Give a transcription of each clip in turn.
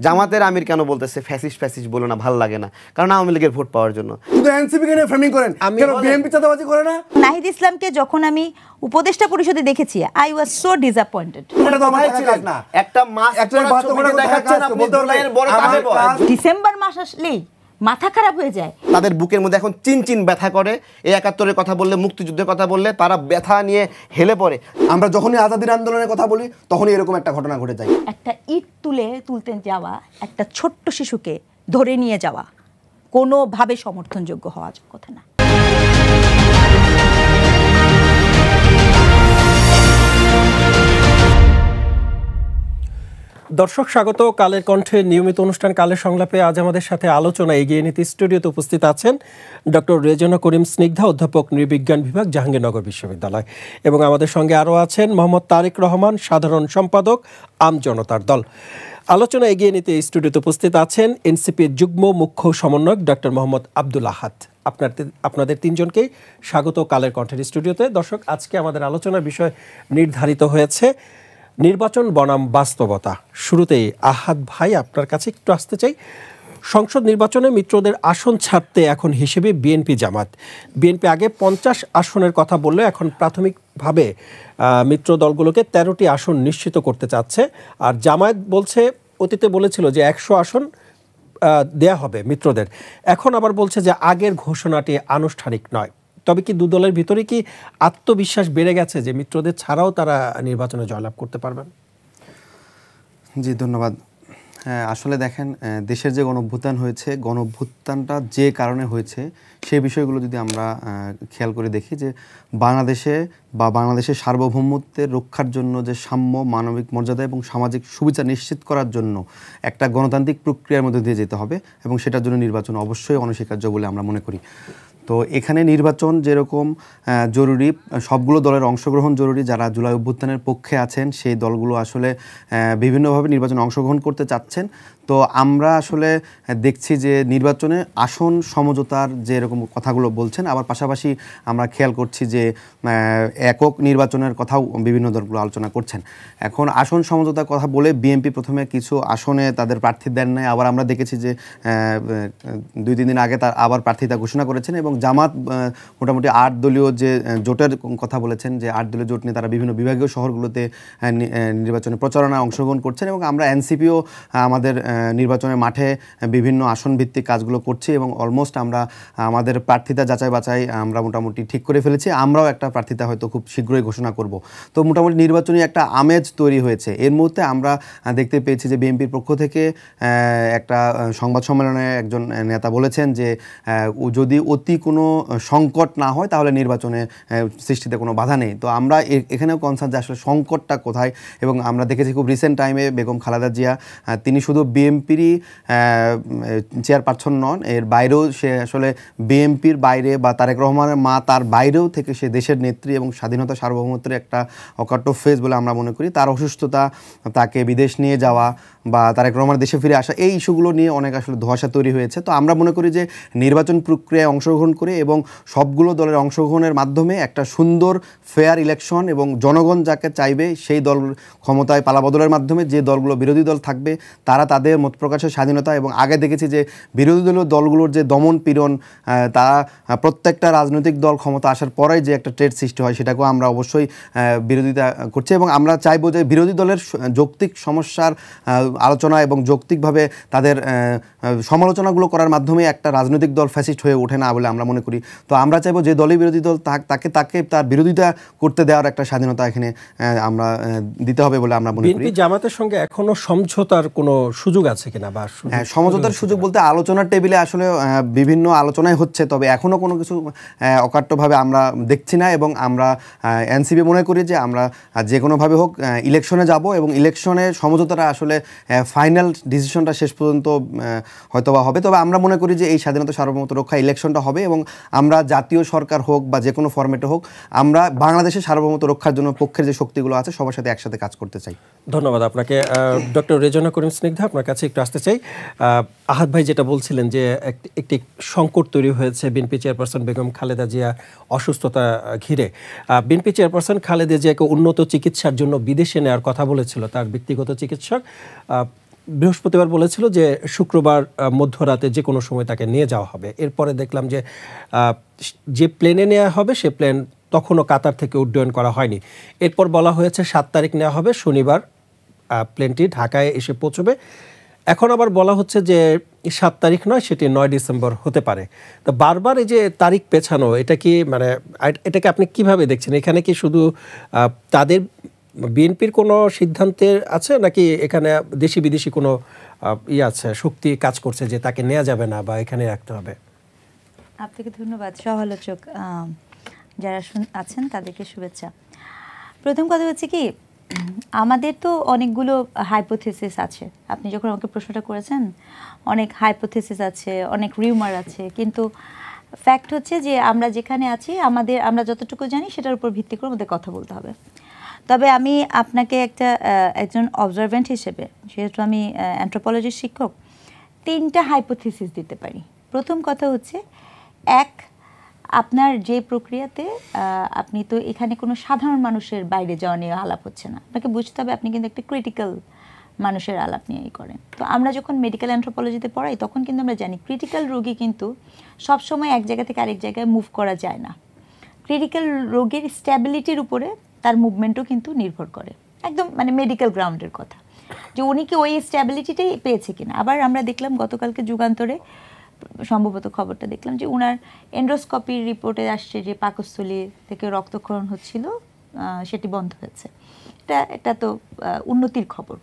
জামাতের আমির কেন বলতেছে ফ্যাসিস্ট ফ্যাসিস্ট বলো না, ভালো লাগে না, কারণ আওয়ামী লীগের ভোট পাওয়ার জন্য। শুধু এনসিপি কে নিয়ে ফ্রেমিং করেন, কেন বিএনপি চাঁদাবাজি করে না? নাহিদ ইসলামকে যখন আমি উপদেষ্টা পরিষদে দেখেছি, আই ওয়াজ সো ডিসঅ্যাপয়েন্টেড। এটা তো আমার কাজ না, একটা মাস দেখাচ্ছেন আপনি দলের বড় তাদের ডিসেম্বর মাস আসলেই মাথা খারাপ হয়ে যায়। তাদের বুকের মধ্যে এখন চিনচিন ব্যথা করে। এই ৭১-এর কথা বললে, মুক্তিযুদ্ধের কথা বললে তারা ব্যথা নিয়ে হেলে পড়ে। আমরা যখনই আজাদির আন্দোলনের কথা বলি তখনই এরকম একটা ঘটনা ঘটে যায়। একটা ইট তুলতে যাওয়া, একটা ছোট্ট শিশুকে ধরে নিয়ে যাওয়া কোনোভাবে সমর্থনযোগ্য হওয়া কথা না। দর্শক স্বাগত কালের কণ্ঠে নিয়মিত অনুষ্ঠান কালের সংলাপে। আজ আমাদের সাথে আলোচনা এগিয়ে নিতে স্টুডিওতে উপস্থিত আছেন ডক্টর রেজনা করিম স্নিগ্ধা, অধ্যাপক নৃবিজ্ঞান বিভাগ, জাহাঙ্গীরনগর বিশ্ববিদ্যালয়, এবং আমাদের সঙ্গে আরও আছেন মোহাম্মদ তারেক রহমান, সাধারণ সম্পাদক, আম জনতার দল। আলোচনা এগিয়ে নিতে স্টুডিওতে উপস্থিত আছেন এনসিপির যুগ্ম মুখ্য সমন্বয়ক ডক্টর মোহাম্মদ আব্দুল আহাদ। আপনাদের তিনজনকেই স্বাগত কালের কণ্ঠের স্টুডিওতে। দর্শক, আজকে আমাদের আলোচনার বিষয় নির্ধারিত হয়েছে নির্বাচন বনাম বাস্তবতা। শুরুতেই আহাদ ভাই, আপনার কাছে একটু আসতে চাই। সংসদ নির্বাচনে মিত্রদের আসন ছাড়তে এখন হিসেবে বিএনপি জামাত। বিএনপি আগে 50 আসনের কথা বললে এখন প্রাথমিকভাবে মিত্র দলগুলোকে 13টি আসন নিশ্চিত করতে চাচ্ছে। আর জামায়াত বলছে, অতীতে বলেছিল যে 100 আসন দেয়া হবে মিত্রদের, এখন আবার বলছে যে আগের ঘোষণাটি আনুষ্ঠানিক নয়। তবে কি দুদলের ভিতরে কি আত্মবিশ্বাস বেড়ে গেছে যে মিত্রদের ছাড়াও তারা নির্বাচনে জয়লাভ করতে পারবেন? জি, ধন্যবাদ। আসলে দেখেন, দেশের যে গণঅভ্যুত্থান হয়েছে, গণঅভ্যুত্থানটা যে কারণে হয়েছে সেই বিষয়গুলো যদি আমরা খেয়াল করে দেখি, যে বাংলাদেশের সার্বভৌমত্বের রক্ষার জন্য যে সাম্য, মানবিক মর্যাদা এবং সামাজিক সুবিচার নিশ্চিত করার জন্য একটা গণতান্ত্রিক প্রক্রিয়ার মধ্যে দিয়ে যেতে হবে, এবং সেটার জন্য নির্বাচন অবশ্যই অনস্বীকার্য বলে আমরা মনে করি। তো এখানে নির্বাচন যেরকম জরুরি, সবগুলো দলের অংশগ্রহণ জরুরি। যারা জুলাই অভ্যুত্থানের পক্ষে আছেন সেই দলগুলো আসলে বিভিন্নভাবে নির্বাচনে অংশগ্রহণ করতে চাচ্ছেন। তো আমরা আসলে দেখছি যে নির্বাচনে আসন সমঝোতার যে এরকম কথাগুলো বলছেন, আবার পাশাপাশি আমরা খেয়াল করছি যে একক নির্বাচনের কথাও বিভিন্ন দলগুলো আলোচনা করছেন। এখন আসন সমঝোতার কথা বলে বিএনপি প্রথমে কিছু আসনে তাদের প্রার্থী দেন নাই, আবার আমরা দেখেছি যে 2-3 দিন আগে তার আবার প্রার্থিতা ঘোষণা করেছেন। এবং জামাত মোটামুটি 8 দলীয় যে জোটের কথা বলেছেন, যে 8 দলীয় জোট নিয়ে তারা বিভিন্ন বিভাগীয় শহরগুলোতে নির্বাচনে প্রচারণায় অংশগ্রহণ করছেন। এবং আমরা এনসিপিও আমাদের নির্বাচনের মাঠে বিভিন্ন আসন ভিত্তিক কাজগুলো করছি, এবং অলমোস্ট আমরা আমাদের প্রার্থিতা যাচাই বাছাই আমরা মোটামুটি ঠিক করে ফেলেছি। আমরাও একটা প্রার্থিতা হয়তো খুব শীঘ্রই ঘোষণা করব। তো মোটামুটি নির্বাচনী একটা আমেজ তৈরি হয়েছে। এর মধ্যে আমরা দেখতে পেয়েছি যে বিএনপির পক্ষ থেকে একটা সংবাদ সম্মেলনে একজন নেতা বলেছেন যে যদি অতি কোনো সংকট না হয় তাহলে নির্বাচনে সৃষ্টিতে কোনো বাধা নেই। তো আমরা এখানেও কনসার্ন যে আসলে সংকটটা কোথায়। এবং আমরা দেখেছি খুব রিসেন্ট টাইমে বেগম খালেদা জিয়া, তিনি শুধু বিএনপিরই চেয়ারপারসন নন, এর বাইরেও সে আসলে বিএনপির বাইরে বা তারেক রহমানের মা তার বাইরেও থেকে সে দেশের নেত্রী এবং স্বাধীনতা সার্বভৌমত্বের একটা অকাট্য ফেস বলে আমরা মনে করি। তার অসুস্থতা, তাকে বিদেশ নিয়ে যাওয়া বা তারেক রহমান দেশে ফিরে আসা, এই ইস্যুগুলো নিয়ে অনেক আসলে ধোঁয়াশা তৈরি হয়েছে। তো আমরা মনে করি যে নির্বাচন প্রক্রিয়ায় অংশগ্রহণ করে এবং সবগুলো দলের অংশগ্রহণের মাধ্যমে একটা সুন্দর ফেয়ার ইলেকশন, এবং জনগণ যাকে চাইবে সেই দল ক্ষমতায় পালাবদলের মাধ্যমে, যে দলগুলো বিরোধী দল থাকবে তারা তাদের মত প্রকাশের স্বাধীনতা, এবং আগে দেখেছি যে বিরোধী দলগুলোর যে দমন পীড়ন, তারা প্রত্যেকটা রাজনৈতিক দল ক্ষমতা আসার পরেই যে একটা ট্রেড সৃষ্টি হয় সেটাকেও আমরা অবশ্যই বিরোধিতা করছি। এবং আমরা চাইবো যে বিরোধী দলের যৌক্তিক সমস্যার আলোচনা এবং যৌক্তিকভাবে তাদের সমালোচনাগুলো করার মাধ্যমে একটা রাজনৈতিক দল ফ্যাসিস্ট হয়ে ওঠে না বলে আমরা মনে করি। তো আমরা চাইবো যে দলই বিরোধী দল তাকে তার বিরোধিতা করতে দেওয়ার একটা স্বাধীনতা এখানে আমরা দিতে হবে বলে আমরা মনে করি। জামাতের সঙ্গে এখনো সমঝোতার কোনো সুযোগ আছে কিনা? বা সমঝোতার সুযোগ বলতে আলোচনার টেবিলে আসলে বিভিন্ন আলোচনায় হচ্ছে, তবে এখনও কোনো কিছু অকাট্যভাবে আমরা দেখছি না। এবং আমরা এনসিপি মনে করি যে আমরা যে কোনোভাবে হোক ইলেকশনে যাব, এবং ইলেকশনে সমঝোতাটা আসলে ফাইনাল ডিসিশনটা শেষ পর্যন্ত হয়তোবা হবে। তবে আমরা মনে করি যে এই স্বাধীনতা সার্বভৌমত্ব রক্ষা ইলেকশনটা হবে, এবং আমরা জাতীয় সরকার হোক বা যে কোনো ফরম্যাটে হোক আমরা বাংলাদেশের সার্বভৌমত্ব রক্ষার জন্য পক্ষের যে শক্তিগুলো আছে সবার সাথে একসাথে কাজ করতে চাই। ধন্যবাদ আপনাকে। ডক্টর রেজনা করিম স্নিগ্ধা, আপনার কাছে একটু আসতে চাই। আহাদ ভাই যেটা বলছিলেন যে একটি সংকট তৈরি হয়েছে বিএনপি চেয়ারপারসন বেগম খালেদা জিয়া অসুস্থতা ঘিরে। বিএনপি চেয়ারপারসন খালেদা জিয়াকে উন্নত চিকিৎসার জন্য বিদেশে নেওয়ার কথা বলেছিল তার ব্যক্তিগত চিকিৎসক। বৃহস্পতিবার বলেছিল যে শুক্রবার মধ্যরাতে যে কোনো সময় তাকে নিয়ে যাওয়া হবে। এরপরে দেখলাম যে যে প্লেনে নেওয়া হবে সে প্লেন তখনও কাতার থেকে উড্ডয়ন করা হয়নি। এরপর বলা হয়েছে 7 তারিখ নেওয়া হবে, শনিবার প্লেনটি ঢাকায় এসে পৌঁছবে। এখন আবার বলা হচ্ছে যে 7 তারিখ নয়, সেটি 9 ডিসেম্বর হতে পারে। তো বারবার এই যে তারিখ পেছানো, এটা কি মানে এটাকে আপনি কিভাবে দেখছেন? এখানে কি শুধু তাদের বিএনপির কোনো সিদ্ধান্তের আছে, নাকি এখানে দেশি বিদেশি কোনো আছে শক্তি কাজ করছে যে তাকে নেওয়া যাবে না বা এখানে রাখতে হবে? আপনাকে ধন্যবাদ। সহালোচক যারা আছেন তাদেরকে শুভেচ্ছা। প্রথম কথা হচ্ছে কি, আমাদের তো অনেকগুলো হাইপোথিসিস আছে। আপনি যখন আমাকে প্রশ্নটা করেছেন, অনেক হাইপোথিসিস আছে, অনেক রিউমার আছে, কিন্তু ফ্যাক্ট হচ্ছে যে আমরা যেখানে আছি আমরা যতটুকু জানি সেটার উপর ভিত্তি করে আমাদের কথা বলতে হবে। তবে আমি আপনাকে একজন অবজারভেন্ট হিসেবে, যেহেতু আমি অ্যানথ্রোপোলজির শিক্ষক, 3টা হাইপোথিসিস দিতে পারি। প্রথম কথা হচ্ছে, আপনার যে প্রক্রিয়াতে আপনি তো এখানে কোনো সাধারণ মানুষের বাইরে যাওয়া নিয়ে আলাপ হচ্ছে না। আপনাকে বুঝতে হবে আপনি কিন্তু একটা ক্রিটিক্যাল মানুষের আলাপ নিয়েই করেন। তো আমরা যখন মেডিকেল অ্যানথ্রোপোলজিতে পড়াই তখন কিন্তু আমরা জানি ক্রিটিক্যাল রোগী কিন্তু সবসময় এক জায়গা থেকে আরেক জায়গায় মুভ করা যায় না। ক্রিটিক্যাল রোগীর স্ট্যাবিলিটির উপরে তার মুভমেন্টও কিন্তু নির্ভর করে, একদম মানে মেডিকেল গ্রাউন্ডের কথা, যে উনি কি ওই স্ট্যাবিলিটিটাই পেয়েছে কিনা। আবার আমরা দেখলাম গতকালকে যুগান্তরে সম্ভবত খবরটা দেখলাম যে উনার এন্ডোস্কোপির রিপোর্টে আসছে যে পাকস্থলী থেকে রক্তক্ষরণ হচ্ছিল, সেটি বন্ধ হয়েছে। এটা তো উন্নতির খবর।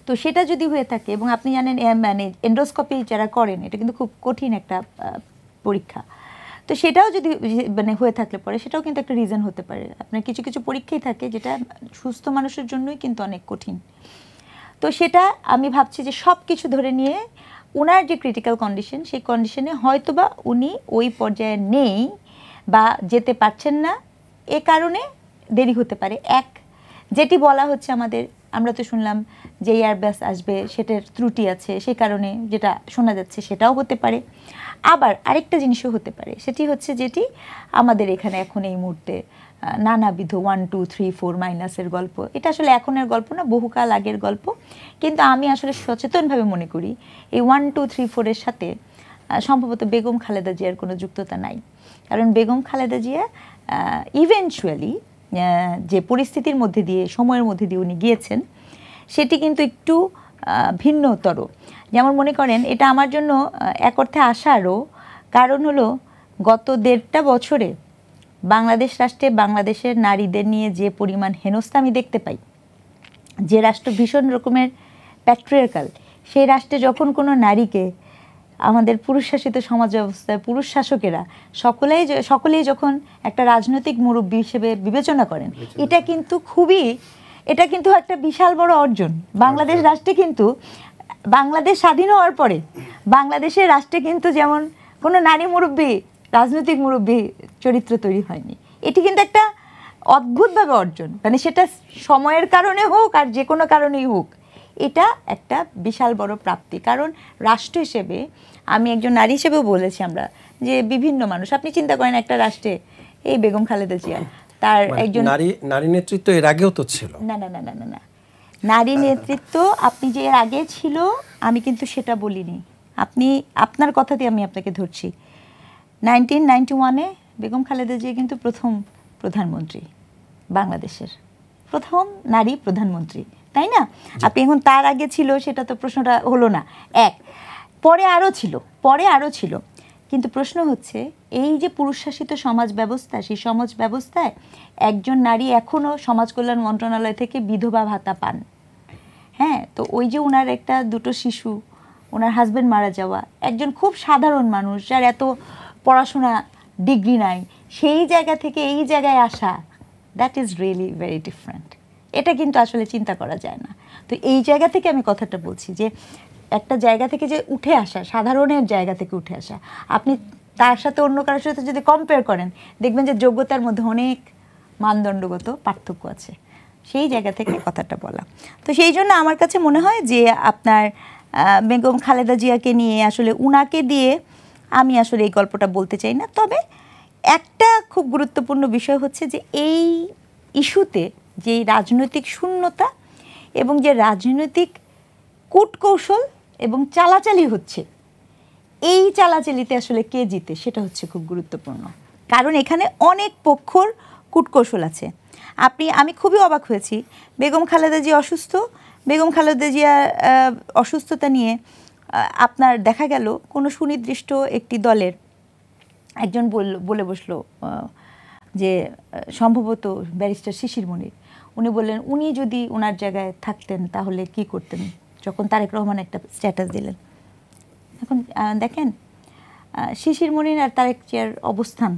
তো সেটা যদি হয়ে থাকে, এবং আপনি জানেন মানে এন্ডোস্কোপি যারা করেন এটা কিন্তু খুব কঠিন একটা পরীক্ষা, তো সেটাও যদি মানে হয়ে থাকলে পরে সেটাও কিন্তু একটা রিজন হতে পারে। আপনার কিছু কিছু পরীক্ষাই থাকে যেটা সুস্থ মানুষের জন্যই কিন্তু অনেক কঠিন। তো সেটা আমি ভাবছি যে সব কিছু ধরে নিয়ে ওনার যে ক্রিটিক্যাল কন্ডিশন, সেই কন্ডিশনে হয়তোবা উনি ওই পর্যায়ে নেই বা যেতে পারছেন না, এ কারণে দেরি হতে পারে। যেটি বলা হচ্ছে আমরা তো শুনলাম যে এয়ারবাস আসবে, সেটার ত্রুটি আছে, সেই কারণে যেটা শোনা যাচ্ছে সেটাও হতে পারে। আবার আরেকটা জিনিসও হতে পারে, সেটি হচ্ছে যেটি আমাদের এখানে এখন এই মুহূর্তে নানাবিধ 1 2 3 4 মাইনাসের গল্প। এটা আসলে এখনের গল্প না, বহুকাল আগের গল্প। কিন্তু আমি আসলে সচেতনভাবে মনে করি এই 1 2 3 4 এর সাথে সম্ভবত বেগম খালেদা জিয়ার কোনো যুক্ততা নাই। কারণ বেগম খালেদা জিয়া ইভেনচুয়ালি যে পরিস্থিতির মধ্যে দিয়ে, সময়ের মধ্যে দিয়ে উনি গিয়েছেন, সেটি কিন্তু একটু ভিন্নতর। যেমন মনে করেন, এটা আমার জন্য এক অর্থে আশারও কারণ হলো, গত 1.5 বছরে বাংলাদেশ রাষ্ট্রে বাংলাদেশের নারীদের নিয়ে যে পরিমাণ হেনস্থা আমি দেখতে পাই, যে রাষ্ট্র ভীষণ রকমের প্যাট্রিয়ার্কাল, সেই রাষ্ট্রে যখন কোনো নারীকে আমাদের পুরুষ শাসিত সমাজ ব্যবস্থায় পুরুষ শাসকেরা সকলেই যখন একটা রাজনৈতিক মুরব্বী হিসেবে বিবেচনা করেন, এটা কিন্তু একটা বিশাল বড় অর্জন। বাংলাদেশ রাষ্ট্রে কিন্তু, বাংলাদেশ স্বাধীন হওয়ার পরে বাংলাদেশের রাষ্ট্রে কিন্তু যেমন কোনো নারী মুরব্বী, রাজনৈতিক মুরব্বী চরিত্র তৈরি হয়নি। এটি কিন্তু একটা অদ্ভুতভাবে অর্জন, মানে সেটা সময়ের কারণে হোক আর যে কোনো কারণেই হোক, এটা একটা বিশাল বড় প্রাপ্তি। কারণ রাষ্ট্র হিসেবে, আমি একজন নারী হিসেবেও বলেছি আমরা যে বিভিন্ন মানুষ, আপনি চিন্তা করেন একটা রাষ্ট্রে এই বেগম খালেদা জিয়া, তার একজন নারী নেতৃত্ব এর আগেও তো ছিল। না, নারী নেতৃত্ব আপনি যে এর আগে ছিল, আমি কিন্তু সেটা বলিনি। আপনার কথাতে আমি আপনাকে ধরছি। 1991-এ বেগম খালেদা জিয়া কিন্তু প্রথম প্রধানমন্ত্রী, বাংলাদেশের প্রথম নারী প্রধানমন্ত্রী, তাই না? আপনি এখন তার আগে ছিল, সেটা তো প্রশ্নটা হলো না। পরে আরও ছিল, কিন্তু প্রশ্ন হচ্ছে এই যে পুরুষ শাসিত সমাজ ব্যবস্থা, সেই সমাজ ব্যবস্থায় একজন নারী এখনও সমাজ কল্যাণ মন্ত্রণালয় থেকে বিধবা ভাতা পান। হ্যাঁ, তো ওই যে ওনার 2 শিশু, ওনার হাজব্যান্ড মারা যাওয়া, একজন খুব সাধারণ মানুষ যার এত পড়াশোনা ডিগ্রি নাই, সেই জায়গা থেকে এই জায়গায় আসা, that is really very different. এটা কিন্তু আসলে চিন্তা করা যায় না। তো এই জায়গা থেকে আমি কথাটা বলছি যে একটা জায়গা থেকে যে উঠে আসা, সাধারণের জায়গা থেকে উঠে আসা, আপনি তার সাথে অন্য কারোর সাথে যদি কম্পেয়ার করেন, দেখবেন যে যোগ্যতার মধ্যে অনেক মানদণ্ডগত পার্থক্য আছে। সেই জায়গা থেকে কথাটা বলা। তো সেই জন্য আমার কাছে মনে হয় যে আপনার বেগম খালেদা জিয়াকে নিয়ে আসলে উনাকে দিয়ে আমি আসলে এই গল্পটা বলতে চাই না। তবে একটা খুব গুরুত্বপূর্ণ বিষয় হচ্ছে যে এই ইস্যুতে যে রাজনৈতিক শূন্যতা, এবং যে রাজনৈতিক কূটকৌশল এবং চালাচালি হচ্ছে, এই চালাচালিতে আসলে কে জিতে সেটা হচ্ছে খুব গুরুত্বপূর্ণ। কারণ এখানে অনেক পক্ষর কূটকৌশল আছে। আমি খুবই অবাক হয়েছি, বেগম খালেদা জিয়া অসুস্থ, বেগম খালেদা জিয়া অসুস্থতা নিয়ে আপনার দেখা গেল কোনো সুনির্দিষ্ট একটি দলের একজন বলে বসলো যে সম্ভবত ব্যারিস্টার শিশির মনির, উনি বললেন উনি যদি ওনার জায়গায় থাকতেন তাহলে কি করতেন, যখন তারেক রহমান একটা স্ট্যাটাস দিলেন। এখন দেখেন শিশির মনির আর তারেক জিয়ার অবস্থান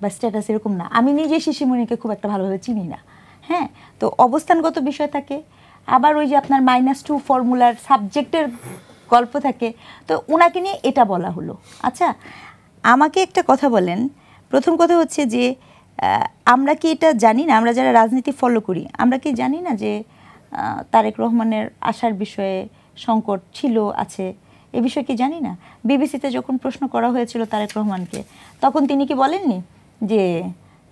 বা স্ট্যাটাস এরকম না। আমি নিজে শিশির মনিরকে খুব একটা ভালোভাবে চিনি না, হ্যাঁ, তো অবস্থানগত বিষয় থাকে, আবার ওই যে আপনার -2 ফর্মুলার সাবজেক্টের গল্প থাকে, তো ওনাকে নিয়ে এটা বলা হলো। আচ্ছা, আমাকে একটা কথা বলেন, প্রথম কথা হচ্ছে যে আমরা কি এটা জানি না, আমরা যারা রাজনীতি ফলো করি আমরা কি জানি না যে তারেক রহমানের আসার বিষয়ে সংকট ছিল, আছে, এ বিষয়ে কি জানি না? বিবিসিতে যখন প্রশ্ন করা হয়েছিল তারেক রহমানকে, তখন তিনি কি বলেননি যে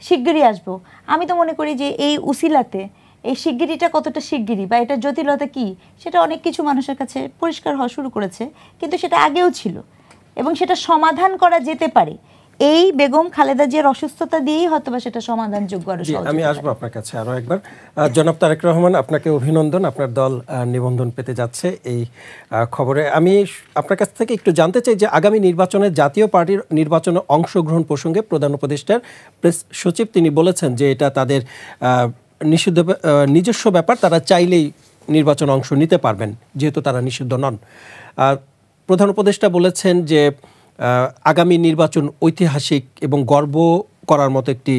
শিগগিরই আসবো? আমি তো মনে করি যে এই উসিলাতে এই শিগগিরিটা কতটা শিগগিরি বা এটা জটিলতা কি সেটা অনেক কিছু মানুষের কাছে পরিষ্কার হওয়া শুরু করেছে, কিন্তু সেটা আগেও ছিল এবং সেটা সমাধান করা যেতে পারে। এই বেগম খালেদা জিয়ার অসুস্থতা দিয়েই হয়তো বা সেটা সমাধানযোগ্য। আমি আসবো আপনার কাছে আরও একবার। জনাব তারেক রহমান, আপনাকে অভিনন্দন, আপনার দল নিবন্ধন পেতে যাচ্ছে এই খবরে। আমি আপনার কাছ থেকে একটু জানতে চাই যে আগামী নির্বাচনে জাতীয় পার্টির নির্বাচনে অংশগ্রহণ প্রসঙ্গে প্রধান উপদেষ্টার প্রেস সচিব তিনি বলেছেন যে এটা তাদের নিষিদ্ধ নিজস্ব ব্যাপার, তারা চাইলেই নির্বাচনে অংশ নিতে পারবেন যেহেতু তারা নিষিদ্ধ নন। প্রধান উপদেষ্টা বলেছেন যে আগামী নির্বাচন ঐতিহাসিক এবং গর্ব করার মতো একটি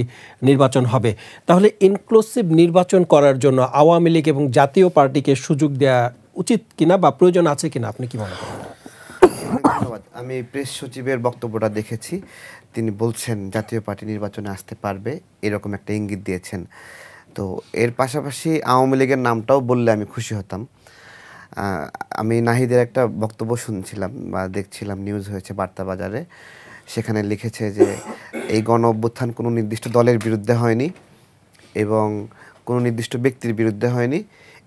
নির্বাচন হবে। তাহলে ইনক্লুসিভ নির্বাচন করার জন্য আওয়ামী লীগ এবং জাতীয় পার্টিকে সুযোগ দেওয়া উচিত কিনা বা প্রয়োজন আছে কিনা, আপনি কি মনে করেন? ধন্যবাদ। আমি প্রেস সচিবের বক্তব্যটা দেখেছি, তিনি বলছেন জাতীয় পার্টি নির্বাচনে আসতে পারবে, এরকম একটা ইঙ্গিত দিয়েছেন। তো এর পাশাপাশি আওয়ামী লীগের নামটাও বললে আমি খুশি হতাম। আমি নাহিদের একটা বক্তব্য শুনছিলাম বা দেখছিলাম, নিউজ হয়েছে বার্তা বাজারে, সেখানে লিখেছে যে এই গণ অভ্যুত্থান কোনো নির্দিষ্ট দলের বিরুদ্ধে হয়নি এবং কোনো নির্দিষ্ট ব্যক্তির বিরুদ্ধে হয়নি,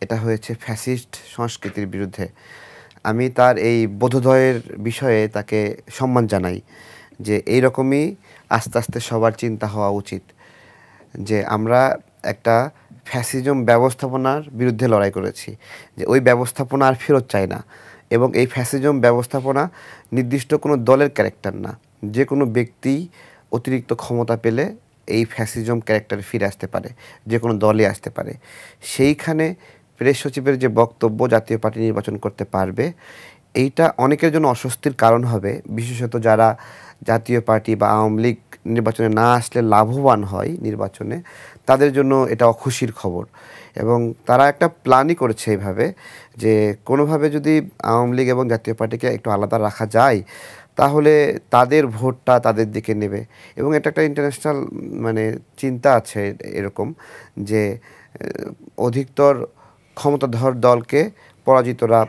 এটা হয়েছে ফ্যাসিস্ট সংস্কৃতির বিরুদ্ধে। আমি তার এই বোধোদয়ের বিষয়ে তাকে সম্মান জানাই যে এই রকমই আস্তে আস্তে সবার চিন্তা হওয়া উচিত যে আমরা একটা ফ্যাসিজম ব্যবস্থাপনার বিরুদ্ধে লড়াই করেছি, যে ওই ব্যবস্থাপনা আর ফেরত চাই না। এবং এই ফ্যাসিজম ব্যবস্থাপনা নির্দিষ্ট কোনো দলের ক্যারেক্টার না, যে কোনো ব্যক্তি অতিরিক্ত ক্ষমতা পেলে এই ফ্যাসিজম ক্যারেক্টার ফিরে আসতে পারে, যে কোনো দলে আসতে পারে। সেইখানে প্রেস সচিবের যে বক্তব্য জাতীয় পার্টি নির্বাচন করতে পারবে, এইটা অনেকের জন্য অস্বস্তির কারণ হবে, বিশেষত যারা জাতীয় পার্টি বা আওয়ামী লীগ নির্বাচনে না আসলে লাভবান হয় নির্বাচনে, তাদের জন্য এটা অখুশির খবর। এবং তারা একটা প্ল্যানই করেছে এইভাবে যে কোনোভাবে যদি আওয়ামী লীগ এবং জাতীয় পার্টিকে একটু আলাদা রাখা যায় তাহলে তাদের ভোটটা তাদের দিকে নেবে। এবং এটা একটা ইন্টারন্যাশনাল চিন্তা আছে এরকম যে অধিকতর ক্ষমতাধর দলকে পরাজিতরা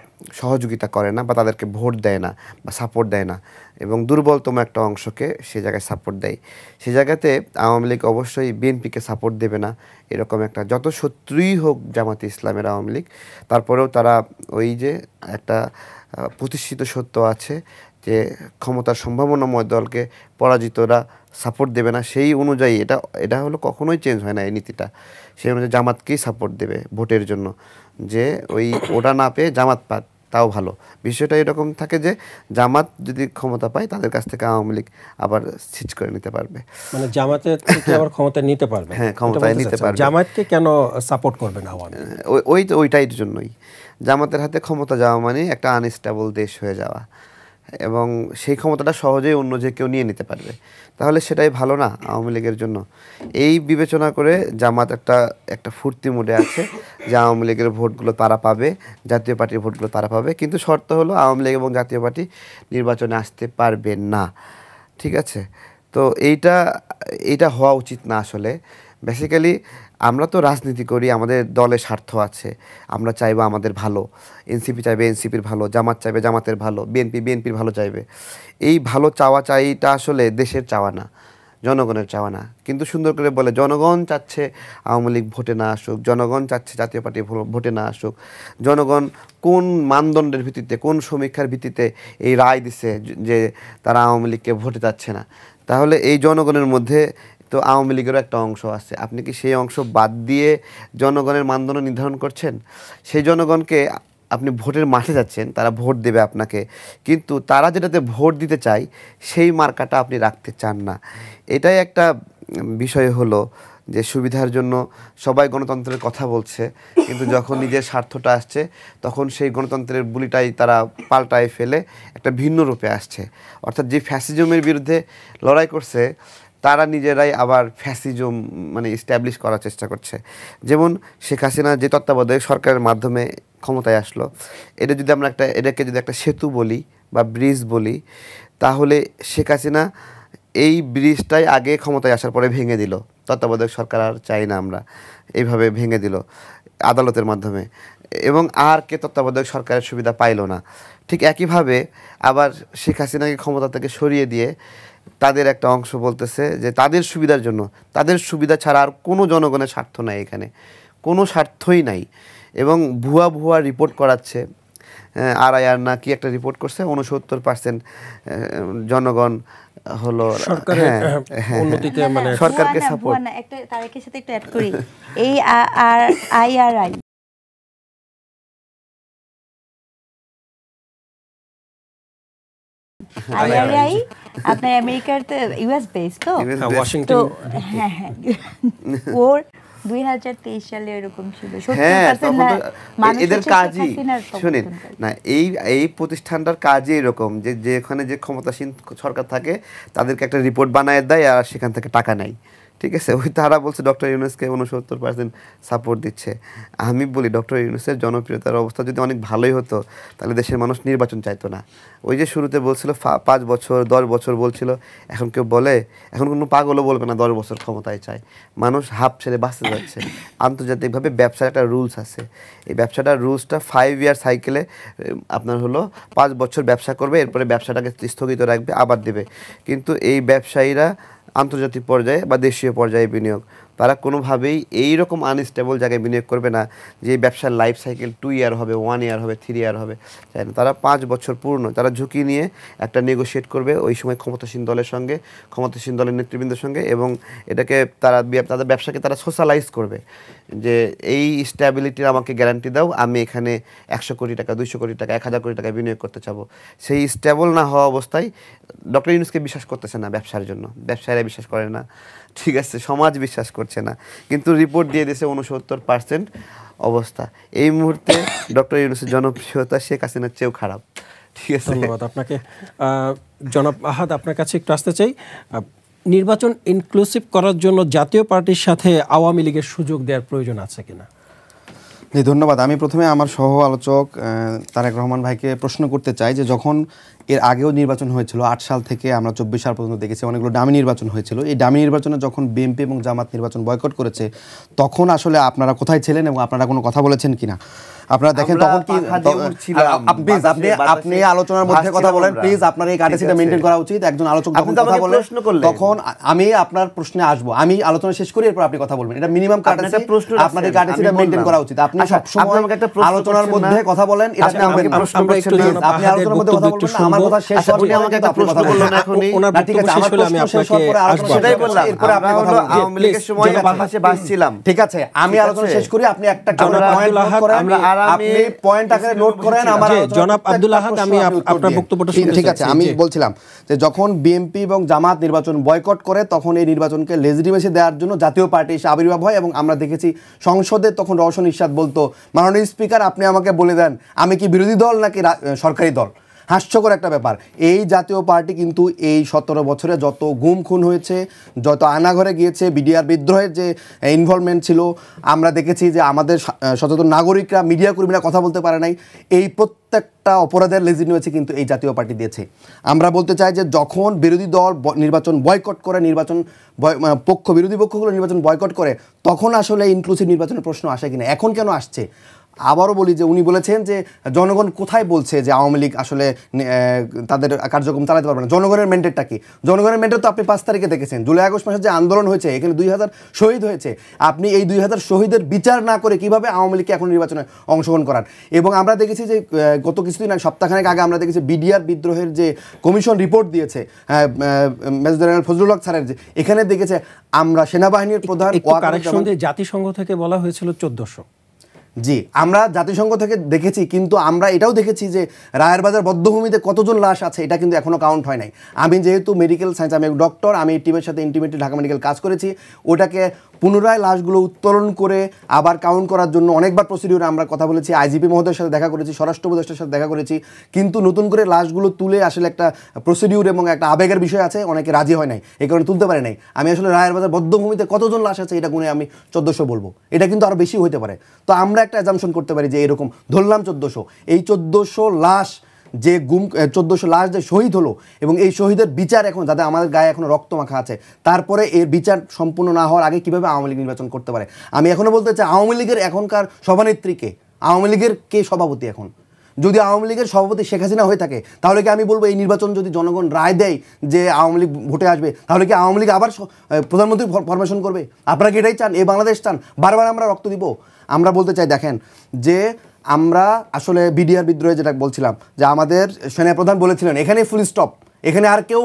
সহযোগিতা করে না বা তাদেরকে ভোট দেয় না বা সাপোর্ট দেয় না, এবং দুর্বলতম একটা অংশকে সে জায়গায় সাপোর্ট দেয়। সে জায়গাতে আওয়ামী লীগ অবশ্যই বিএনপিকে সাপোর্ট দেবে না, এরকম একটা, যত শত্রুই হোক জামাতে ইসলামের আওয়ামী লীগ, তারপরেও তারা ওই যে একটা প্রতিষ্ঠিত সত্য আছে যে ক্ষমতার সম্ভাবনাময় দলকে পরাজিতরা সাপোর্ট দেবে না, সেই অনুযায়ী এটা হলো কখনোই চেঞ্জ হয় না এই নীতিটা। সেই অনুযায়ী জামাতকেই সাপোর্ট দেবে ভোটের জন্য, যে ওটা না পেয়ে জামাত পাক তাও ভালো। বিষয়টা এরকম থাকে যে জামাত যদি ক্ষমতা পায় তাদের কাছ থেকে আওয়ামী লীগ আবার সিচ করে নিতে পারবে, জামাতের থেকে আবার ক্ষমতা নিতে পারবে। হ্যাঁ, ক্ষমতায় নিতে পারবে। জামাতকে কেন সাপোর্ট করবে না আওয়ামী লীগ? ওইটাই জন্যই জামাতের হাতে ক্ষমতা যাওয়া মানে একটা আনস্টেবল দেশ হয়ে যাওয়া, এবং সেই ক্ষমতাটা সহজেই অন্য যে কেউ নিয়ে নিতে পারবে। তাহলে সেটাই ভালো না আওয়ামী লীগের জন্য। এই বিবেচনা করে জামাত একটা ফুর্তি মুডে আছে যে আওয়ামী লীগের ভোটগুলো তারা পাবে, জাতীয় পার্টির ভোটগুলো তারা পাবে, কিন্তু শর্ত হলো আওয়ামী লীগ এবং জাতীয় পার্টি নির্বাচনে আসতে পারবে না। ঠিক আছে? তো এইটা হওয়া উচিত না আসলে। বেসিক্যালি আমরা তো রাজনীতি করি, আমাদের দলের স্বার্থ আছে, আমরা চাইবো আমাদের ভালো, এনসিপি চাইবে এনসিপির ভালো, জামাত চাইবে জামাতের ভালো, বিএনপির ভালো চাইবে। এই ভালো চাওয়া চাইটা আসলে দেশের চাওয়া না। জনগণের চাওয়া না। কিন্তু সুন্দর করে বলে জনগণ চাচ্ছে আওয়ামী লীগ ভোটে না আসুক, জনগণ চাচ্ছে জাতীয় পার্টি ভোটে না আসুক, জনগণ কোন মানদণ্ডের ভিত্তিতে, কোন সমীক্ষার ভিত্তিতে এই রায় দিছে যে তারা আওয়ামী লীগকে ভোটে যাচ্ছে না। তাহলে এই জনগণের মধ্যে তো আওয়ামী লীগেরও একটা অংশ আছে। আপনি কি সেই অংশ বাদ দিয়ে জনগণের মানদণ্ড নির্ধারণ করছেন? সেই জনগণকে আপনি ভোটের মাঠে যাচ্ছেন, তারা ভোট দেবে আপনাকে, কিন্তু তারা যেটাতে ভোট দিতে চায় সেই মার্কাটা আপনি রাখতে চান না। এটাই একটা বিষয় হলো যে সুবিধার জন্য সবাই গণতন্ত্রের কথা বলছে, কিন্তু যখন নিজের স্বার্থটা আসছে তখন সেই গণতন্ত্রের বুলিটাই তারা পাল্টায় ফেলে একটা ভিন্ন রূপে আসছে। অর্থাৎ যে ফ্যাসিজমের বিরুদ্ধে লড়াই করছে তারা নিজেরাই আবার ফ্যাসিজম মানে ইস্টাবলিশ করার চেষ্টা করছে। যেমন শেখ হাসিনা যে তত্ত্বাবধায়ক সরকারের মাধ্যমে ক্ষমতায় আসলো, এটাকে যদি একটা সেতু বলি বা ব্রিজ বলি, তাহলে শেখ হাসিনা এই ব্রিজটাই আগে ক্ষমতায় আসার পরে ভেঙে দিল। তত্ত্বাবধায়ক সরকার আর চাই না আমরা, এইভাবে ভেঙে দিল আদালতের মাধ্যমে, এবং আর কে তত্ত্বাবধায়ক সরকারের সুবিধা পাইল না। ঠিক একইভাবে আবার শেখ হাসিনাকে ক্ষমতা থেকে সরিয়ে দিয়ে তাদের একটা অংশ বলতেছে যে তাদের সুবিধার জন্য, তাদের সুবিধা ছাড়া আর কোনো জনগণের স্বার্থ নাই, এখানে কোনো স্বার্থই নাই, এবং ভুয়া রিপোর্ট করাচ্ছে। RIR না কি একটা রিপোর্ট করছে 69% জনগণ হলো উন্নতিতে মানে সরকারকে সাপোর্ট। একটা তারেকের সাথে একটু অ্যাড করি, এই IRI আপনার আমেরিকার তো US বেস তো ওয়াশিংটন, হ্যাঁ ওর 2023 সালে এরকম ছিল। এদের কাজই শুনেন না, এই প্রতিষ্ঠানটার কাজই এরকম যে যেখানে যে ক্ষমতাসীন সরকার থাকে তাদেরকে একটা রিপোর্ট বানায় দেয় আর সেখান থেকে টাকা নেয়। ঠিক আছে, ওই তারা বলছে ডক্টর ইউনূসকে 69% সাপোর্ট দিচ্ছে। আমি বলি ডক্টর ইউনূসের জনপ্রিয়তার অবস্থা যদি অনেক ভালোই হতো তাহলে দেশের মানুষ নির্বাচন চাইতো না। ওই যে শুরুতে বলছিল 5 বছর 10 বছর বলছিল, এখন কেউ বলে, এখন কোনো পাগলও বলবে না 10 বছর ক্ষমতায় চায়। মানুষ হাফ ছেড়ে বাঁচতে যাচ্ছে। আন্তর্জাতিকভাবে ব্যবসার একটা রুলস আছে, এই ব্যবসাটার রুলসটা 5 ইয়ার সাইকেলে আপনার হলো 5 বছর ব্যবসা করবে, এরপরে ব্যবসাটাকে স্থগিত রাখবে, আবার দেবে। কিন্তু এই ব্যবসায়ীরা আন্তর্জাতিক পর্যায়ে বা দেশীয় পর্যায়ে বিনিয়োগ, তারা কোনোভাবেই এইরকম আনস্টেবল জায়গায় বিনিয়োগ করবে না যে ব্যবসার লাইফ সাইকেল 2 ইয়ার হবে, 1 ইয়ার হবে, 3 ইয়ার হবে, তাই না। তারা 5 বছর পূর্ণ তারা ঝুঁকি নিয়ে একটা নেগোশিয়েট করবে ওই সময় ক্ষমতাসীন দলের সঙ্গে, ক্ষমতাসীন দলের নেতৃবৃন্দের সঙ্গে, এবং এটাকে তাদের ব্যবসাকে তারা সোশ্যালাইজ করবে যে এই স্ট্যাবিলিটির আমাকে গ্যারান্টি দাও, আমি এখানে 100 কোটি টাকা, 200 কোটি টাকা, 1000 কোটি টাকা বিনিয়োগ করতে চাবো। সেই স্টেবল না হওয়া অবস্থায় ডক্টর ইউনূসকে বিশ্বাস করতেছে না ব্যবসার জন্য, ব্যবসায়ীরা বিশ্বাস করে না, ঠিক আছে, সমাজ বিশ্বাস করছে না, কিন্তু রিপোর্ট দিয়ে দিয়েছে 69% অবস্থা। এই মুহূর্তে ডক্টর ইউনূসের জনপ্রিয়তা শেখ হাসিনার চেয়েও খারাপ। ঠিক আছে, ধন্যবাদ আপনাকে। জনাব আহাদ, আপনার কাছে একটু আসতে চাই, নির্বাচন ইনক্লুসিভ করার জন্য জাতীয় পার্টির সাথে আওয়ামী লীগের সুযোগ দেওয়ার প্রয়োজন আছে কিনা? জি ধন্যবাদ। আমি প্রথমে আমার সহ আলোচক তারেক রহমান ভাইকে প্রশ্ন করতে চাই যে যখন এর আগেও নির্বাচন হয়েছিল 8 সাল থেকে আমরা 24 সাল পর্যন্ত দেখেছি অনেকগুলো ডামি নির্বাচন হয়েছিল, এই ডামি নির্বাচনে যখন বিএনপি এবং জামাত নির্বাচন বয়কট করেছে তখন আসলে আপনারা কোথায় ছিলেন এবং আপনারা কোনো কথা বলেছেন কিনা? আপনারা দেখেন তখন কি আপনি আলোচনার মধ্যে কথা বলেন প্লিজ, আপনার এই কার্টেসিটা মেইনটেইন করা উচিত। একজন আলোচক যখন কথা বলেন তখন আমি আপনার প্রশ্নে আসবো, আমি আলোচনা শেষ করি এরপর আপনি কথা বলবেন, এটা মিনিমাম কার্টেসি, আপনার এই কার্টেসিটা মেইনটেইন করা উচিত। আপনি সব সময় আলোচনার মধ্যে কথা বলেন, এটা আপনি আমাকে প্রশ্ন করছেন, আপনি আলোচনার মধ্যে কথা বলবেন, আমার কথা শেষ হওয়ার পরে আমাকে একটা প্রশ্ন করলেন এখনি, না ঠিক আছে, আমার প্রশ্ন শেষ হওয়ার পরে আলোচনা সেটাই বললাম, এরপর আপনি কথা বলবেন। আওয়ামী লীগের সময় বাতাসে বাসছিলাম, ঠিক আছে, আমি আলোচনা শেষ করি, আপনি একটা পয়েন্ট নোট করেন, আপনি পয়েন্ট আকারে নোট করেন। আমার জনাব আব্দুল আহাদ, আমি আপনার বক্তব্যটা শুনতে ঠিক আছে, আমি বলছিলাম যে যখন বিএনপি এবং জামাত নির্বাচন বয়কট করে তখন এই নির্বাচনকে লেজিটিমেসি দেওয়ার জন্য জাতীয় পার্টি এসে আবির্ভাব হয়, এবং আমরা দেখেছি সংসদে তখন রওশন ইরশাদ বলতো, মাননীয় স্পিকার আপনি আমাকে বলে দেন আমি কি বিরোধী দল নাকি সরকারি দল। হাস্যকর একটা ব্যাপার। এই জাতীয় পার্টি কিন্তু এই 17 বছরে যত গুম খুন হয়েছে, যত আয়নাঘরে গিয়েছে, বিডিআর বিদ্রোহের যে ইনভলভমেন্ট ছিল, আমরা দেখেছি যে আমাদের সচেতন নাগরিকরা, মিডিয়া কর্মীরা কথা বলতে পারে নাই, এই প্রত্যেকটা অপরাধের লেজিটিমেসি কিন্তু এই জাতীয় পার্টি দিয়েছে। আমরা বলতে চাই যে যখন বিরোধী দল নির্বাচন বয়কট করে, বিরোধী পক্ষগুলো নির্বাচন বয়কট করে, তখন আসলে ইনক্লুসিভ নির্বাচনের প্রশ্ন আসে কিনা, এখন কেন আসছে? আবারও বলি যে উনি বলেছেন যে জনগণ কোথায় বলছে যে আওয়ামী লীগ আসলে তাদের কার্যক্রম চালাতে পারবে না। জনগণের ম্যান্ডেটটা কি? জনগণের ম্যান্ডেট তো আপনি 5 তারিখে দেখেছেন, জুলাই আগস্ট মাসে যে আন্দোলন হয়েছে, এখানে 2000 শহীদ হয়েছে। আপনি এই 2000 শহীদের বিচার না করে কিভাবে আওয়ামী লীগকে এখন নির্বাচনে অংশগ্রহণ করান? এবং আমরা দেখেছি যে গত কিছুদিন আগে, সপ্তাহখানেক আগে আমরা দেখেছি বিডিআর বিদ্রোহের যে কমিশন রিপোর্ট দিয়েছে মেজর জেনারেল ফজলুল হক স্যারের, যে এখানে দেখেছে আমরা সেনাবাহিনীর প্রধান জাতিসংঘ থেকে বলা হয়েছিল 1400। জি, আমরা জাতিসংঘ থেকে দেখেছি, কিন্তু আমরা এটাও দেখেছি যে রায়ের বাজার বদ্ধভূমিতে কতজন লাশ আছে এটা কিন্তু এখনও কাউন্ট হয় নাই। আমি যেহেতু মেডিকেল সায়েন্স, আমি ডক্টর, আমি টিমের সাথে ইন্টিমেটলি ঢাকা মেডিকেল কাজ করেছি, ওটাকে পুনরায় লাশগুলো উত্তোলন করে আবার কাউন্ট করার জন্য অনেকবার প্রসিডিউরে আমরা কথা বলেছি, আইজিপি মহোদয়ের সাথে দেখা করেছি, স্বরাষ্ট্র উপদেষ্টার সাথে দেখা করেছি, কিন্তু নতুন করে লাশগুলো তুলে আসলে একটা প্রসিডিউর এবং একটা আবেগের বিষয় আছে, অনেকে রাজি হয় নাই, এই কারণে তুলতে পারে নাই। আমি আসলে রায়ের বাজার বদ্ধভূমিতে কতজন লাশ আছে এটা গুণে আমি 1400 বলবো, এটা কিন্তু আরও বেশি হতে পারে। তো আমরা একটা অ্যাজাম্পশন করতে পারি যে এরকম ধরলাম 1400, এই 1400 লাশ যে 1400 লাশ যে শহীদ হলো, এবং এই শহীদের বিচার এখন, যাতে আমাদের গায়ে এখনো রক্ত মাখা আছে, তারপরে এর বিচার সম্পূর্ণ না হওয়ার আগে কিভাবে আওয়ামী লীগ নির্বাচন করতে পারে? আমি এখনো বলতে চাই, আওয়ামী লীগের এখনকার সভানেত্রী কে? আওয়ামী লীগের কে সভাপতি এখন? যদি আওয়ামী লীগের সভাপতি শেখ হাসিনা হয়ে থাকে, তাহলে কি আমি বলবো এই নির্বাচন যদি জনগণ রায় দেয় যে আওয়ামী লীগ ভোটে আসবে, তাহলে কি আওয়ামী লীগ আবার প্রধানমন্ত্রী ফরমেশন করবে? আপনারা কি এটাই চান? এই বাংলাদেশ চান? বারবার আমরা রক্ত দিব? আমরা বলতে চাই, দেখেন যে আমরা আসলে বিডিআর বিদ্রোহে যেটা বলছিলাম, যে আমাদের সেনাপ্রধান বলেছিলেন এখানে ফুল স্টপ, এখানে আর কেউ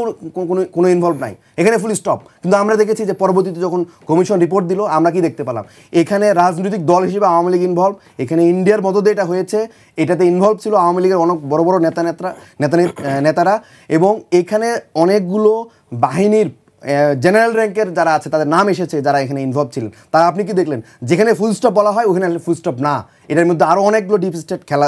কোনো ইনভলভ নাই, এখানে ফুল স্টপ। কিন্তু আমরা দেখেছি যে পরবর্তীতে যখন কমিশন রিপোর্ট দিল, আমরা কি দেখতে পেলাম? এখানে রাজনৈতিক দল হিসেবে আওয়ামী লীগ ইনভলভ, এখানে ইন্ডিয়ার মদদে এটা হয়েছে, এটাতে ইনভলভ ছিল আওয়ামী লীগের অনেক বড় বড় নেতারা, এবং এখানে অনেকগুলো বাহিনীর জেনারেল র্যাঙ্কের যারা আছে তাদের নাম এসেছে, যারা এখানে ইনভলভ ছিলেন। তারা আপনি কি দেখলেন? যেখানে ফুল স্টপ বলা হয় ওখানে ফুল স্টপ না, এটার মধ্যে আরও অনেকগুলো ডিপ স্টেট খেলা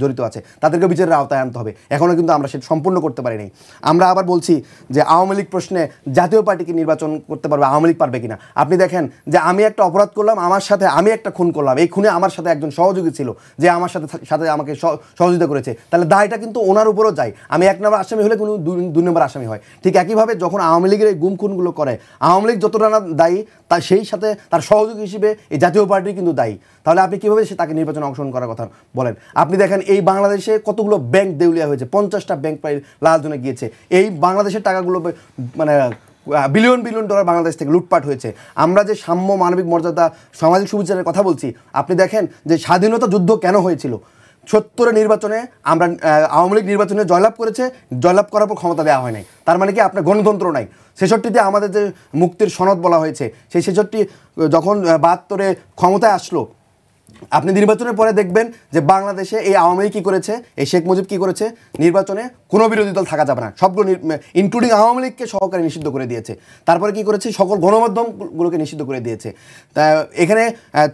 জড়িত আছে, তাদেরকে বিচারের আওতায় আনতে হবে। এখনও কিন্তু আমরা সেটা সম্পূর্ণ করতে পারিনি। আমরা আবার বলছি যে আওয়ামী লীগ প্রশ্নে জাতীয় পার্টিকে নির্বাচন করতে পারবে, আওয়ামী লীগ পারবে কিনা? আপনি দেখেন যে আমি একটা অপরাধ করলাম, আমার সাথে আমি একটা খুন করলাম, এই খুনে আমার সাথে একজন সহযোগী ছিল যে আমার সাথে আমাকে সহযোগিতা করেছে, তাহলে দায়টা কিন্তু ওনার উপরও যায়। আমি 1 নম্বর আসামি হলে কোনো 2 নম্বর আসামি হয়। ঠিক একইভাবে যখন আওয়ামী লীগের এই গুম খুনগুলো করে, আওয়ামী লীগ যতটা না দায়ী, তার সেই সাথে তার সহযোগী হিসেবে এই জাতীয় পার্টি কিন্তু দায়ী। তাহলে আপনি কীভাবে তাকে নির্বাচনে অংশগ্রহণ করার কথা বলেন? আপনি দেখেন এই বাংলাদেশে কতগুলো ব্যাংক দেউলিয়া হয়েছে, 50টা ব্যাংক প্রায় লালজনে গিয়েছে। এই বাংলাদেশের টাকাগুলো মানে বিলিয়ন বিলিয়ন ডলার বাংলাদেশ থেকে লুটপাট হয়েছে। আমরা যে সাম্য, মানবিক মর্যাদা, সামাজিক সুবিচারের কথা বলছি, আপনি দেখেন যে স্বাধীনতা যুদ্ধ কেন হয়েছিল? 70 নির্বাচনে আমরা আওয়ামী লীগ নির্বাচনে জয়লাভ করেছে, জয়লাভ করার পর ক্ষমতা দেওয়া হয় নাই। তার মানে কি আপনার গণতন্ত্র নাই? 66তে আমাদের যে মুক্তির সনদ বলা হয়েছে, সেই 66 যখন 72-এ ক্ষমতায় আসলো, আপনি নির্বাচনের পরে দেখবেন যে বাংলাদেশে এই আওয়ামী লীগ কী করেছে, এই শেখ মুজিব কী করেছে, নির্বাচনে কোনো বিরোধী দল থাকা যাবে না, সবগুলো ইনক্লুডিং আওয়ামী লীগকে সহকারে নিষিদ্ধ করে দিয়েছে। তারপরে কি করেছে, সকল গণমাধ্যমগুলোকে নিষিদ্ধ করে দিয়েছে। তা এখানে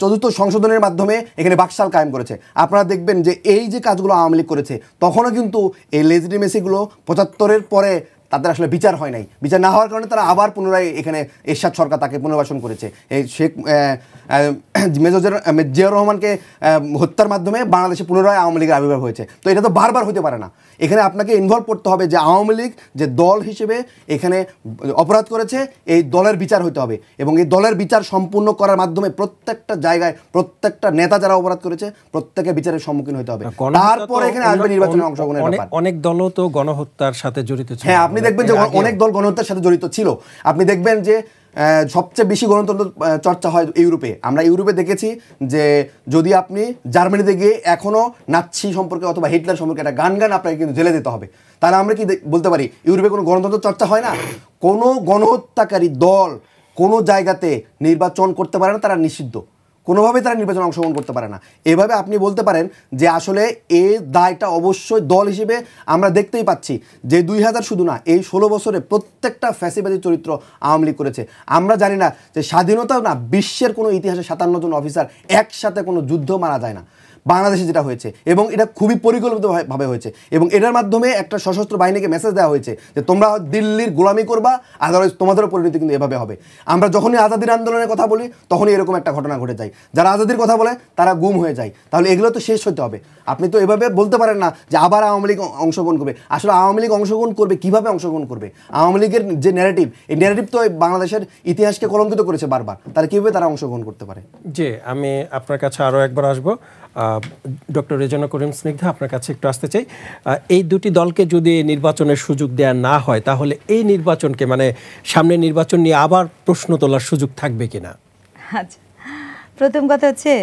4র্থ সংশোধনের মাধ্যমে এখানে বাকশাল কায়েম করেছে। আপনারা দেখবেন যে এই যে কাজগুলো আওয়ামী লীগ করেছে, তখনও কিন্তু এই লেজিটিমেসিগুলো 75-এর পরে তাদের আসলে বিচার হয় নাই। বিচার না হওয়ার কারণে তারা আবার পুনরায় এখানে এরশাদ সরকার তাকে পুনর্বাসন করেছে। এই মেজর জিয়াউর রহমানকে হত্যার মাধ্যমে বাংলাদেশে পুনরায় আওয়ামী লীগের আবির্ভাব হয়েছে। তো এটা তো বারবার হতে পারে না। এখানে আপনাকে ইনভলভ করতে হবে যে আওয়ামী লীগ যে দল হিসেবে এখানে অপরাধ করেছে, এই দলের বিচার হতে হবে, এবং এই দলের বিচার সম্পূর্ণ করার মাধ্যমে প্রত্যেকটা জায়গায় প্রত্যেকটা নেতা যারা অপরাধ করেছে প্রত্যেকে বিচারের সম্মুখীন হতে হবে। তারপরে এখানে আসবে নির্বাচনে অংশগ্রহণের ব্যাপার। অনেক দলও তো গণহত্যার সাথে জড়িত ছিল। হ্যাঁ, আপনি দেখবেন যে অনেক দল গণহত্যার সাথে জড়িত ছিল। আপনি দেখবেন যে সবচেয়ে বেশি গণতন্ত্র চর্চা হয় ইউরোপে। আমরা ইউরোপে দেখেছি যে যদি আপনি জার্মানিতে গিয়ে এখনও নাৎসি সম্পর্কে অথবা হিটলার সম্পর্কে একটা গান আপনাকে কিন্তু জেলে দিতে হবে। তাহলে আমরা কি বলতে পারি ইউরোপে কোনো গণতন্ত্র চর্চা হয় না? কোনো গণহত্যাকারী দল কোনো জায়গাতে নির্বাচন করতে পারে না, তারা নিষিদ্ধ, কোনোভাবেই তারা নির্বাচনে অংশগ্রহণ করতে পারে না। এভাবে আপনি বলতে পারেন যে আসলে এই দায়টা অবশ্যই দল হিসেবে আমরা দেখতেই পাচ্ছি যে 2000 শুধু না, এই 16 বছরে প্রত্যেকটা ফ্যাসিবাদী চরিত্র আওয়ামী লীগ করেছে। আমরা জানি না যে স্বাধীনতাও না, বিশ্বের কোনো ইতিহাসে 57 জন অফিসার একসাথে কোনো যুদ্ধ মারা যায় না। বাংলাদেশে যেটা হয়েছে, এবং এটা খুবই পরিকল্পিতভাবে হয়েছে, এবং এটার মাধ্যমে একটা সশস্ত্র বাহিনীকে মেসেজ দেওয়া হয়েছে যে তোমরা দিল্লির গোলামি করবা, আদারওয়াইজ তোমাদেরও পরিণতি কিন্তু এভাবে হবে। আমরা যখনই আজাদির আন্দোলনের কথা বলি তখনই এরকম একটা ঘটনা ঘটে যায়। যারা আজাদির কথা বলে তারা গুম হয়ে যায়। তাহলে এগুলো তো শেষ হতে হবে। আপনি তো এভাবে বলতে পারেন না যে আবার আওয়ামী লীগ অংশগ্রহণ করবে। আসলে আওয়ামী লীগ অংশগ্রহণ করবে, কিভাবে অংশগ্রহণ করবে? আওয়ামী লীগের যে ন্যারেটিভ, এই ন্যারেটিভ তো বাংলাদেশের ইতিহাসকে কলঙ্কিত করেছে বারবার। তাহলে কীভাবে তারা অংশগ্রহণ করতে পারে? জি, আমি আপনার কাছে আরও একবার আসবো। ডক্টর রেজানা করিম স্নিগ্ধা, আপনার কাছে একটু আসতে চাই। এই দুটি দলকে যদি নির্বাচনের সুযোগ দেওয়া না হয়, তাহলে এই নির্বাচনকে মানে সামনে নির্বাচন নিয়ে আবার প্রশ্ন তোলার সুযোগ থাকবে কিনা? আচ্ছা, প্রথম কথা হচ্ছে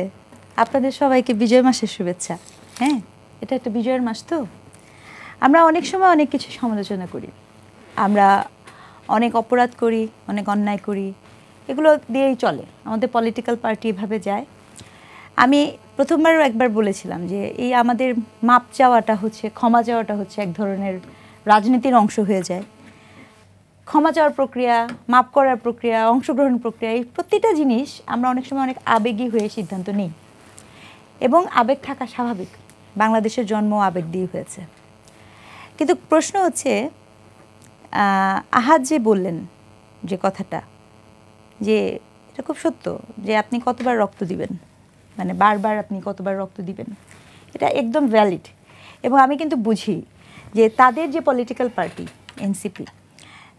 আপনাদের সবাইকে বিজয় মাসের শুভেচ্ছা। হ্যাঁ, এটা একটা বিজয়ের মাস, তো আমরা অনেক সময় অনেক কিছু সমালোচনা করি, আমরা অনেক অপরাধ করি, অনেক অন্যায় করি, এগুলো দিয়েই চলে, আমাদের পলিটিক্যাল পার্টি এভাবে যায়। আমি প্রথমবারও একবার বলেছিলাম যে এই আমাদের মাপ চাওয়াটা হচ্ছে, ক্ষমা চাওয়াটা হচ্ছে এক ধরনের রাজনীতির অংশ হয়ে যায়। ক্ষমা চাওয়ার প্রক্রিয়া, মাপ করার প্রক্রিয়া, অংশগ্রহণ প্রক্রিয়া, এই প্রতিটা জিনিস আমরা অনেক সময় অনেক আবেগী হয়ে সিদ্ধান্ত নিই, এবং আবেগ থাকা স্বাভাবিক, বাংলাদেশের জন্ম আবেগ দিয়ে হয়েছে। কিন্তু প্রশ্ন হচ্ছে আহাদ যে বললেন যে কথাটা, যে এটা খুব সত্য যে আপনি কতবার রক্ত দিবেন, মানে বারবার আপনি কতবার রক্ত দিবেন, এটা একদম ভ্যালিড। এবং আমি কিন্তু বুঝি যে তাদের যে পলিটিক্যাল পার্টি এনসিপি,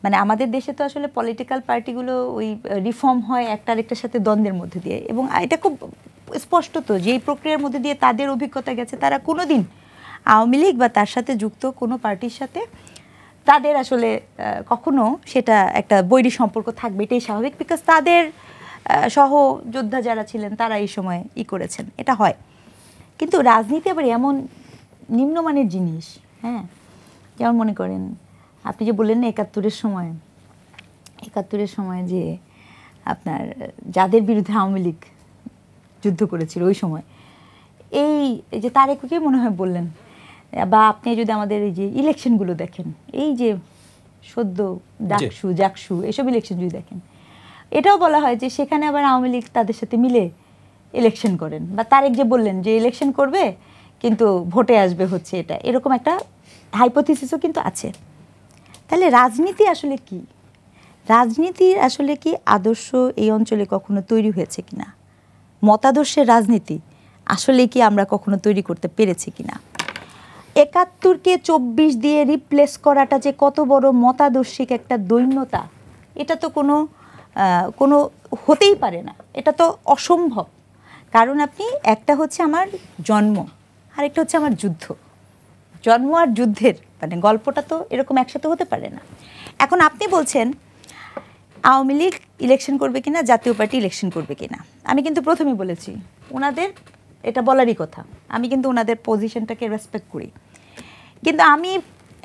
মানে আমাদের দেশে তো আসলে পলিটিক্যাল পার্টিগুলো ওই রিফর্ম হয় একটা আরেকটার সাথে দ্বন্দ্বের মধ্যে দিয়ে, এবং এটা খুব স্পষ্ট তো যে এই প্রক্রিয়ার মধ্যে দিয়ে তাদের অভিজ্ঞতা গেছে, তারা কোনো দিন আওয়ামী লীগ বা তার সাথে যুক্ত কোনো পার্টির সাথে তাদের আসলে কখনো সেটা একটা বৈরী সম্পর্ক থাকবে, এটাই স্বাভাবিক, বিকজ তাদের সহযোদ্ধা যারা ছিলেন তারা এই সময় করেছেন, এটা হয়। কিন্তু রাজনীতি আবার এমন নিম্নমানের জিনিস, হ্যাঁ, যেমন মনে করেন আপনি যে বললেন না ৭১-এর সময় যে আপনার যাদের বিরুদ্ধে আওয়ামী লীগ যুদ্ধ করেছিল ওই সময়, এই যে তারেককে মনে হয় বললেন, বা আপনি যদি আমাদের এই যে ইলেকশনগুলো দেখেন, এই যে সদ্য জাকসু এসব ইলেকশন যদি দেখেন, এটাও বলা হয় যে সেখানে আবার আওয়ামী লীগ তাদের সাথে মিলে ইলেকশন করেন, বা তারেক যে বললেন যে ইলেকশন করবে কিন্তু ভোটে আসবে হচ্ছে, এটা এরকম একটা হাইপোথিসিসও কিন্তু আছে। তাহলে রাজনীতি আসলে কি? রাজনীতির আসলে কি আদর্শ এই অঞ্চলে কখনো তৈরি হয়েছে কিনা, মতাদর্শের রাজনীতি আসলে কি আমরা কখনো তৈরি করতে পেরেছি কিনা? ৭১-কে ২৪ দিয়ে রিপ্লেস করাটা যে কত বড় মতাদর্শিক একটা দৈন্যতা, এটা তো কোনো হতেই পারে না, এটা তো অসম্ভব। কারণ আপনি একটা হচ্ছে আমার জন্ম, আরেকটা হচ্ছে আমার যুদ্ধ, জন্ম আর যুদ্ধের মানে গল্পটা তো এরকম একসাথে হতে পারে না। এখন আপনি বলছেন আওয়ামী লীগ ইলেকশন করবে কিনা, জাতীয় পার্টি ইলেকশন করবে কিনা, আমি কিন্তু প্রথমেই বলেছি ওনাদের এটা বলারই কথা, আমি কিন্তু ওনাদের পজিশনটাকে রেসপেক্ট করি। কিন্তু আমি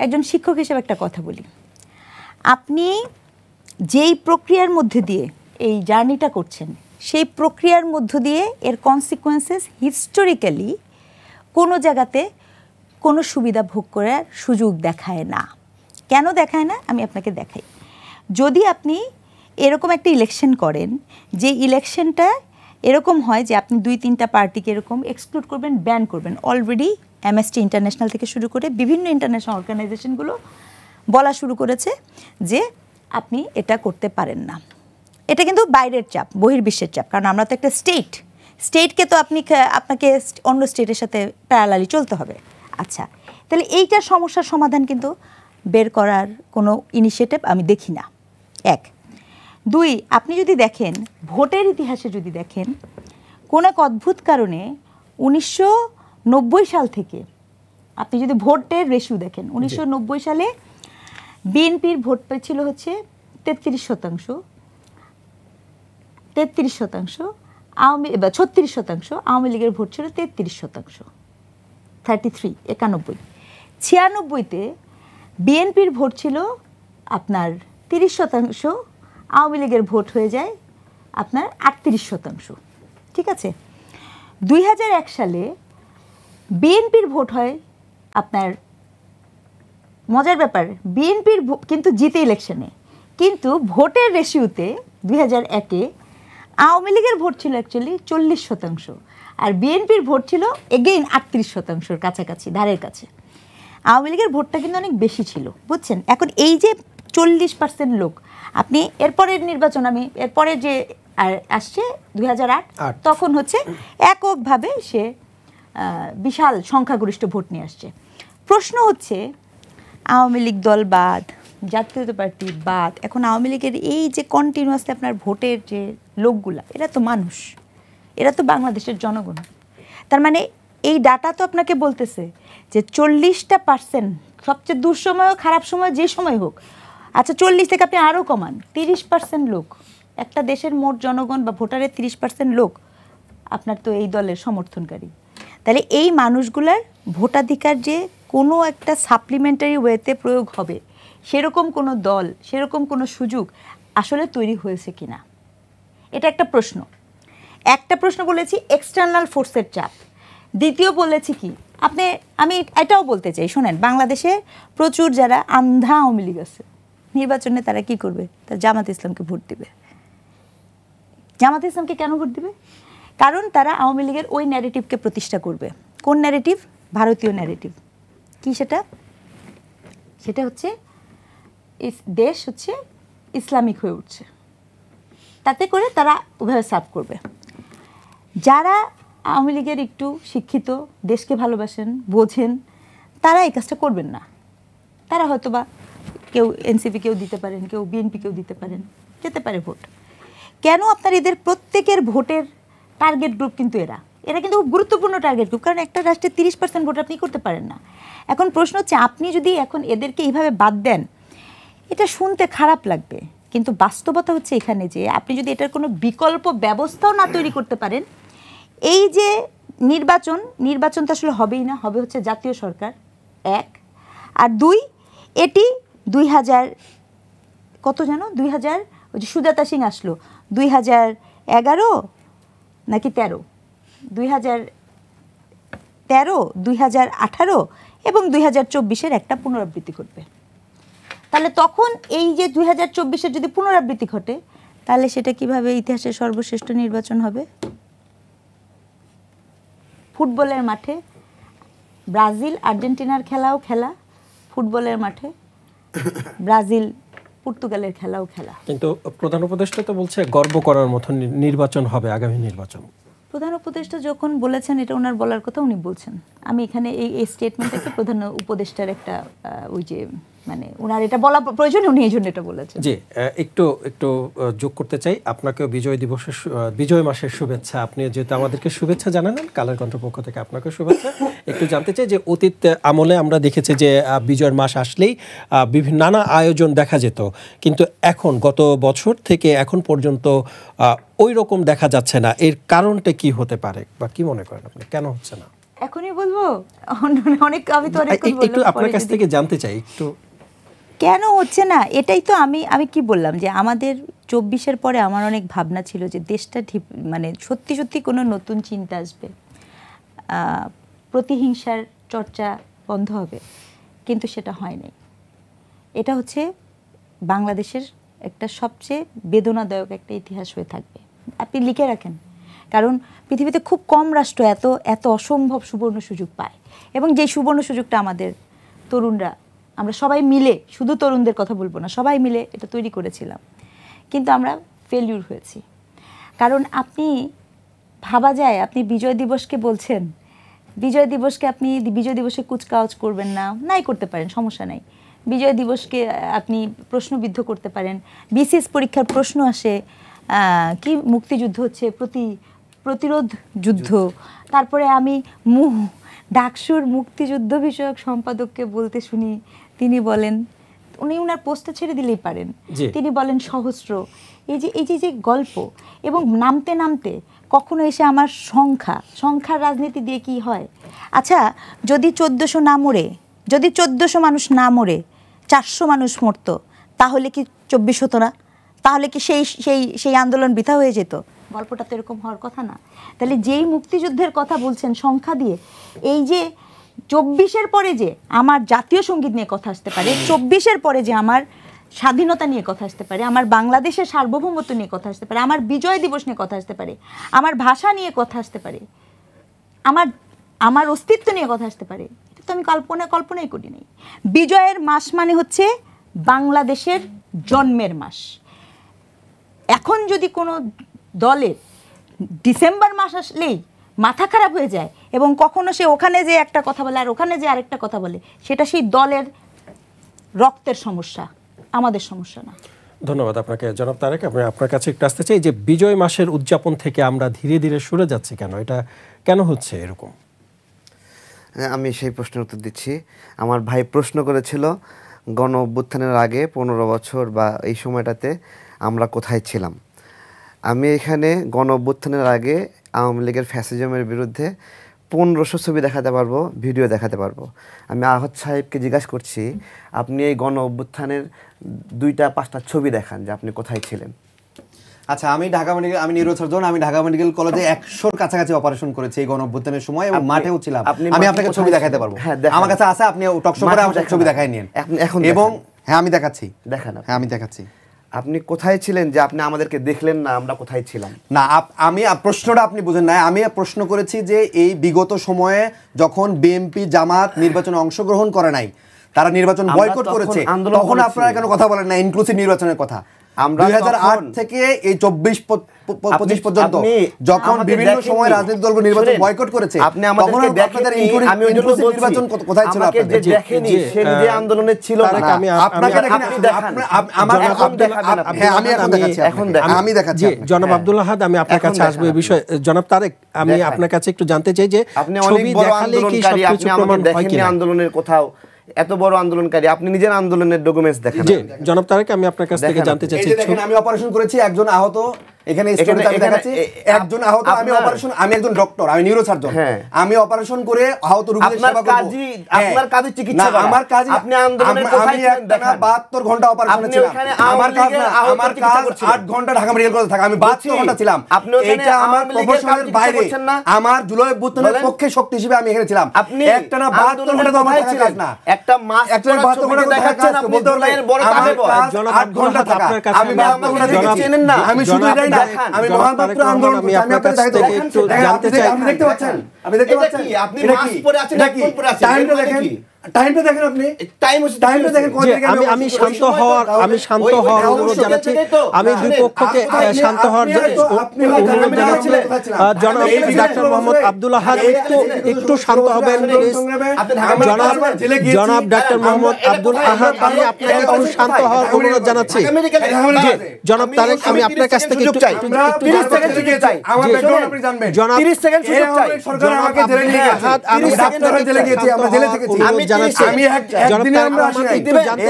একজন শিক্ষক হিসেবে একটা কথা বলি, আপনি যেই প্রক্রিয়ার মধ্যে দিয়ে এই জার্নিটা করছেন, সেই প্রক্রিয়ার মধ্য দিয়ে এর কনসিকুয়েন্সেস হিস্টোরিক্যালি কোনো জায়গাতে কোনো সুবিধা ভোগ করার সুযোগ দেখায় না। কেন দেখায় না আমি আপনাকে দেখাই। যদি আপনি এরকম একটা ইলেকশন করেন, যে ইলেকশনটা এরকম হয় যে আপনি ২-৩টা পার্টিকে এরকম এক্সক্লুড করবেন, ব্যান করবেন, অলরেডি অ্যামনেস্টি ইন্টারন্যাশনাল থেকে শুরু করে বিভিন্ন ইন্টারন্যাশনাল অর্গানাইজেশনগুলো বলা শুরু করেছে যে আপনি এটা করতে পারেন না। এটা কিন্তু বাইরের চাপ, বহির্বিশ্বের চাপ, কারণ আমরা তো একটা স্টেটকে তো আপনাকে অন্য স্টেটের সাথে প্যারালালি চলতে হবে। আচ্ছা, তাহলে এইটার সমস্যার সমাধান কিন্তু বের করার কোনো ইনিশিয়েটিভ আমি দেখি না, ১। ২, আপনি যদি দেখেন ভোটের ইতিহাসে যদি দেখেন, কোন এক অদ্ভুত কারণে ১৯৯০ সাল থেকে আপনি যদি ভোটের রেশিও দেখেন, ১৯৯০ সালে বিএনপির ভোট পেয়েছিল হচ্ছে ৩৩%, ৩৬%, আওয়ামী লীগের ভোট ছিল 33%, 33, 91। 96-তে বিএনপির ভোট ছিল আপনার 30%, আওয়ামী লীগের ভোট হয়ে যায় আপনার 38%, ঠিক আছে। 2001 সালে বিএনপির ভোট হয় আপনার, মজার ব্যাপার, বিএনপির কিন্তু জিতে ইলেকশনে, কিন্তু ভোটের রেশিওতে 2001-এ আওয়ামী লীগের ভোট ছিল অ্যাকচুয়ালি 40%, আর বিএনপির ভোট ছিল এগেইন 38%-র কাছাকাছি, ধারের কাছে। আওয়ামী লীগের ভোটটা কিন্তু অনেক বেশি ছিল, বুঝছেন। এখন এই যে 40% লোক, আপনি এরপরের নির্বাচন, আমি এরপরে যে আসছে 2008, তখন হচ্ছে এককভাবে সে বিশাল সংখ্যাগরিষ্ঠ ভোট নিয়ে আসছে। প্রশ্ন হচ্ছে আওয়ামী লীগ দল বাদ, জাতীয় পার্টি বাদ, এখন আওয়ামী লীগের এই যে কন্টিনিউয়াসলি আপনার ভোটের যে লোকগুলা, এরা তো মানুষ, এরা তো বাংলাদেশের জনগণ। তার মানে এই ডাটা তো আপনাকে বলতেছে যে 40% সবচেয়ে দুঃসময় হোক, খারাপ সময়, যে সময় হোক, আচ্ছা 40 থেকে আপনি আরও কমান, 30% লোক, একটা দেশের মোট জনগণ বা ভোটারের 30% লোক আপনার তো এই দলের সমর্থনকারী। তাহলে এই মানুষগুলার ভোটাধিকার যে কোনো একটা সাপ্লিমেন্টারি ওয়েতে প্রয়োগ হবে, সেরকম কোনো দল, সেরকম কোনো সুযোগ আসলে তৈরি হয়েছে কিনা, এটা একটা প্রশ্ন। একটা প্রশ্ন বলেছি এক্সটার্নাল ফোর্সের চাপ। দ্বিতীয় বলেছি কি, আমি এটাও বলতে চাই, শোনেন, বাংলাদেশে প্রচুর যারা আন্ধা আওয়ামী লীগ আছে, নির্বাচনে তারা কি করবে? তারা জামাত ইসলামকে ভোট দিবে। জামাত ইসলামকে কেন ভোট দিবে? কারণ তারা আওয়ামী লীগের ওই ন্যারেটিভকে প্রতিষ্ঠা করবে। কোন ন্যারেটিভ? ভারতীয় ন্যারেটিভ। কি সেটা? সেটা হচ্ছে দেশ হচ্ছে ইসলামিক হয়ে উঠছে, তাতে করে তারা ওভাবে সার্ভ করবে। যারা আওয়ামী লীগের একটু শিক্ষিত, দেশকে ভালোবাসেন, বোঝেন, তারা এই কাজটা করবেন না। তারা হয়তো বা কেউ এনসিপি কেউ দিতে পারেন, কেউ বিএনপি কেউ দিতে পারেন, যেতে পারে ভোট। কেন? আপনার এদের প্রত্যেকের ভোটের টার্গেট গ্রুপ কিন্তু এরা কিন্তু গুরুত্বপূর্ণ টার্গেট গ্রুপ, কারণ একটা রাষ্ট্রে 30% ভোট আপনি করতে পারেন না। এখন প্রশ্ন হচ্ছে, আপনি যদি এখন এদেরকে এইভাবে বাদ দেন, এটা শুনতে খারাপ লাগবে, কিন্তু বাস্তবতা হচ্ছে এখানে যে আপনি যদি এটার কোনো বিকল্প ব্যবস্থাও না তৈরি করতে পারেন, এই যে নির্বাচন তো আসলে হবেই না, হবে হচ্ছে জাতীয় সরকার, 1, আর 2, এটি 2000 কত জানো, 2000 ওই যে সুজাতা সিং আসলো 2011 নাকি 13, 2013, 2018 এবং 2024-এর একটা পুনরাবৃত্তি ঘটবে। তাহলে তখন এই যে 2024-এর যদি পুনরাবৃত্তি ঘটে, তাহলে সেটা কিভাবে ইতিহাসের সর্বশ্রেষ্ঠ নির্বাচন হবে? ফুটবলের মাঠে ব্রাজিল আর্জেন্টিনার খেলাও খেলা, ফুটবলের মাঠে ব্রাজিল পর্তুগালের খেলাও খেলা। কিন্তু প্রধান উপদেষ্টা তো বলছে গর্ব করার মতো নির্বাচন হবে আগামী নির্বাচন। প্রধান উপদেষ্টা যখন বলেছেন, এটা ওনার বলার কথা উনি বলছেন। আমি এখানে এই স্টেটমেন্টটাকে প্রধান উপদেষ্টার একটা ওই যে মানে ওনার এটা বলা প্রয়োজন, উনি এই জন্য এটা বলেছেন। জি, একটু যোগ করতে চাই। আপনাকেও বিজয় মাসের শুভেচ্ছা। আপনি যেহেতু আমাদেরকে শুভেচ্ছা জানালেন, কালের কণ্ঠ পক্ষ থেকে আপনাকে শুভেচ্ছা। একটু জানতে চাই যে অতীত আমলে আমরা দেখেছি যে বিজয়ের মাস আসলেই বিভিন্ন নানা আয়োজন দেখা যেত, কিন্তু এখন গত বছর থেকে এখন পর্যন্ত ওই রকম দেখা যাচ্ছে না। এর কারণটা কি হতে পারে বা কি মনে করেন আপনি, কেন হচ্ছে না? এখনই বলবো? অনেক, আমি তো অনেক একটু আপনার কাছ থেকে জানতে চাই একটু কেন হচ্ছে না। এটাই তো আমি কি বললাম যে আমাদের 24-এর পরে আমার অনেক ভাবনা ছিল যে দেশটা মানে সত্যি কোনো নতুন চিন্তা আসবে, প্রতিহিংসার চর্চা বন্ধ হবে, কিন্তু সেটা হয়নি। এটা হচ্ছে বাংলাদেশের একটা সবচেয়ে বেদনাদায়ক একটা ইতিহাস হয়ে থাকবে, আপনি লিখে রাখেন। কারণ পৃথিবীতে খুব কম রাষ্ট্র এত অসম্ভব সুবর্ণ সুযোগ পায়, এবং যে সুবর্ণ সুযোগটা আমাদের তরুণরা, আমরা সবাই মিলে, শুধু তরুণদের কথা বলবো না, সবাই মিলে এটা তৈরি করেছিলাম, কিন্তু আমরা ফেলিউর হয়েছি। কারণ আপনি ভাবা যায়, আপনি বিজয় দিবসকে বলছেন, বিজয় দিবসে কুচকাওয়াজ করবেন না, নাই করতে পারেন, সমস্যা নাই। বিজয় দিবসকে আপনি প্রশ্নবিদ্ধ করতে পারেন। বিসিএস পরীক্ষার প্রশ্ন আসে কি মুক্তিযুদ্ধ হচ্ছে প্রতিরোধ যুদ্ধ। তারপরে আমি ডাকসুর মুক্তিযুদ্ধ বিষয়ক সম্পাদককে বলতে শুনি, তিনি বলেন, উনি ওনার পোস্টটা ছেড়ে দিলেই পারেন, তিনি বলেন সহস্র। এই যে গল্প, এবং নামতে নামতে কখনো এসে আমার সংখ্যার রাজনীতি দিয়ে কি হয়। আচ্ছা, যদি 1400 না মরে, যদি 1400 মানুষ না মরে 400 মানুষ মরতো, তাহলে কি 24 হতো না? তাহলে কি সেই আন্দোলন বৃথা হয়ে যেত? গল্পটা তো এরকম হওয়ার কথা না। তাহলে যেই মুক্তিযুদ্ধের কথা বলছেন সংখ্যা দিয়ে, এই যে 24-এর পরে যে আমার জাতীয় সঙ্গীত নিয়ে কথা আসতে পারে, 24-এর পরে যে আমার স্বাধীনতা নিয়ে কথা আসতে পারে, আমার বাংলাদেশের সার্বভৌমত্ব নিয়ে কথা আসতে পারে, আমার বিজয় দিবস নিয়ে কথা আসতে পারে, আমার ভাষা নিয়ে কথা আসতে পারে, আমার অস্তিত্ব নিয়ে কথা আসতে পারে, এটা তো আমি কল্পনাই করি নাই। বিজয়ের মাস মানে হচ্ছে বাংলাদেশের জন্মের মাস। এখন যদি কোনো দলের ডিসেম্বর মাস আসলেই মাথা খারাপ হয়ে যায়, এবং কখনো সে ওখানে যে একটা কথা বলে আর ওখানে যে আরেকটা কথা বলে, সেটা সেই দলের রক্তের সমস্যা, আমাদের সমস্যা না। ধন্যবাদ আপনাকে জনাব তারেক। আমি আপনার কাছে একটু আসতে চাই যে বিজয় মাসের উদযাপন থেকে আমরা ধীরে ধীরে সরে যাচ্ছি কেন, এটা কেন হচ্ছে এরকম? আমি সেই প্রশ্নের উত্তর দিচ্ছি। আমার ভাই প্রশ্ন করেছিল গণ অভ্যুত্থানের আগে 15 বছর বা এই সময়টাতে আমরা কোথায় ছিলাম। আমি এখানে গণ অভ্যুত্থানের আগে আওয়ামী লীগের ফ্যাসিজমের বিরুদ্ধে 1500 ছবি দেখাতে পারবো, ভিডিও দেখাতে পারবো। আমি আহত সাহেবকে জিজ্ঞাসা করছি, আপনি এই গণ অভ্যুত্থানের 2টা-5টা ছবি দেখান যে আপনি কোথায় ছিলেন। আচ্ছা, আমি নিউরোসার্জন, আমি ঢাকা মেডিকেল কলেজে 100-র কাছাকাছি অপারেশন করেছি এই গণঅভ্যুত্থানের সময় এবং মাঠেও ছিলাম। আমি আপনাকে ছবি দেখাতে পারবো, আমার কাছে আছে, আপনি টকশো করে আমার ছবি দেখাই নিন এখন। এবং হ্যাঁ আমি দেখাচ্ছি, দেখান। হ্যাঁ আমি দেখাচ্ছি। আপনি কোথায় ছিলেন যে আপনি আমাদেরকে দেখলেন না আমরা কোথায় ছিলাম? না, আমি প্রশ্নটা আপনি বুঝেন না। আমি প্রশ্ন করেছি যে এই বিগত সময়ে যখন বিএনপি জামাত নির্বাচনে অংশগ্রহণ করে নাই, তারা নির্বাচন বয়কট করেছে, তখন আপনারা কেন কথা বলেন না ইনক্লুসিভ নির্বাচনের কথা? 2008 থেকে এই 24-25 পর্যন্ত যখন বিভিন্ন সময় রাজনৈতিক দলগুলো নির্বাচন বয়কট করেছে, আপনি আমাদেরকে দেখেন, আমি ওই জন্য বলছি নির্বাচন কোথায় ছিল আপনাদের? যে দেখেনি সে যে আন্দোলনে ছিল না। আপনাকে আমি দেখাচ্ছি। জনাব আব্দুল আহাদ, আমি আপনার কাছে আসবো এই বিষয়ে। জনাব তারেক, আমি আপনার কাছে একটু জানতে চাই যে আপনি অনেক বড় আন্দোলনকারী, আপনি আমাদের দেখেননি আন্দোলনের কোথাও, এত বড় আন্দোলনকারী, আপনি নিজের আন্দোলনের ডকুমেন্টস দেখেন। জি জনাব তারেক, আমি আপনার কাছ থেকে জানতে চাইছি, দেখেন আমি অপারেশন করেছি, একজন আহত, এখানে স্টোরিতে আমি দেখাচ্ছি একজন আহত। আমি অপারেশন, আমি একজন ডক্টর, আমি নিউরোসার্জন, আমি অপারেশন করে আহত রোগীদের সেবা করব। আপনার কাজে চিকিৎসা করা, আমার কাজ, আপনি আন্দোলনের কোথায় ছিলেন দেখান। 72 ঘন্টা অপারেশনে ছিলাম। আমার কাজ না, আমার কাজ 8 ঘন্টা ঢাকা মেডিকেল কলেজে থাকা, আমি 72 ঘন্টা ছিলাম। আপনি ওখানে আমার প্রফেশনের বাইরে, আমার জুলাই অভ্যুত্থানের পক্ষে শক্তি হিসেবে আমি এখানে ছিলাম। আপনি একটানা 72 ঘন্টা তো আমার কাজ না, একটা মাস একটানা 72 ঘন্টা দেখাচ্ছেন আপনি জুলাইয়ের বড় কাজে। জনাব 8 ঘন্টা থাকা, আমি 72 ঘন্টা থেকে চেনেন না, আমি শুধু এটাই না, আমি আন্দোলন, আমি আপনার কাছ থেকে একটু জানতে চাই। আপনি দেখতে পাচ্ছেন, আপনি দেখতে পাচ্ছেন, আপনি মাস্ক পরে আছেন, কোন পরে আছেন, টাইমটা দেখেন, টাইমটা দেখেন, আপনি টাইমটা দেখেন। আমি শান্ত হওয়ার অনুরোধ জানাচ্ছি, আমি দুই পক্ষকে শান্ত হওয়ার অনুরোধ জানাচ্ছি। জনাব ডাক্তার মোহাম্মদ আব্দুল আহাদ, একটু শান্ত হবেন প্লিজ। জনাব ডাক্তার মোহাম্মদ আব্দুল আহাদ, আমি আপনাকে একটু শান্ত হওয়ার অনুরোধ জানাচ্ছি। জনাব তারেক, আমি আপনার কাছ থেকে একটু 30 সেকেন্ড সুযোগ চাই। আমার ব্যাকগ্রাউন্ড আপনি জানবেন। জনাব 30 সেকেন্ড সুযোগ চাই। সরকার আমাকে জেলে নিয়ে গেছে, আমি ডাক্তার হয়ে জেলে গিয়েছি, আমরা জেলে থেকেছি। আমি একদিনে আমরা আসি নাই,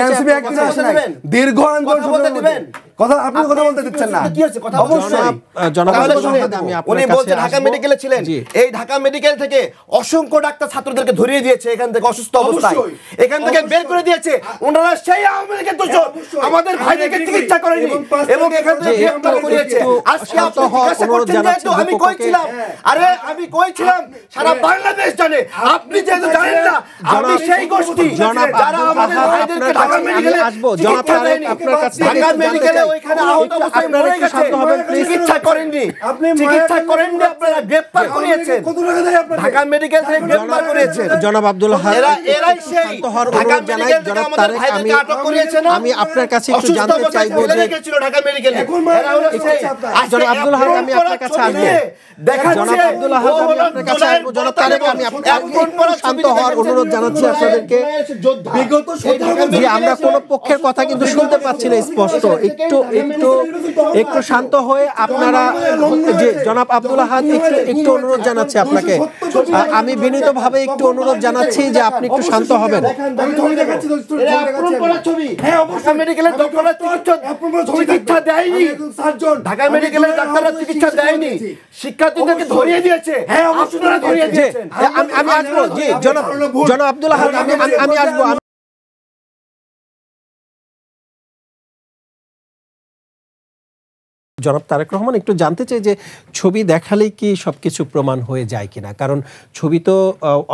এমসিবি একদিনে আসি নাই, দীর্ঘ আন্দোলন দিবেন কথা, আপনি কথা বলতে দিচ্ছেন না। কি হচ্ছে কথা? অবশ্যই জনাব আমি উনি বলছেন ঢাকা মেডিকেলে ছিলেন, এই ঢাকা মেডিকেল থেকে অসংখ্য ডাক্তার ছাত্রদেরকে ধরিয়ে দিয়েছে এখান থেকে অসুস্থ অবস্থায়, এখান থেকে বের করে দিয়েছে। ওনারা সেই আওয়ামী লীগের দোষর, আমাদের ভাইদেরকে চিকিৎসা করেনি এবং এখান থেকে গ্রেফতার করেছে। আজকে আপনি জিজ্ঞাসা করছেন যে আমি কই ছিলাম? আরে আমি কই ছিলাম সারা বাংলাদেশ জানে, আপনি যেহেতু জানেন না, আপনি সেই গোষ্ঠী যারা আমাদের ভাইদেরকে ঢাকা মেডিকেলে আসবো। জনাব তারেক, আপনার কাছে ঢাকা মেডিকেলে ওইখানে আহত অবস্থায় মরে গেছে, চিকিৎসা করেননি, চিকিৎসা করেননি, আপনারা গ্রেফতার করিয়েছেন, ঢাকা মেডিকেল থেকে গ্রেফতার করিয়েছেন। জনাব আব্দুল আহাদ, এরাই সেই ঢাকা মেডিকেল থেকে আমাদের ভাইদেরকে আটক করিয়েছেন। আমি আপনার কাছে একটু জানতে চাইবো যে ঢাকা মেডিকেলে জনাব আব্দুল আহাদ, আমি আপনার কাছে আসবো। জনাব আব্দুল আহাদ, আমি আপনার কাছে আসবো। জনাব তারেক, আমি আপনাকে শান্ত হওয়ার অনুরোধ জানাচ্ছি আপনাদেরকে। জি, আমরা কোন পক্ষের কথা কিন্তু শুনতে পাচ্ছি না স্পষ্ট, একটু একটু একটু শান্ত হয়ে আপনারা। যে জনাব আব্দুল আহাদ, একটু অনুরোধ জানাচ্ছি আপনাকে, আমি বিনীতভাবে একটু অনুরোধ জানাচ্ছি যে আপনি একটু শান্ত হবেন। ঢাকা মেডিকেলের ডাক্তাররা চিকিৎসা দেয়নি, ঢাকা মেডিকেলের ডাক্তাররা চিকিৎসা দেয়নি, শিক্ষার্থীদেরকে ধরিয়ে দিয়েছে। আপনারা ধরিয়ে দিয়েছেন। আমি আসবো। জি জনাব আব্দুল আহাদ, আমি আসবো। জনাব তারেক রহমান, একটু জানতে চাই যে ছবি দেখালেই কি সবকিছু প্রমাণ হয়ে যায় কিনা? কারণ ছবি তো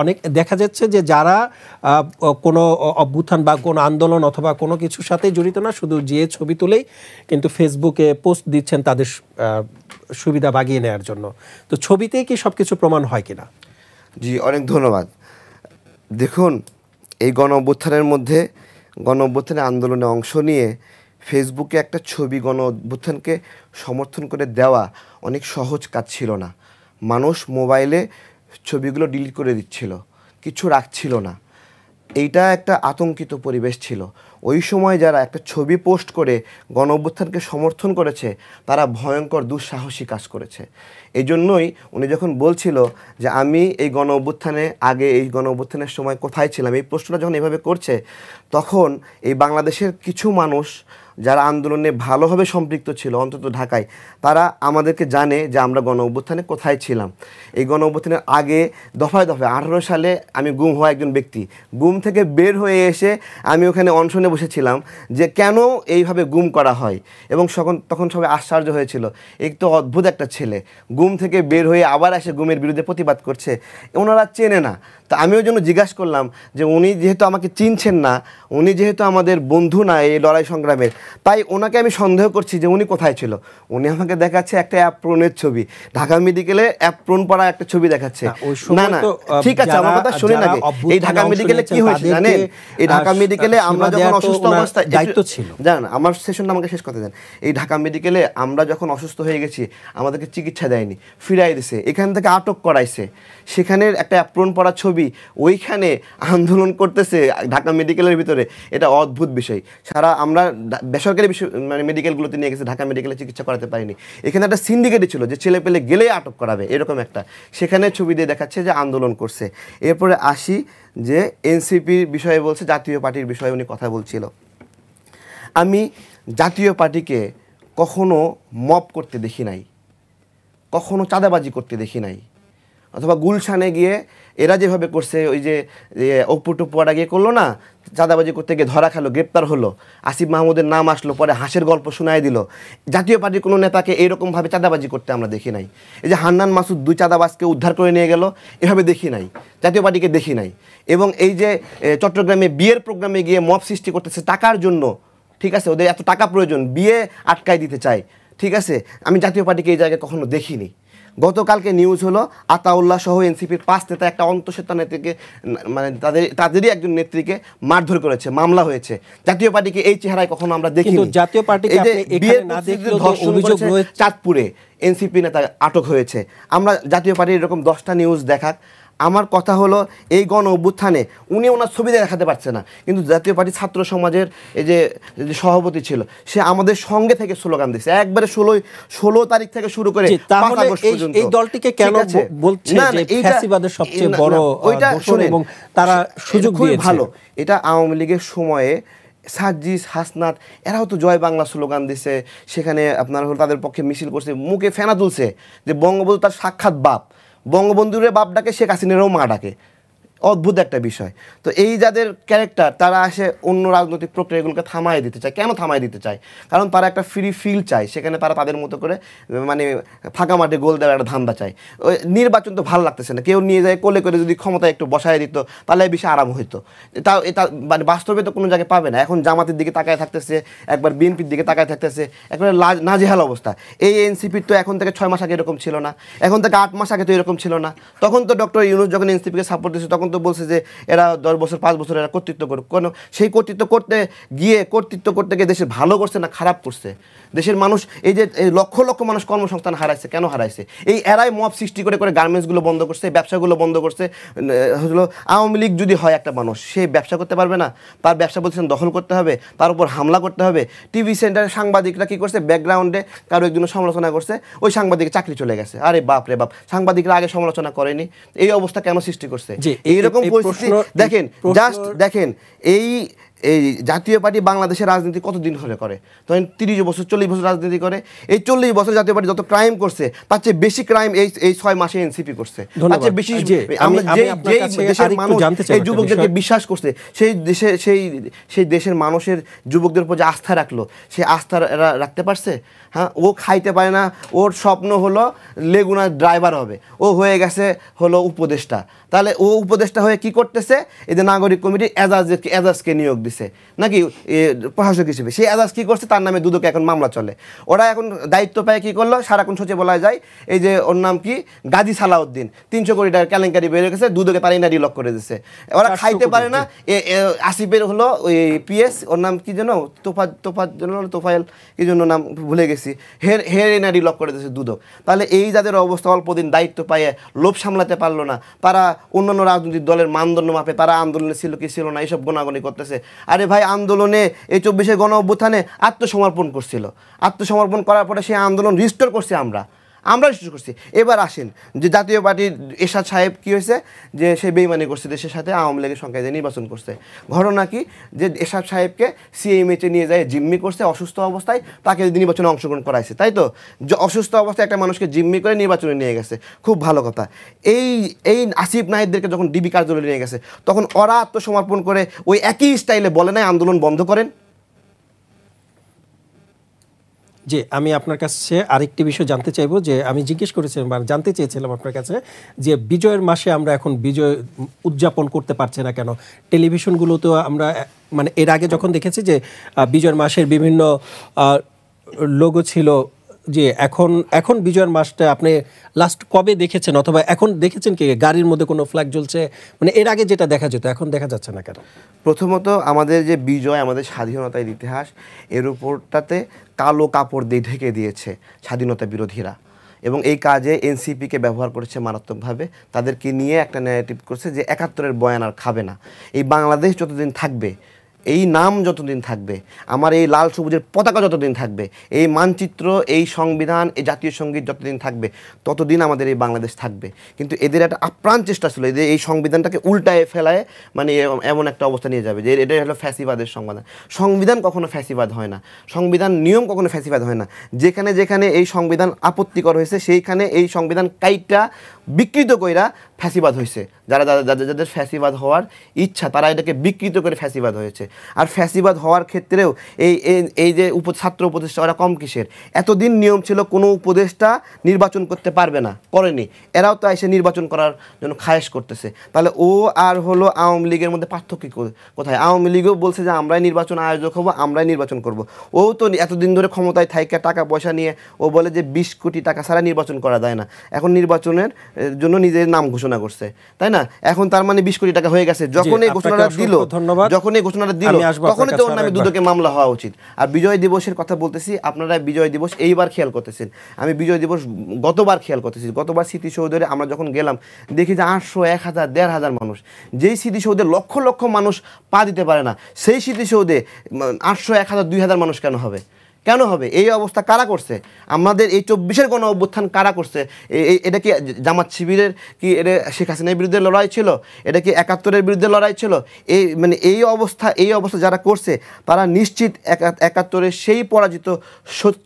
অনেক দেখা যাচ্ছে যে যারা কোনো অভ্যুত্থান বা কোনো আন্দোলন অথবা কোনো কিছুর সাথে জড়িত না, শুধু যে ছবি তুলেই কিন্তু ফেসবুকে পোস্ট দিচ্ছেন তাদের সুবিধা বাগিয়ে নেওয়ার জন্য। তো ছবিতেই কি সবকিছু প্রমাণ হয় কিনা? জি, অনেক ধন্যবাদ। দেখুন, এই গণ অভ্যুত্থানের মধ্যে, গণ অভ্যুত্থানের আন্দোলনে অংশ নিয়ে ফেসবুকে একটা ছবি গণ অভ্যুত্থানকে সমর্থন করে দেওয়া অনেক সহজ কাজ ছিল না। মানুষ মোবাইলে ছবিগুলো ডিলিট করে দিচ্ছিল, কিছু রাখছিল না। এইটা একটা আতঙ্কিত পরিবেশ ছিল। ওই সময় যারা একটা ছবি পোস্ট করে গণ অভ্যুত্থানকে সমর্থন করেছে তারা ভয়ঙ্কর দুঃসাহসী কাজ করেছে। এই জন্যই উনি যখন বলছিল যে আমি এই গণ অভ্যুত্থানে আগে এই গণ অভ্যুত্থানের সময় কোথায় ছিলাম, এই প্রশ্নটা যখন এভাবে করছে তখন এই বাংলাদেশের কিছু মানুষ যারা আন্দোলনে ভালোভাবে সম্পৃক্ত ছিল অন্তত ঢাকায়, তারা আমাদেরকে জানে যে আমরা গণ অভ্যুত্থানে কোথায় ছিলাম। এই গণ অভ্যুত্থানের আগে দফায় দফায় 18 সালে আমি গুম হওয়া একজন ব্যক্তি, গুম থেকে বের হয়ে এসে আমি ওখানে অনশনে বসেছিলাম যে কেন এইভাবে গুম করা হয়, এবং তখন সবাই আশ্চর্য হয়েছিল, এই তো অদ্ভুত একটা ছেলে গুম থেকে বের হয়ে আবার এসে গুমের বিরুদ্ধে প্রতিবাদ করছে, ওনারা চেনে না। তা আমি ওই জন্য জিজ্ঞাসা করলাম যে উনি যেহেতু আমাকে চিনছেন না, উনি যেহেতু আমাদের বন্ধু না এই লড়াই সংগ্রামের, তাই ওনাকে আমি সন্দেহ করছি যে উনি কোথায় ছিল। উনি আমাকে দেখাচ্ছে একটা অ্যাপ্রনের ছবি, ঢাকা মেডিকেলে অ্যাপ্রন পরা একটা ছবি দেখাচ্ছে। না না ঠিক আছে, আমার কথা শুনে আগে, এই ঢাকা মেডিকেলে কি হয়েছে জানেন? এই ঢাকা মেডিকেলে আমরা যখন অসুস্থ অবস্থায়, দায়িত্ব ছিল, জানেন আমার সেশনটা আমাকে শেষ করতে দেন। এই ঢাকা মেডিকেলে আমরা যখন অসুস্থ হয়ে গেছি আমাদেরকে চিকিৎসা দেয়নি, ফিরাই দিছে, এখান থেকে আটক করাইছে, সেখানের একটা অ্যাপ্রন পরা ছবি ওইখানে আন্দোলন করতেছে ঢাকা মেডিকেলের ভিতরে। এটা অদ্ভুত বিষয়। সারা আমরা বেসরকারি মানে মেডিকেলগুলোতে নিয়ে গেছে, ঢাকা মেডিকেলে চিকিৎসা করাতে পারিনি। এখানে একটা সিন্ডিকেটই ছিল যে ছেলে পেলে গেলেই আটক করাবে, এরকম একটা, সেখানে ছবি দিয়ে দেখাচ্ছে যে আন্দোলন করছে। এরপরে আসি যে এনসিপির বিষয়ে বলছে, জাতীয় পার্টির বিষয়ে উনি কথা বলছিল। আমি জাতীয় পার্টিকে কখনো মব করতে দেখি নাই, কখনো চাঁদাবাজি করতে দেখি নাই, অথবা গুলশানে গিয়ে এরা যেভাবে করছে, ওই যে অপু টুপুয়ারা গিয়ে করলো না, চাঁদাবাজি করতে গিয়ে ধরা খেলো, গ্রেপ্তার হলো, আসিফ মাহমুদের নাম আসলো, পরে হাসের গল্প শোনায় দিল। জাতীয় পার্টির কোনো নেতাকে এইরকমভাবে চাঁদাবাজি করতে আমরা দেখি নাই। এই যে হান্নান মাসুদ 2 চাঁদাবাজকে উদ্ধার করে নিয়ে গেল, এভাবে দেখি নাই, জাতীয় পার্টিকে দেখি নাই। এবং এই যে চট্টগ্রামে বিয়ের প্রোগ্রামে গিয়ে মব সৃষ্টি করতেছে টাকার জন্য, ঠিক আছে, ওদের এত টাকা প্রয়োজন, বিয়ে আটকায় দিতে চায়, ঠিক আছে, আমি জাতীয় পার্টিকে এই জায়গায় কখনো দেখিনি। গতকালকে নিউজ হলো আতাউল্লাহ সহ এনসিপির 5 নেতা একটা অন্তঃসত্ত্বা নেত্রীকে, মানে তাদেরই একজন নেত্রীকে মারধর করেছে, মামলা হয়েছে। জাতীয় পার্টিকে এই চেহারায় কখনো আমরা দেখিনি। কিন্তু জাতীয় পার্টিকে আপনি এখানে না দেখলেও তো অভিযোগ রয়েছে, চাঁদপুরে এনসিপি নেতা আটক হয়েছে। আমরা জাতীয় পার্টির এরকম 10টা নিউজ দেখাক। আমার কথা হলো এই গণ অভ্যুত্থানে উনি ওনার ছবি দেখাতে পারছে না, কিন্তু জাতীয় পার্টি ছাত্র সমাজের এই যে সভাপতি ছিল, সে আমাদের সঙ্গে থেকে স্লোগান দিচ্ছে একবারে 16 তারিখ থেকে শুরু করে 5 আগস্ট পর্যন্ত। এই দলটিকে কেন বলছে যে ফ্যাসিবাদের সবচেয়ে বড় দোসর এবং তারা সুযোগ দিয়েছে? ভালো, এটা আওয়ামী লীগের সময়ে সাজ্জিস হাসনাত এরাও তো জয় বাংলা স্লোগান দিছে, সেখানে আপনার হলো তাদের পক্ষে মিছিল করছে, মুখে ফেনা তুলছে যে বঙ্গবন্ধু তার সাক্ষাৎ বাপ, বঙ্গবন্ধুরে বাপ ডাকে, শেখ হাসিনারও মা ডাকে। অদ্ভুত একটা বিষয়। তো এই যাদের ক্যারেক্টার, তারা আসে অন্য রাজনৈতিক প্রক্রিয়াগুলোকে থামায় দিতে চায়। কেন থামায় দিতে চায়? কারণ তারা একটা ফ্রি ফিল চায়, সেখানে তারা তাদের মতো করে মানে ফাঁকা মাঠে গোল দেওয়ার একটা ধান্দা চায়। ওই নির্বাচন তো ভালো লাগতেছে না, কেউ নিয়ে যায় কোলে করে যদি ক্ষমতায় একটু বসায় দিত তাহলে বেশি আরাম হইতো। এটা মানে বাস্তবে তো কোনো জায়গায় পাবে না। এখন জামাতের দিকে তাকায় থাকতেছে, একবার বিএনপির দিকে তাকায় থাকতেছে, একবারে নাজেহাল অবস্থা। এই এনসিপির তো এখন থেকে 6 মাস আগে এরকম ছিল না, এখন থেকে 8 মাস আগে তো এরকম ছিল না। তখন তো ডক্টর ইউনূস যখন এনসিপিকে সাপোর্ট দিয়েছে তখন তো বলছে যে এরা 10 বছর 5 বছর এরা কর্তৃত্ব করুক। কেন সেই কর্তৃত্ব করতে গিয়ে দেশের ভালো করছে না খারাপ করছে? দেশের মানুষ এই যে লক্ষ লক্ষ মানুষ কর্মসংস্থান হারাইছে, কেন হারাইছে? এই এরাই মব সৃষ্টি করে করে গার্মেন্টসগুলো বন্ধ করছে, ব্যবসাগুলো বন্ধ করছে। হলো আওয়ামী লীগ যদি হয় একটা মানুষ, সে ব্যবসা করতে পারবে না, তার ব্যবসা প্রতিষ্ঠান দখল করতে হবে, তার উপর হামলা করতে হবে। টিভি সেন্টারের সাংবাদিকরা কি করছে, ব্যাকগ্রাউন্ডে কারো একজনের সমালোচনা করছে, ওই সাংবাদিকের চাকরি চলে গেছে। আরে বাপ রে বাপ, সাংবাদিকরা আগে সমালোচনা করেনি? এই অবস্থা কেন সৃষ্টি করছে? এইরকম পরিস্থিতি দেখেন, জাস্ট দেখেন এই জাতীয় পার্টি বাংলাদেশের রাজনীতি কতদিন ধরে করে? তখন 30 বছর 40 বছর রাজনীতি করে। এই 40 বছর জাতীয় পার্টি যত ক্রাইম করছে তার চেয়ে বেশি ক্রাইম এই 6 মাসে এনসিপি করছে। তার চেয়ে বেশি দেশের মানুষ এই যুবকদেরকে বিশ্বাস করছে, সেই দেশের মানুষের যুবকদের উপর যে আস্থা রাখলো, সেই আস্থা রাখতে পারছে? হ্যাঁ, ও খাইতে পারে না, ওর স্বপ্ন হলো লেগুনার ড্রাইভার হবে, ও হয়ে গেছে হলো উপদেষ্টা। তাহলে ও উপদেষ্টা হয়ে কি করতেছে? এই যে নাগরিক কমিটি এজাজকে নিয়োগ দিছে নাকি প্রশাসক হিসেবে, সেই এজাজ কি করছে, তার নামে দুদকে এখন মামলা চলে। ওরা এখন দায়িত্ব পায় কি করলো, সারাক্ষণ সচিবালয়ে যায়, এই যে ওর নাম কি গাজী সালাউদ্দিন 300 কোটি টাকার কেলেঙ্কারি বের গেছে, দুদকে তার ইনারি লক করে দিছে। ওরা খাইতে পারে না। আসিফের হলো ওই পিএস, ওর নাম কি যেন তোফায়েল কি জন্য নাম ভুলে গেছি, হের ইনারি লক করে দিয়েছে দুদক। তাহলে এই যাদের অবস্থা, অল্প দিন দায়িত্ব পাইয়ে লোভ সামলাতে পারলো না, তারা অন্যান্য রাজনৈতিক দলের মানদণ্ড মাপে তারা আন্দোলনে ছিল কি ছিল না এইসব গোনাগনি করতেছে। আরে ভাই, আন্দোলনে এই 24-এর গণ অভ্যুত্থানে আত্মসমর্পণ করছিল, আত্মসমর্পণ করার পরে সেই আন্দোলন রিস্টোর করছি আমরা রিস্টোর করছি। এবার আসেন যে জাতীয় পার্টির এরশাদ সাহেব কি হয়েছে, যে সে বেইমানি করছে দেশের সাথে, আওয়ামী লীগের সংখ্যায় যে নির্বাচন করছে। ঘটনা কি, যে এরশাদ সাহেবকে সিএমএইচে নিয়ে যায় জিম্মি করছে অসুস্থ অবস্থায়, তাকে নির্বাচনে অংশগ্রহণ করাইছে, তাই তো? অসুস্থ অবস্থায় একটা মানুষকে জিম্মি করে নির্বাচনে নিয়ে গেছে, খুব ভালো কথা। এই আসিফ নাহিদদেরকে যখন ডিবি কার্যালয়ে নিয়ে গেছে, তখন ওরা আত্মসমর্পণ করে ওই একই স্টাইলে বলে নাই আন্দোলন বন্ধ করেন। যে আমি আপনার কাছে আরেকটি বিষয় জানতে চাইবো, যে আমি জিজ্ঞেস করেছিলাম বা জানতে চেয়েছিলাম আপনার কাছে, যে বিজয়ের মাসে আমরা এখন বিজয় উদযাপন করতে পারছি না কেন? টেলিভিশনগুলো তো আমরা মানে এর আগে যখন দেখেছি যে বিজয়ের মাসের বিভিন্ন লোগো ছিল, যে এখন বিজয়ের মাসটা আপনি লাস্ট কবে দেখেছেন, অথবা এখন দেখেছেন কি গাড়ির মধ্যে কোনো ফ্ল্যাগ জ্বলছে? মানে এর আগে যেটা দেখা যেত এখন দেখা যাচ্ছে না কেন? প্রথমত আমাদের যে বিজয়, আমাদের স্বাধীনতার ইতিহাস, এর উপরটাতে কালো কাপড় দিয়ে ঢেকে দিয়েছে স্বাধীনতা বিরোধীরা, এবং এই কাজে এনসিপিকে ব্যবহার করেছে মারাত্মকভাবে। তাদেরকে নিয়ে একটা ন্যারেটিভ করছে যে 71-এর বয়ান আর খাবে না। এই বাংলাদেশ যতদিন থাকবে, এই নাম যতদিন থাকবে, আমার এই লাল সবুজের পতাকা যতদিন থাকবে, এই মানচিত্র, এই সংবিধান, এই জাতীয় সঙ্গীত যতদিন থাকবে, ততদিন আমাদের এই বাংলাদেশ থাকবে। কিন্তু এদের একটা আপ্রাণ চেষ্টা ছিল যে এই সংবিধানটাকে উল্টায় ফেলায় মানে এমন একটা অবস্থা নিয়ে যাবে যে এটাই হলো ফ্যাসিবাদের সংবিধান। সংবিধান কখনো ফ্যাসিবাদ হয় না, সংবিধান নিয়ম কখনো ফ্যাসিবাদ হয় না। যেখানে যেখানে এই সংবিধান আপত্তিকর হয়েছে, সেইখানে এই সংবিধান কাইটটা বিকৃত কইরা ফ্যাসিবাদ হয়েছে। যাদের ফ্যাসিবাদ হওয়ার ইচ্ছা, তারা এটাকে বিকৃত করে ফ্যাসিবাদ হয়েছে। আর ফ্যাসিবাদ হওয়ার ক্ষেত্রেও এই যে ছাত্র উপদেষ্টা, ওরা কম কিসের? এতদিন নিয়ম ছিল কোনো উপদেষ্টা নির্বাচন করতে পারবে না, করেনি। এরাও তো এসে নির্বাচন করার জন্য খায়েশ করতেছে। তাহলে ও আর হলো আওয়ামী লীগের মধ্যে পার্থক্য কোথায়? আওয়ামী লীগও বলছে যে আমরাই নির্বাচন আয়োজক হবো, আমরাই নির্বাচন করব। ও তো এতদিন ধরে ক্ষমতায় থাইকা টাকা পয়সা নিয়ে ও বলে যে 20 কোটি টাকা ছাড়া নির্বাচন করা যায় না। এখন নির্বাচনের জন্য নিজের নাম ঘোষণা করছে, তাই না? এখন তার মানে 20 কোটি টাকা হয়ে গেছে। যখন এই ঘোষণাটা দিল, তখনই তো ওর নামে দুদকে মামলা হওয়া উচিত। আর বিজয় দিবসের কথা বলতেছি, আপনারা বিজয় দিবস এইবার খেয়াল করতেছেন, আমি বিজয় দিবস গতবার খেয়াল করতেছি। গতবার স্মৃতিসৌধে আমরা যখন গেলাম, দেখি যে 800, 1000, 1500 মানুষ। যেই স্মৃতিসৌধে লক্ষ লক্ষ মানুষ পা দিতে পারে না, সেই স্মৃতিসৌধে 800, 1000, 2000 মানুষ কেন হবে? কেন হবে? এই অবস্থা কারা করছে? আমাদের এই 24-এর গণ অভ্যুত্থান কারা করছে? এটা কি জামাত শিবিরের কি এটা শেখ হাসিনার বিরুদ্ধে লড়াই ছিল? এটা কি 71-এর বিরুদ্ধে লড়াই ছিল? এই অবস্থা যারা করছে, তারা নিশ্চিত 71-এর সেই পরাজিত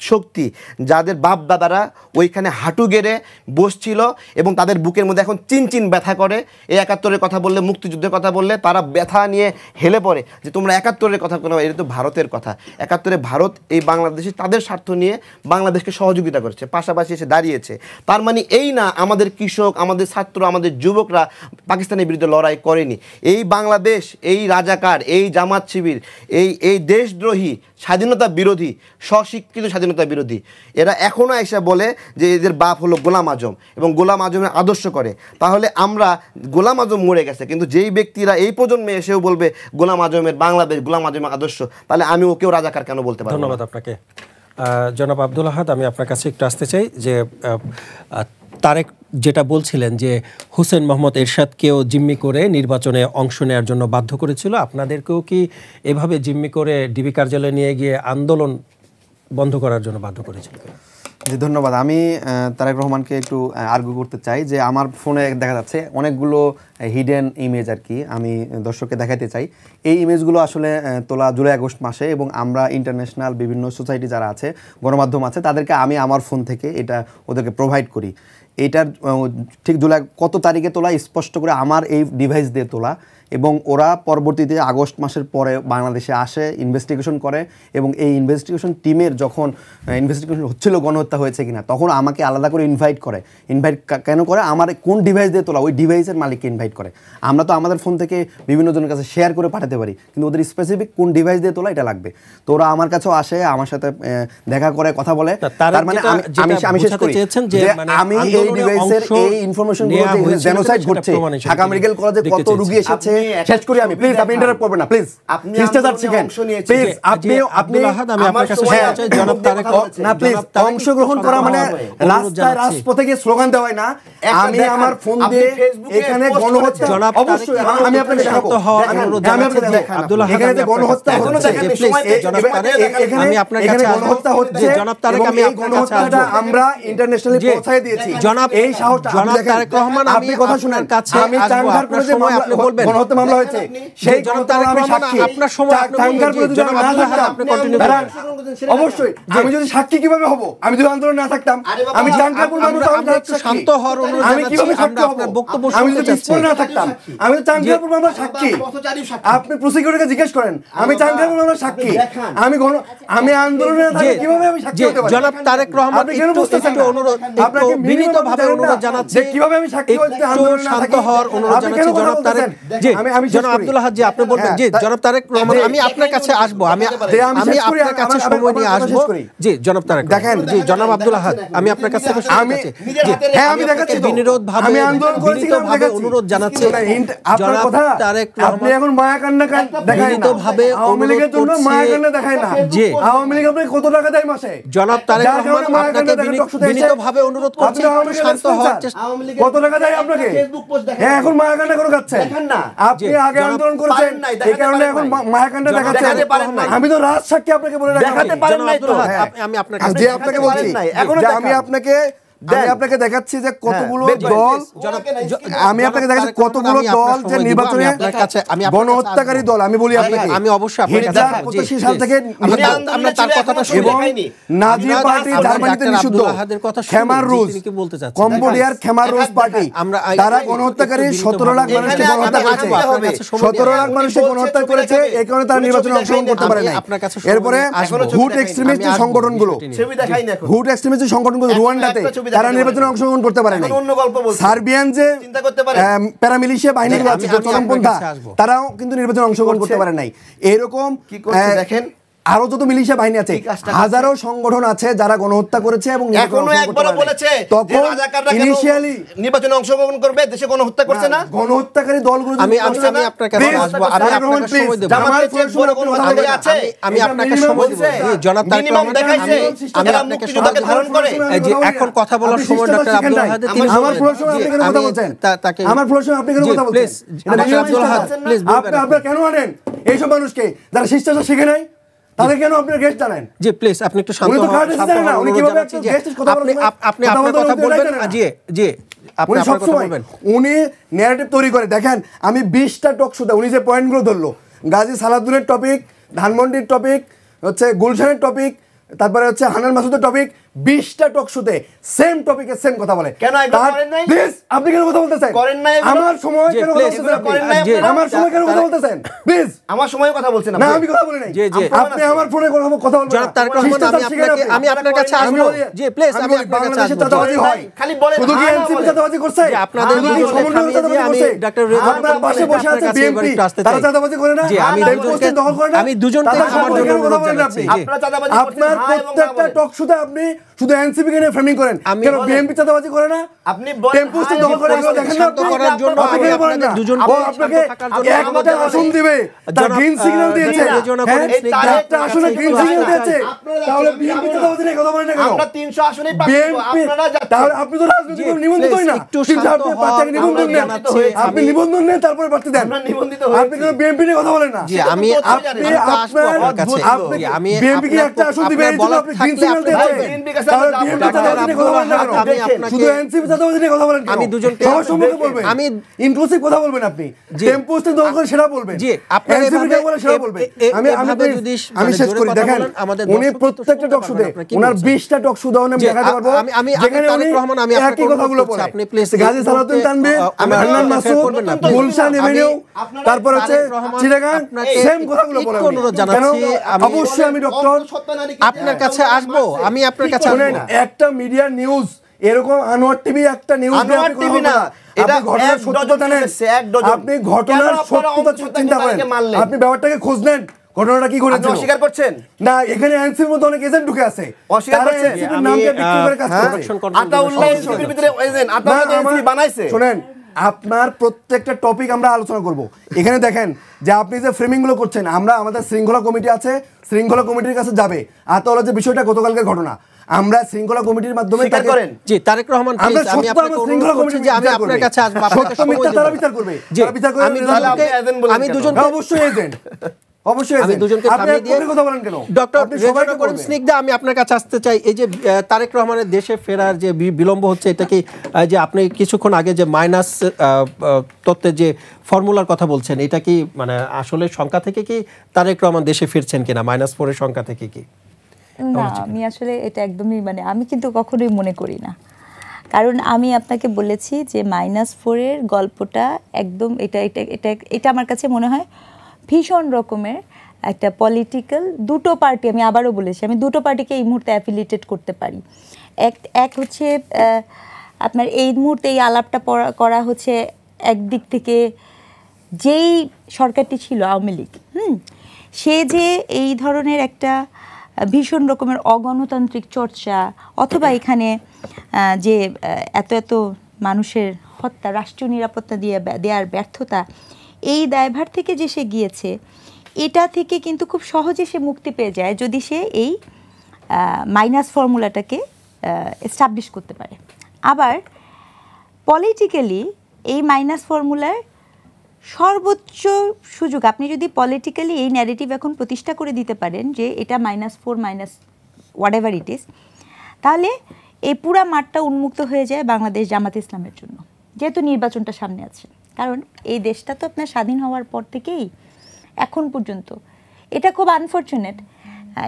শক্তি, যাদের বাপ দাদারা ওইখানে হাঁটু গেড়ে বসছিল এবং তাদের বুকের মধ্যে এখন চিনচিন ব্যথা করে। এই 71-এর কথা বললে, মুক্তিযুদ্ধের কথা বললে তারা ব্যথা নিয়ে হেলে পড়ে যে তোমরা 71-এর কথা কোনো, এটা তো ভারতের কথা। 71-এ ভারত এই বাংলাদেশে তাদের স্বার্থ নিয়ে বাংলাদেশকে সহযোগিতা করেছে, পাশাপাশি এসে দাঁড়িয়েছে। তার মানে এই না আমাদের কৃষক, আমাদের ছাত্র, আমাদের যুবকরা পাকিস্তানের বিরুদ্ধে লড়াই করেনি। এই বাংলাদেশ, এই রাজাকার, এই জামাত শিবির, এই দেশদ্রোহী, স্বাধীনতা বিরোধী, স্বস্বীকৃত স্বাধীনতা বিরোধী, এরা এখনও এসে বলে যে এদের বাপ হলো গোলাম আজম এবং গোলাম আজমের আদর্শ করে। তাহলে আমরা, গোলাম আজম মরে গেছে, কিন্তু যেই ব্যক্তিরা এই প্রজন্মে এসেও বলবে গোলাম আজমের বাংলাদেশ, গোলাম আজমের আদর্শ, তাহলে আমি ওকেও রাজাকার কেন বলতে পারবো? ধন্যবাদ আপনাকে। জনাব আব্দুল আহাদ, আমি আপনার কাছে একটু আসতে চাই যে তারেক যেটা বলছিলেন যে হুসেন মোহাম্মদ এরশাদকেও জিম্মি করে নির্বাচনে অংশ নেওয়ার জন্য বাধ্য করেছিল, আপনাদেরকেও কি এভাবে জিম্মি করে ডিবি কার্যালয়ে নিয়ে গিয়ে আন্দোলন বন্ধ করার জন্য বাধ্য করেছিল? জি ধন্যবাদ। আমি তারেক রহমানকে একটু আর্গু করতে চাই যে আমার ফোনে দেখা যাচ্ছে অনেকগুলো হিডেন ইমেজ আর কি, আমি দর্শককে দেখাতে চাই। এই ইমেজগুলো আসলে তোলা জুলাই আগস্ট মাসে, এবং আমরা ইন্টারন্যাশনাল বিভিন্ন সোসাইটি যারা আছে, গণমাধ্যম আছে, তাদেরকে আমি আমার ফোন থেকে এটা ওদেরকে প্রোভাইড করি। এইটার ঠিক জুলাই কত তারিখে তোলা স্পষ্ট করে আমার এই ডিভাইস দিয়ে তোলা, এবং ওরা পরবর্তীতে আগস্ট মাসের পরে বাংলাদেশে আসে, ইনভেস্টিগেশন করে, এবং এই ইনভেস্টিগেশন টিমের যখন ইনভেস্টিগেশন হচ্ছিল গণহত্যা হয়েছে কিনা, তখন আমাকে আলাদা করে ইনভাইট করে। ইনভাইট কেন করে? আমার কোন ডিভাইস দিয়ে তোলা ওই ডিভাইসের মালিককে ইনভাইট করে। আমরা তো আমাদের ফোন থেকে বিভিন্ন জনের কাছে শেয়ার করে পাঠাতে পারি, কিন্তু ওদের স্পেসিফিক কোন ডিভাইস দিয়ে তোলা এটা লাগবে। তো ওরা আমার কাছেও আসে, আমার সাথে দেখা করে, কথা বলে। তার মানে আমি শেষ করি যে আমি এই ডিভাইসের এই ইনফরমেশনগুলো যে জেনোসাইড ঘটছে, ঢাকা মেডিকেল কলেজে কত রোগী এসেছে, শেষ করি আমি। প্লিজ আপনি ইন্টারাপ্ট করবেন না, প্লিজ। আপনি শিষ্টাচার শিখেন প্লিজ। আপনি আমার কাছে জনাব তারেক না, প্লিজ। অংশগ্রহণ করা মানে রাস্তায় রাজপথে গিয়ে স্লোগান দেওয়া হয় না। আমি আমার ফোন দিয়ে এখানে গণহত্যা, অবশ্যই আমি আপনাকে দেখাবো, আমি আপনাকে দেখাবো এখানে যে গণহত্যা হচ্ছে, আমি আপনার কাছে গণহত্যা হচ্ছে, জনাব তারেক আমি এই গণহত্যাটা আমরা ইন্টারন্যাশনালি পৌঁছায় দিয়েছি। জনাব এই সাহসটা জনাব তারেক রহমান, আপনি কথা শুনেন, আমি চাঙ্গার করে যে আপনি বলবেন গণহত্যা মামলা হয়েছে, সেই জনাব তারেক রহমান আপনার সময় আপনি বলবেন যে জনাব আব্দুল আহাদ আপনি কন্টিনিউ করেন। অবশ্যই আমি যদি সাক্ষী কিভাবে হব? আমি যদি আন্দোলন না থাকতাম, আমি চাঙ্গারপুর মানুষ, আমি শান্ত হওয়ার অনুরোধ জানাচ্ছি। আমি কিভাবে সাক্ষী হব? বক্তব্য শুনতে চাচ্ছি। আমি যদি না থাকতাম, আমি তো চাঙ্গারপুর মামলার সাক্ষী। আপনি প্রসিকিউটরকে জিজ্ঞেস করেন, আমি চাঙ্গারপুর মামলার সাক্ষী। আমি আন্দোলনে থাকি, কিভাবে আমি সাক্ষী হতে পারি? জনাব তারেক রহমান একটু অনুরোধ, আপনাকে বিনীতভাবে অনুরোধ জানাচ্ছি যে কিভাবে আমি সাক্ষী হতে আন্দোলনে না থাকি, হওয়ার অনুরোধ জানাচ্ছি। জনাব তারেক জি, আমি জনাব আব্দুল আহাদ জি আপনি বলবেন। জি জনাব তারেক রহমান, আমি আপনার কাছে আসব, আমি আপনার কাছে সময় নিয়ে আসব। জি জনাব তারেক দেখেন, জি জনাব আব্দুল আহাদ আমি আপনার কাছে আমি হ্যাঁ আমি দেখাচ্ছি বিনীতভাবে, আমি আন্দোলন করেছি, বিনীতভাবে অনুরোধ জানাচ্ছি। আপনার কথা তারেক রহমান, আপনি এখন মায়া কান্না দেখায় না, বিনীতভাবে আওয়ামী লীগের জন্য মায়া কান্না দেখায় না। জি আওয়ামী লীগ আপনাকে কত টাকা দেয় মাসে? জনাব তারেক রহমান আপনাকে বিনীতভাবে অনুরোধ করছি একটু শান্ত হওয়ার চেষ্টা। কত টাকা দেয় আপনাকে? ফেসবুক পোস্ট দেখেন, হ্যাঁ এখন মায়া কান্না করে যাচ্ছে, দেখেন না আপনি আগে আন্দোলন করেছেন, এই কারণে এখন মায়া কান্না দেখাচ্ছেন। আমি তো রাজ সাক্ষী আপনাকে বলে দেখাতে পারেন নাই তো। আমি আপনাকে যে আপনাকে বলছি, আমি আপনাকে দেখাচ্ছি যে কতগুলো দল, আমি আপনাকে দেখাচ্ছি কতগুলো দল যে নির্বাচনে গণহত্যাকারী দল। আমি বলি আপনাকে, আমি অবশ্যই আপনার কাছে 85 সাল থেকে আমরা তার কথাটা শুনি। নাজি পার্টি জার্মানিতে নিষিদ্ধ, খেমার রুজ কম্বোডিয়ার খেমার রুজ পার্টি, তারা গণহত্যাকারী 17 লাখ মানুষকে গণহত্যা করেছে, 17 লাখ মানুষকে গণহত্যা করেছে, এই কারণে তারা নির্বাচনে অংশগ্রহণ করতে পারে না। এরপরে হুট এক্সট্রিমিস্ট সংগঠনগুলো, হুট এক্সট্রিমিস্ট সংগঠনগুলো রুয়ান্ডাতে তারা নির্বাচনে অংশগ্রহণ করতে পারে না। সার্বিয়ান যে প্যারামিলিশিয়া বাহিনীগুলো আছে চরমপন্থা, তারাও কিন্তু নির্বাচনে অংশগ্রহণ করতে পারে নাই। এরকম দেখেন আরো যত মিলিশিয়া বাহিনী আছে, হাজারো সংগঠন আছে যারা গণহত্যা করেছে এবং এখনো একবারও বলেছে যে রাজাকাররা ইনিশিয়ালি নির্বাচনে অংশগ্রহণ করবে, দেশে গণহত্যা করছে না। গণহত্যাকারী দলগুলো আমি আপনার কাছে আসবো, আমি আপনাকে সময় দেব। জামাতের চেয়ে বড় কোন কথা আছে? আমি আপনাকে সময় দেব। জনাব তারেক রহমান দেখাইছে আমি আপনাকে সময় ধারণ করে যে এখন কথা বলার সময় ডক্টর আব্দুল আহাদ, তিনি আমার প্রশ্ন আপনি কেন কথা বলছেন? আমার প্রশ্ন আপনি কেন কথা বলছেন? ডক্টর আব্দুল আহাদ প্লিজ বলবেন। আপনি কেন আনেন এইসব মানুষকে যারা শিষ্টাচার শিখে নাই? তাদের কেন আপনি গেস্ট জানেন? জি প্লিজ আপনি একটু শান্ত হন। আপনি আপনার কথা বলবেন। জি জি আপনি আপনার কথা বলবেন। উনি ন্যারেটিভ তৈরি করে দেখেন, আমি 20টা টক শোতে উনি যে পয়েন্টগুলো ধরলো, গাজী সালাউদ্দিনের টপিক, ধানমন্ডির টপিক, হচ্ছে গুলশানের টপিক, তারপরে হচ্ছে হানান মাসুদের টপিক, 20টা টক শোতে সেম টপিকে সেম কথা বলে। কেন এগুলো করেন নাই? প্লিজ আপনি কেন কথা বলতেছেন? করেন নাই আমার সময় কেন কথা বলতেছেন? করেন নাই আমার সময় কেন কথা বলতেছেন? প্লিজ আমার সময় কথা বলছেন না, আমি কথা বলি নাই। আপনি আমার ফোনে কথা বলবেন। জনাব তারেক রহমান আমি আপনার কাছে আসবো। জি প্লিজ আমি আপনার কাছে আসবো। খালি বলেন শুধু কি এনসিপি চাঁদাবাজি করছে? যে আপনাদের দুজনকে থামিয়ে আমি ডক্টর রেজাউল আপনার পাশে বসে আছে বিএনপি, তারা চাঁদাবাজি করে না? জি আমি দুজনকে আমার জন্য অনুরোধ জানাচ্ছি। আপনারা চাঁদাবাজি করছেন, আপনার প্রত্যেকটা টক শুতে আপনি শুধু এনসিপি কে নিয়ে ফ্রেমিং করেন, কেন বিএনপি চাঁদাবাজি করে না? আপনি টেম্পোস্টে দখল করে এগুলো দেখেন না? করার জন্য আপনি আপনাকে দুজনকে আপনাকে একটা আসন দিবে, তার গ্রিন সিগন্যাল দিয়েছে, একটা আসনে গ্রিন সিগন্যাল দিয়েছে, তাহলে বিএনপি চাঁদাবাজি নিয়ে কথা বলেন না কেন? আমরা 300 আসনেই পাচ্ছি, আপনারা তাহলে আপনি তো রাজনৈতিক নিবন্ধিতই না। আপনি নিবন্ধন নেন, আপনি নিবন্ধন নেন তারপরে প্রার্থী দেন। আমরা নিবন্ধিত হই, আপনি কেন বিএনপি নিয়ে কথা বলেন না? জি আমি বিএনপি কি একটা আসন দিবে, এই জন্য আপনি গ্রিন সিগন্যাল দিয়েছেন। বিএনপির কাছে আমরা যাব না। শুধু এনসিপি চাঁদাবাজি নিয়ে কথা বলেন, আমি দুজনকে সবার সম্পর্কে বলবেন, আমি ইনক্লুসিভ কথা বলবেন, আপনি টেম্পোস্টে দল করে সেটা বলবেন, জি আপনারা এনসিপি বলে সেটা বলবেন। আমি শেষ করি, দেখেন উনি প্রত্যেকটা টক শোতে ওনার 20টা টক শো উদাহরণ আমি দেখাতে পারবো যেখানে উনি একই কথাগুলো বলেন। আপনি প্লিজ গাজী সালাউদ্দিন তানভীর, হান্নান মাসুদ, গুলশান এভিনিউ, তারপর হচ্ছে চিটাগাং, সেম কথাগুলো বলেন। কেন? অবশ্যই আমি ডক্টর, আপনার কাছে আসবো, আমি আপনার কাছে শুনেন, একটা মিডিয়া নিউজ এরকম আনোয়ার টিভি একটা নিউজ আনোয়ার টিভি না, এটা ঘটনার সত্যতা জানেন, আপনি ঘটনার সত্যতা চিন্তা করেন, আপনি ব্যাপারটাকে খোঁজ নেন, ঘটনাটা কি ঘটেছে অস্বীকার করছেন না। এখানে এনসির মধ্যে অনেক এজেন্ট ঢুকে আছে, অস্বীকার করছেন নামকে বিক্রি করে কাজ করছে। আতাউল্লাহ এনসিপির ভিতরে এজেন্ট, আতাউল্লাহ এনসিপি বানাইছে। শুনেন, আপনার প্রত্যেকটা টপিক আমরা আলোচনা করব। এখানে দেখেন যে আপনি যে ফ্রেমিং গুলো করছেন, আমরা আমাদের শৃঙ্খলা কমিটি আছে, শৃঙ্খলা কমিটির কাছে যাবে। আতাউল্লাহ যে বিষয়টা গতকালকের ঘটনা, আমরা শৃঙ্খলা কমিটির মাধ্যমে স্বীকার করেন। জি তারেক রহমান, আমরা আমি আপনাকে শৃঙ্খলা কমিটি যে আমি আপনার কাছে আসব, সত্য মিথ্যা তারা বিচার করবে। তারা বিচার করে আমি দুজনকে অবশ্যই এজেন্ট, অবশ্যই আমি দুজনকে থামিয়ে দিয়ে কথা বলেন কেন? ডক্টর রেজাউল করিম স্নিগ্ধা, আমি আপনার কাছে আসতে চাই। এই যে তারেক রহমানের দেশে ফেরার যে বিলম্ব হচ্ছে, এটা কি যে আপনি কিছুক্ষণ আগে যে মাইনাস তত্ত্বের যে ফর্মুলার কথা বলছেন, এটা কি মানে আসলে সংখ্যা থেকে কি তারেক রহমান দেশে ফিরছেন কিনা, -4 সংখ্যা থেকে কি? না, আমি আসলে এটা একদমই মানে আমি কিন্তু কখনোই মনে করি না। কারণ আমি আপনাকে বলেছি যে -4 এর গল্পটা একদম এটা আমার কাছে মনে হয় ভীষণ রকমের একটা পলিটিক্যাল, দুটো পার্টি, আমি আবারও বলেছি, আমি দুটো পার্টিকে এই মুহূর্তে অ্যাফিলিয়েটেড করতে পারি। এক হচ্ছে আপনার এই মুহূর্তে এই আলাপটা করা হচ্ছে একদিক থেকে যেই সরকারটি ছিল আওয়ামী লীগ, সে যে এই ধরনের একটা ভীষণ রকমের অগণতান্ত্রিক চর্চা, অথবা এখানে যে এত মানুষের হত্যা, রাষ্ট্রীয় নিরাপত্তা দেওয়ার ব্যর্থতা, এই দায়ভার থেকে যে সে গিয়েছে, এটা থেকে কিন্তু খুব সহজে সে মুক্তি পেয়ে যায় যদি সে এই মাইনাস ফর্মুলাটাকে এস্টাবলিশ করতে পারে। আবার পলিটিক্যালি এই মাইনাস ফর্মুলার সর্বোচ্চ সুযোগ, আপনি যদি পলিটিক্যালি এই ন্যারেটিভ এখন প্রতিষ্ঠা করে দিতে পারেন যে এটা -4 হোয়াট এভার ইট ইজ, তাহলে এই পুরা মাঠটা উন্মুক্ত হয়ে যায় বাংলাদেশ জামাত ইসলামের জন্য, যেহেতু নির্বাচনটা সামনে আছে। কারণ এই দেশটা তো আপনার স্বাধীন হওয়ার পর থেকেই এখন পর্যন্ত, এটা খুব আনফর্চুনেট,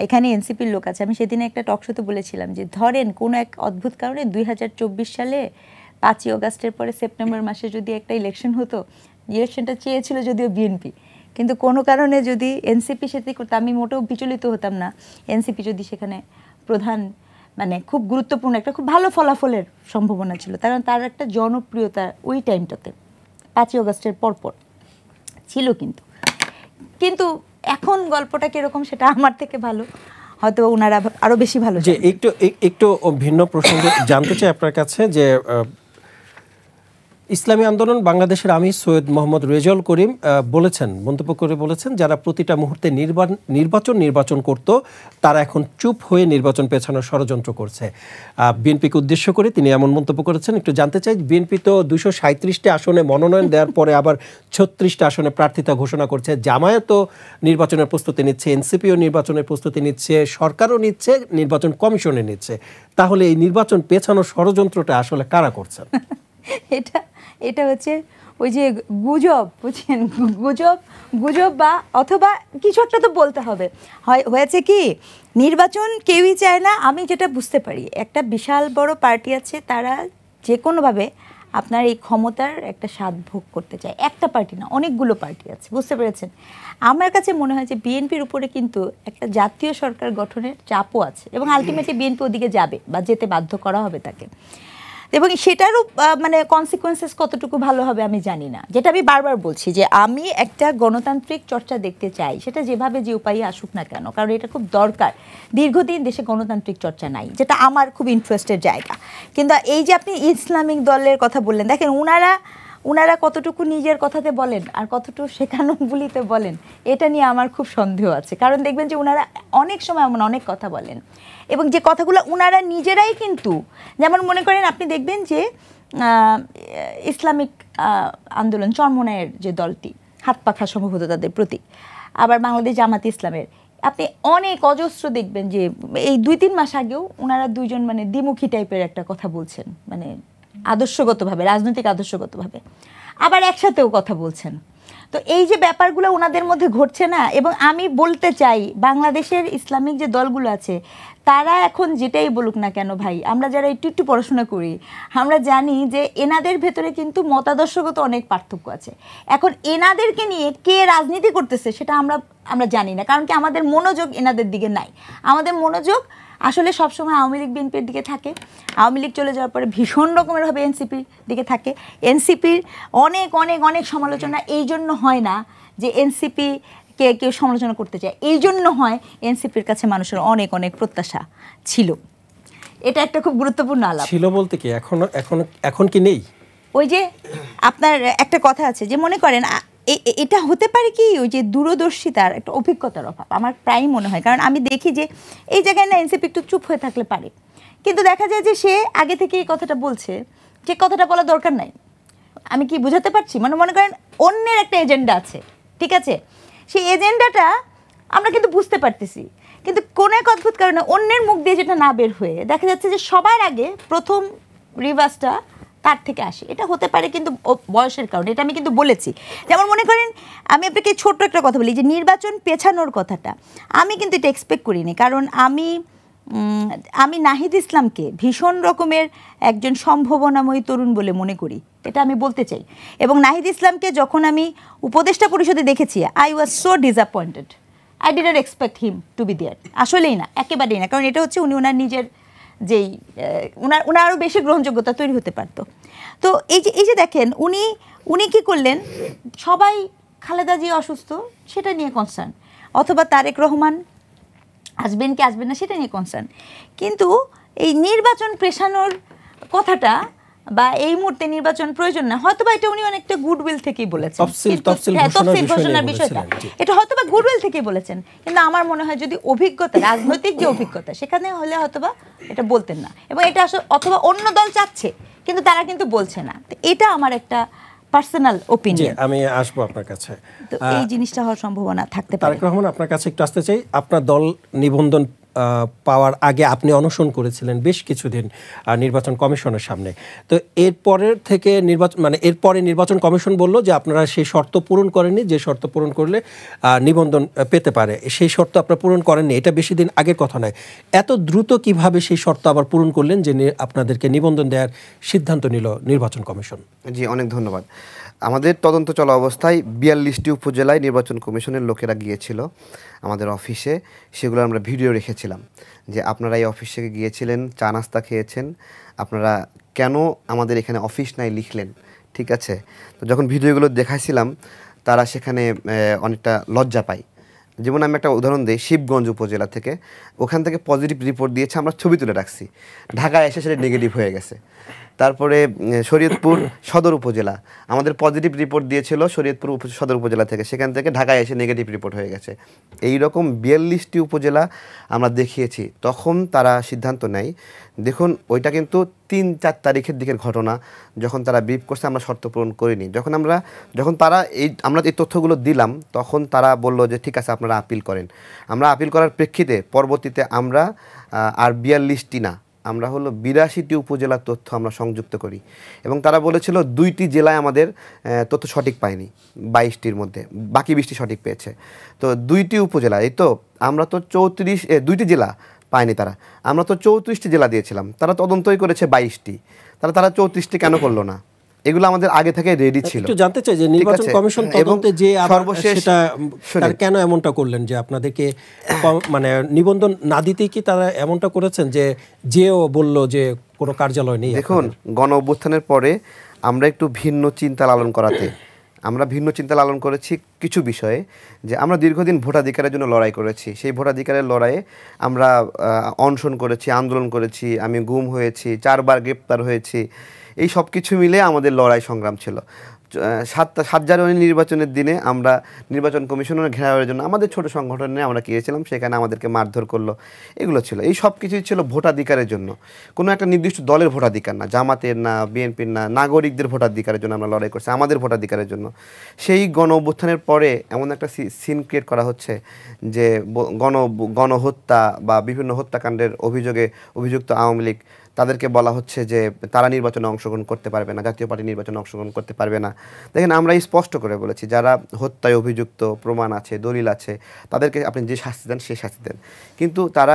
এখানে এনসিপির লোক আছে। আমি সেদিনে একটা টক শোতে বলেছিলাম যে ধরেন কোনো এক অদ্ভুত কারণে 2024 সালে 5ই আগস্টের পরে সেপ্টেম্বর মাসে যদি একটা ইলেকশন হতো, ইলেকশনটা চেয়েছিল যদিও বিএনপি, কিন্তু কোনো কারণে যদি এনসিপি সেটি করতো, আমি মোটেও বিচলিত হতাম না। এনসিপি যদি সেখানে প্রধান মানে খুব গুরুত্বপূর্ণ একটা খুব ভালো ফলাফলের সম্ভাবনা ছিল, কারণ তার একটা জনপ্রিয়তা ওই টাইমটাতে 5ই আগস্টের পরপর ছিল। কিন্তু এখন গল্পটা কিরকম সেটা আমার থেকে ভালো, হয়তো ওনারা আরো বেশি ভালো। যে একটু ভিন্ন প্রসঙ্গে জানতে চাই আপনার কাছে যে ইসলামী আন্দোলন বাংলাদেশের আমির সৈয়দ মোহাম্মদ রেজাউল করিম বলেছেন, মন্তব্য করে বলেছেন, যারা প্রতিটা মুহূর্তে নির্বাচন করত তারা এখন চুপ হয়ে নির্বাচন পেছানোর ষড়যন্ত্র করছে। বিএনপিকে উদ্দেশ্য করে তিনি এমন মন্তব্য করেছেন। একটু জানতে চাই, বিএনপি তো 237টি আসনে মনোনয়ন দেওয়ার পরে আবার 36টা আসনে প্রার্থিতা ঘোষণা করছে, জামায়াতও নির্বাচনের প্রস্তুতি নিচ্ছে, এনসিপিও নির্বাচনের প্রস্তুতি নিচ্ছে, সরকারও নিচ্ছে, নির্বাচন কমিশনে নিচ্ছে। তাহলে এই নির্বাচন পেছানোর ষড়যন্ত্রটা আসলে কারা করছেন? এটা হচ্ছে ওই যে গুজব, বুঝছেন, গুজব বা অথবা কিছু একটা তো বলতে হবে। হয়েছে কি, নির্বাচন কেউই চায় না। আমি যেটা বুঝতে পারি, একটা বিশাল বড় পার্টি আছে, তারা যে কোনোভাবে আপনার এই ক্ষমতার একটা স্বাদ ভোগ করতে চায়। একটা পার্টি না, অনেকগুলো পার্টি আছে, বুঝতে পেরেছেন? আমার কাছে মনে হয় যে বিএনপির উপরে কিন্তু একটা জাতীয় সরকার গঠনের চাপও আছে, এবং আলটিমেটলি বিএনপি ওদিকে যাবে বা যেতে বাধ্য করা হবে তাকে, এবং সেটারও মানে কনসিকোয়েন্সেস কতটুকু ভালো হবে আমি জানি না। যেটা আমি বারবার বলছি যে আমি একটা গণতান্ত্রিক চর্চা দেখতে চাই, সেটা যেভাবে যে উপায়ে আসুক না কেন, কারণ এটা খুব দরকার। দীর্ঘদিন দেশে গণতান্ত্রিক চর্চা নাই, যেটা আমার খুব ইন্টারেস্টের জায়গা। কিন্তু এই যে আপনি ইসলামিক দলের কথা বললেন, দেখেন ওনারা কতটুকু নিজের কথাতে বলেন আর কতটুকু শেখানোগুলিতে বলেন, এটা নিয়ে আমার খুব সন্দেহ আছে। কারণ দেখবেন যে ওনারা অনেক সময় এমন অনেক কথা বলেন, এবং যে কথাগুলো ওনারা নিজেরাই কিন্তু, যেমন মনে করেন আপনি দেখবেন যে ইসলামিক আন্দোলন চরমনায়ের যে দলটি, হাত পাখা সম্ভবত তাদের প্রতীক, আবার বাংলাদেশ জামাত ইসলামের, আপনি অনেক অজস্র দেখবেন যে এই 2-3 মাস আগেও ওনারা দুইজন মানে দ্বিমুখী টাইপের একটা কথা বলছেন, মানে আদর্শগতভাবে, রাজনৈতিক আদর্শগতভাবে, আবার একসাথেও কথা বলছেন। তো এই যে ব্যাপারগুলো ওনাদের মধ্যে ঘটছে না, এবং আমি বলতে চাই বাংলাদেশের ইসলামিক যে দলগুলো আছে তারা এখন যেটাই বলুক না কেন ভাই, আমরা যারা একটু একটু পড়াশোনা করি আমরা জানি যে এনাদের ভেতরে কিন্তু মতাদর্শগত অনেক পার্থক্য আছে। এখন এনাদেরকে নিয়ে কে রাজনীতি করতেছে সেটা আমরা জানি না, কারণ কি আমাদের মনোযোগ এনাদের দিকে নাই। আমাদের মনোযোগ আসলে সবসময় আওয়ামী লীগ বিএনপির দিকে থাকে। আওয়ামী লীগ চলে যাওয়ার পরে ভীষণ রকমের হবে এনসিপির দিকে থাকে। এনসিপির অনেক অনেক অনেক সমালোচনা এই জন্য হয় না যে এনসিপি কে কেউ সমালোচনা করতে চায়, এই জন্য হয় এনসিপির কাছে মানুষের অনেক অনেক প্রত্যাশা ছিল। এটা একটা খুব গুরুত্বপূর্ণ আলাপ। ছিল বলতে কি এখন কি নেই? ওই যে আপনার একটা কথা আছে যে মনে করেন এটা হতে পারে কি ওই যে দূরদর্শিতার একটা অভিজ্ঞতার অভাব, আমার প্রায়ই মনে হয়। কারণ আমি দেখি যে এই জায়গায় না এনসিপি একটু চুপ হয়ে থাকলে পারে, কিন্তু দেখা যায় যে সে আগে থেকে এই কথাটা বলছে যে কথাটা বলা দরকার নাই। আমি কি বুঝাতে পারছি? মানে মনে করেন অন্যের একটা এজেন্ডা আছে, ঠিক আছে, সেই এজেন্ডাটা আমরা কিন্তু বুঝতে পারতেছি, কিন্তু কোনো এক অদ্ভুত কারণে অন্যের মুখ দিয়ে যেটা না বের হয়ে দেখা যাচ্ছে যে সবার আগে প্রথম রিভার্সটা তার থেকে আসে। এটা হতে পারে কিন্তু বয়সের কারণে, এটা আমি কিন্তু বলেছি। যেমন মনে করেন আমি আপনাকে ছোট্ট একটা কথা বলি যে নির্বাচন পেছানোর কথাটা আমি কিন্তু এটা এক্সপেক্ট করিনি, কারণ আমি নাহিদ ইসলামকে ভীষণ রকমের একজন সম্ভাবনাময়ী তরুণ বলে মনে করি, এটা আমি বলতে চাই। এবং নাহিদ ইসলামকে যখন আমি উপদেষ্টা পরিষদে দেখেছি I was so disappointed, I didn't expect him to be there. আসলেই না, একেবারেই না, কারণ এটা হচ্ছে উনি ওনার নিজের যেই ওনার আরও বেশি গ্রহণযোগ্যতা তৈরি হতে পারতো। তো এই যে দেখেন উনি কী করলেন, সবাই খালেদা জিয়া অসুস্থ সেটা নিয়ে কনসার্ন, অথবা তারেক রহমান আসবেন কি আসবেন না সেটা নিয়ে কনসার্ন, কিন্তু এই নির্বাচন পেছানোর কথাটা বা এই মুহূর্তে নির্বাচন প্রয়োজন না, হয়তোবা এটা উনি অনেকটা গুডউইল থেকেই বলেছেন, তফসিল ঘোষণার বিষয়টা এটা হয়তোবা গুডউইল থেকেই বলেছেন। কিন্তু আমার মনে হয় যদি অভিজ্ঞতা, রাজনৈতিক যে অভিজ্ঞতা সেখানে হলে হয়তোবা এটা বলতেন না, এবং এটা আসলে অথবা অন্য দল চাচ্ছে কিন্তু তারা কিন্তু বলছে না। তো এটা আমার একটা পার্সোনাল ওপিনিয়ন। আমি আসবো আপনার কাছে, তো এই জিনিসটা হওয়ার সম্ভাবনা থাকতে পারে। তারেক রহমান, আপনার কাছে একটু আসতে চাই। আপনার দল নিবন্ধন পাওয়ার আগে আপনি অনশন করেছিলেন বেশ কিছুদিন নির্বাচন কমিশনের সামনে। তো এরপরের থেকে এরপরে নির্বাচন কমিশন বলল যে আপনারা সেই শর্ত পূরণ করেননি, যে শর্ত পূরণ করলে নিবন্ধন পেতে পারে, সেই শর্ত আপনারা পূরণ করেননি। এটা বেশি দিন আগের কথা নয়। এত দ্রুত কিভাবে সেই শর্ত আবার পূরণ করলেন যে আপনাদেরকে নিবন্ধন দেওয়ার সিদ্ধান্ত নিল নির্বাচন কমিশন? জি, অনেক ধন্যবাদ। আমাদের তদন্ত চলা অবস্থায় 42টি উপজেলায় নির্বাচন কমিশনের লোকেরা গিয়েছিল আমাদের অফিসে, সেগুলো আমরা ভিডিও রেখেছিলাম যে আপনারা এই অফিসে গিয়েছিলেন, চা নাস্তা খেয়েছেন, আপনারা কেন আমাদের এখানে অফিস নাই লিখলেন, ঠিক আছে। তো যখন ভিডিওগুলো দেখাইছিলাম তারা সেখানে অনেকটা লজ্জা পায়। যেমন আমি একটা উদাহরণ দিই, শিবগঞ্জ উপজেলা থেকে, ওখান থেকে পজিটিভ রিপোর্ট দিয়েছে, আমরা ছবি তুলে রাখছি, ঢাকায় এসে সেটা নেগেটিভ হয়ে গেছে। তারপরে শরীয়তপুর সদর উপজেলা, আমাদের পজিটিভ রিপোর্ট দিয়েছিল শরীয়তপুর সদর উপজেলা থেকে, সেখান থেকে ঢাকায় এসে নেগেটিভ রিপোর্ট হয়ে গেছে। এই রকম 42টি উপজেলা আমরা দেখিয়েছি। তখন তারা সিদ্ধান্ত নেয়, দেখুন ওইটা কিন্তু 3-4 তারিখের দিকের ঘটনা, যখন তারা ব্রিফ করছে আমরা শর্ত পূরণ করিনি। যখন আমরা এই তথ্যগুলো দিলাম তখন তারা বলল যে ঠিক আছে আপনারা আপিল করেন। আমরা আপিল করার প্রেক্ষিতে পরবর্তীতে আমরা আর 42টি না, আমরা হলো 82টি উপজেলার তথ্য আমরা সংযুক্ত করি, এবং তারা বলেছিল 2টি জেলায় আমাদের তথ্য সঠিক পায়নি, 22টির মধ্যে বাকি 20টি সঠিক পেয়েছে। তো 2টি উপজেলা, এই তো আমরা তো 2টি জেলা পায়নি তারা, আমরা তো 34টি জেলা দিয়েছিলাম, তারা তদন্তই করেছে 22টি, তারা 34টি কেন করলো না? এগুলো আমাদের আগে থেকে রেডি ছিল। একটু জানতে চাই যে নির্বাচন কমিশন তদন্তে যে সর্বশেষ তারা কেন এমনটা করলেন যে আপনাদেরকে নিবন্ধন না দিতেই কি তারা এমনটা করেছেন যেও বলল যে কোনো কার্যালয় নেই? দেখুন, গণ অভ্যুত্থানের পরে আমরা একটু ভিন্ন চিন্তা লালন করেছি কিছু বিষয়ে, যে আমরা দীর্ঘদিন ভোটাধিকারের জন্য লড়াই করেছি। সেই ভোটাধিকারের লড়াইয়ে আমরা অনশন করেছি, আন্দোলন করেছি, আমি গুম হয়েছি, 4বার গ্রেপ্তার হয়েছি, এই সব কিছু মিলে আমাদের লড়াই সংগ্রাম ছিল। 7 জানুয়ারি নির্বাচনের দিনে আমরা নির্বাচন কমিশনের ঘেরাওয়ের জন্য আমাদের ছোট সংগঠনে আমরা গিয়েছিলাম, সেখানে আমাদেরকে মারধর করলো, এগুলো ছিল। এই সব কিছুই ছিল ভোটাধিকারের জন্য, কোনো একটা নির্দিষ্ট দলের ভোটাধিকার না, জামাতের না, বিএনপির না, নাগরিকদের ভোটাধিকারের জন্য আমরা লড়াই করছি, আমাদের ভোটাধিকারের জন্য। সেই গণ অভ্যুত্থানের পরে এমন একটা সিন ক্রিয়েট করা হচ্ছে যে গণহত্যা বা বিভিন্ন হত্যাকাণ্ডের অভিযুক্ত আওয়ামী লীগ, তাদেরকে বলা হচ্ছে যে তারা নির্বাচনে অংশগ্রহণ করতে পারবে না, জাতীয় পার্টি নির্বাচনে অংশগ্রহণ করতে পারবে না। দেখেন, আমরা স্পষ্ট করে বলেছি, যারা হত্যায় অভিযুক্ত, প্রমাণ আছে, দলিল আছে, তাদেরকে আপনি যে শাস্তি দেন সেই শাস্তি দেন। কিন্তু তারা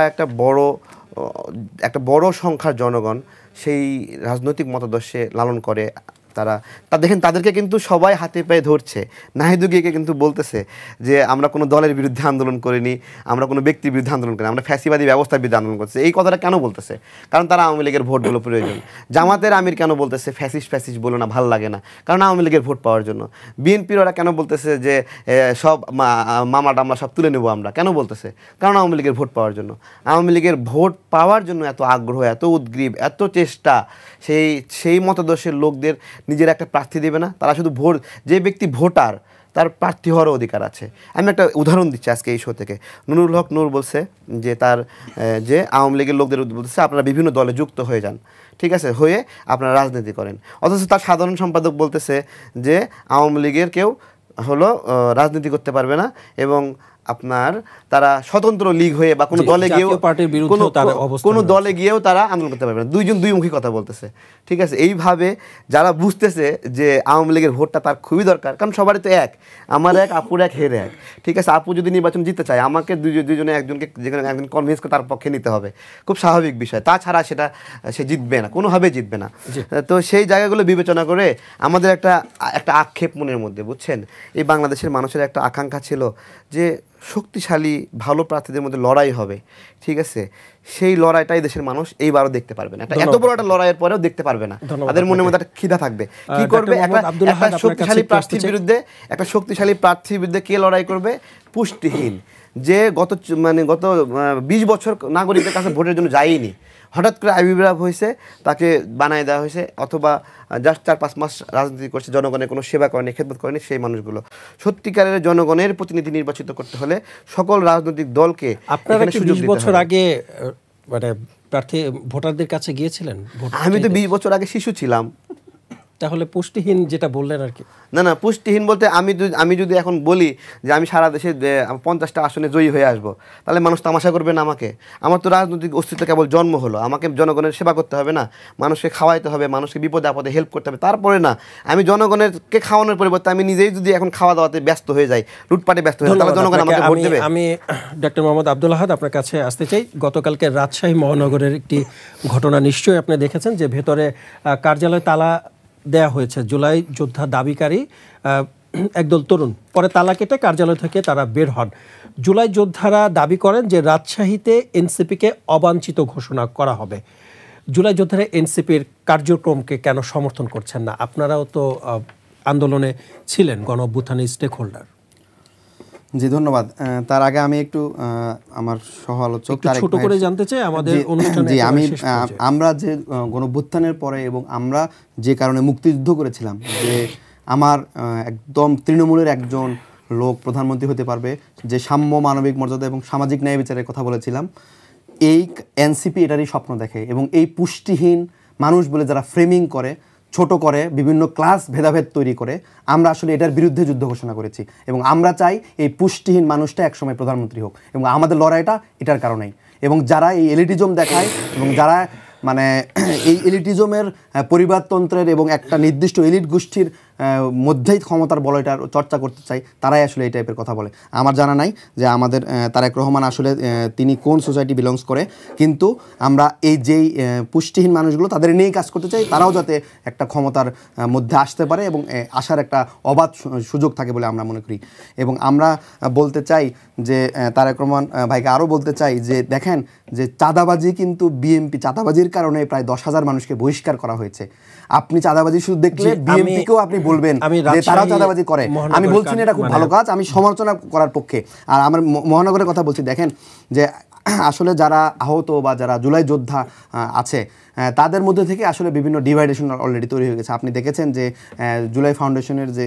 একটা বড় সংখ্যার জনগণ সেই রাজনৈতিক মতাদর্শে লালন করে। দেখেন, তাদেরকে কিন্তু সবাই হাতে পায়ে ধরছে। নাহিদু গিয়ে কিন্তু বলতেছে যে আমরা কোনো দলের বিরুদ্ধে আন্দোলন করিনি, আমরা কোনো ব্যক্তির বিরুদ্ধে আন্দোলন করিনি, আমরা ফ্যাসিবাদী ব্যবস্থার বিরুদ্ধে আন্দোলন করছি। এই কথাটা কেন বলতেছে? কারণ তারা আওয়ামী লীগের ভোটগুলো প্রয়োজন। জামাতের আমির কেন বলতেছে ফ্যাসিস্ট বলো না, ভাল লাগে না? কারণ আওয়ামী লীগের ভোট পাওয়ার জন্য। বিএনপির ওরা কেন বলতেছে যে সব মামলা টামলা সব তুলে নেবো আমরা, কেন বলতেছে? কারণ আওয়ামী লীগের ভোট পাওয়ার জন্য। আওয়ামী লীগের ভোট পাওয়ার জন্য এত আগ্রহ, এত উদ্গ্রীব, এত চেষ্টা। সেই মতাদর্শের লোকদের নিজের একটা প্রার্থী দেবে না? তারা শুধু যে ব্যক্তি ভোটার তার প্রার্থী হওয়ারও অধিকার আছে। আমি একটা উদাহরণ দিচ্ছি আজকে এই শো থেকে। নুরুল হক নূর বলছে যে আওয়ামী লীগের লোকদের বলতেছে আপনারা বিভিন্ন দলে যুক্ত হয়ে যান, ঠিক আছে, হয়ে আপনারা রাজনীতি করেন। অথচ তার সাধারণ সম্পাদক বলতেছে যে আওয়ামী লীগের কেউ রাজনীতি করতে পারবে না, এবং তারা স্বতন্ত্র লীগ হয়ে বা কোনো দলে গিয়েও তারা আন্দোলন করতে পারবে না। দুইমুখী কথা বলতেছে, ঠিক আছে। এইভাবে যারা বুঝতেছে যে আওয়ামী লীগের ভোটটা তার খুবই দরকার, কারণ সবারই তো এক, আমার এক, আপুর এক, হের এক, ঠিক আছে। আপু যদি নির্বাচন জিততে চায়, আমাকে দুজনে একজনকে যেখানে একজন কনভিন্স করে তার পক্ষে নিতে হবে, খুব স্বাভাবিক বিষয়। তাছাড়া সে জিতবে না, কোনোভাবে জিতবে না। তো সেই জায়গাগুলো বিবেচনা করে আমাদের একটা আক্ষেপ মনের মধ্যে, বুঝছেন, এই বাংলাদেশের মানুষের একটা আকাঙ্ক্ষা ছিল যে শক্তিশালী ভালো প্রার্থীদের মধ্যে লড়াই হবে, ঠিক আছে। সেই লড়াইটাই দেশের মানুষ এইবারও দেখতে পারবে না। এত বড় একটা লড়াইয়ের পরেও দেখতে পারবে না। তাদের মনের মধ্যে একটা খিদা থাকবে। কি করবে? একটা শক্তিশালী প্রার্থীর বিরুদ্ধে কে লড়াই করবে? পুষ্টিহীন, যে গত 20 বছর নাগরিকদের কাছে ভোটের জন্য যায়নি, হঠাৎ করে আবির্ভাব হয়েছে, তাকে বানায় দেওয়া হয়েছে, অথবা জাস্ট 4-5 মাস রাজনীতি করছে, জনগণের কোনো সেবা করেনি, খেদমত করেনি। সেই মানুষগুলো সত্যিকারের জনগণের প্রতিনিধি নির্বাচিত করতে হলে সকল রাজনৈতিক দলকে। আপনারা কি 20 বছর আগে প্রার্থী ভোটারদের কাছে গিয়েছিলেন? আমি তো 20 বছর আগে শিশু ছিলাম। তাহলে পুষ্টিহীন যেটা বললেন আর কি। না, পুষ্টিহীন বলতে আমি যদি এখন বলি যে আমি সারা দেশে 50টা আসনে জয়ী হয়ে আসবো, তাহলে মানুষ তামাশা করবে না আমাকে? আমার তো রাজনৈতিক অস্তিত্ব কেবল জন্ম হলো, আমাকে জনগণের সেবা করতে হবে না, মানুষকে খাওয়াইতে হবে, মানুষকে বিপদে আপদে হেল্প করতে হবে। তারপরে না, আমি জনগণেরকে খাওয়ানোর পরিবর্তে আমি নিজেই যদি এখন খাওয়া দাওয়াতে ব্যস্ত হয়ে যাই, লুটপাটে ব্যস্ত হয়ে যাই, তাহলে জনগণ আমাকে ভোট দেবে? আমি ডক্টর মোহাম্মদ আব্দুল আহাদ আপনার কাছে আসতে চাই। গতকালকে রাজশাহী মহানগরের একটি ঘটনা নিশ্চয়ই আপনি দেখেছেন, যে ভেতরে কার্যালয় তালা দেয়া হয়েছে। জুলাই যোদ্ধা দাবিকারী একদল তরুণ পরে তালা কেটে কার্যালয় থেকে তারা বের হন। জুলাই যোদ্ধারা দাবি করেন যে রাজশাহীতে এনসিপিকে অবাঞ্ছিত ঘোষণা করা হবে। জুলাই যোদ্ধারা এনসিপির কার্যক্রমকে কেন সমর্থন করছেন না? আপনারাও তো আন্দোলনে ছিলেন, গণ অভ্যুত্থানের স্টেক হোল্ডার। জি, ধন্যবাদ। তার আগে আমি একটু আমার সহ আলোচক ছোট করে জানতে চাই আমাদের অনুষ্ঠানে। জি, আমরা যে গণঅভ্যুত্থানের পরে এবং আমরা যে কারণে মুক্তিযুদ্ধ করেছিলাম, যে আমার একদম তৃণমূলের একজন লোক প্রধানমন্ত্রী হতে পারবে, যে সাম্য, মানবিক মর্যাদা এবং সামাজিক ন্যায় বিচারের কথা বলেছিলাম, এই এনসিপি এটারই স্বপ্ন দেখে। এবং এই পুষ্টিহীন মানুষ বলে যারা ফ্রেমিং করে, ছোট করে, বিভিন্ন ক্লাস ভেদাভেদ তৈরি করে, আমরা আসলে এটার বিরুদ্ধে যুদ্ধ ঘোষণা করেছি। এবং আমরা চাই এই পুষ্টিহীন মানুষটা একসময় প্রধানমন্ত্রী হোক, এবং আমাদের লড়াইটা এটার কারণেই। এবং যারা এই এলিটিজম দেখায় এবং যারা এই এলিটিজমের পরিবারতন্ত্রের এবং একটা নির্দিষ্ট এলিট গোষ্ঠীর মধ্যেই ক্ষমতার বলয়টার চর্চা করতে চাই, তারাই আসলে এই টাইপের কথা বলে। আমার জানা নাই যে আমাদের তারেক রহমান আসলে তিনি কোন সোসাইটি বিলংস করে, কিন্তু আমরা যেই পুষ্টিহীন মানুষগুলো তাদের নিয়েই কাজ করতে চাই, তারাও যাতে একটা ক্ষমতার মধ্যে আসতে পারে এবং আসার একটা অবাধ সুযোগ থাকে বলে আমরা মনে করি। এবং আমরা বলতে চাই যে তারেক রহমান ভাইকে আরও বলতে চাই যে দেখেন, যে চাঁদাবাজি, কিন্তু বিএনপি চাঁদাবাজির কারণে প্রায় 10,000 মানুষকে বহিষ্কার করা হয়েছে। আপনি চাঁদাবাজি শুধু দেখলে বিএনপিকেও আপনি বলবেন যে তারাও চাঁদাবাজি করে। আমি বলছি না এটা খুব ভালো কাজ, আমি সমালোচনা করার পক্ষে। আর আমার মহানগরের কথা বলছি, দেখেন যে আসলে যারা আহত বা যারা জুলাই যোদ্ধা আছে তাদের মধ্যে থেকে আসলে বিভিন্ন ডিভাইডেশন অলরেডি তৈরি হয়ে গেছে। আপনি দেখেছেন যে জুলাই ফাউন্ডেশনের যে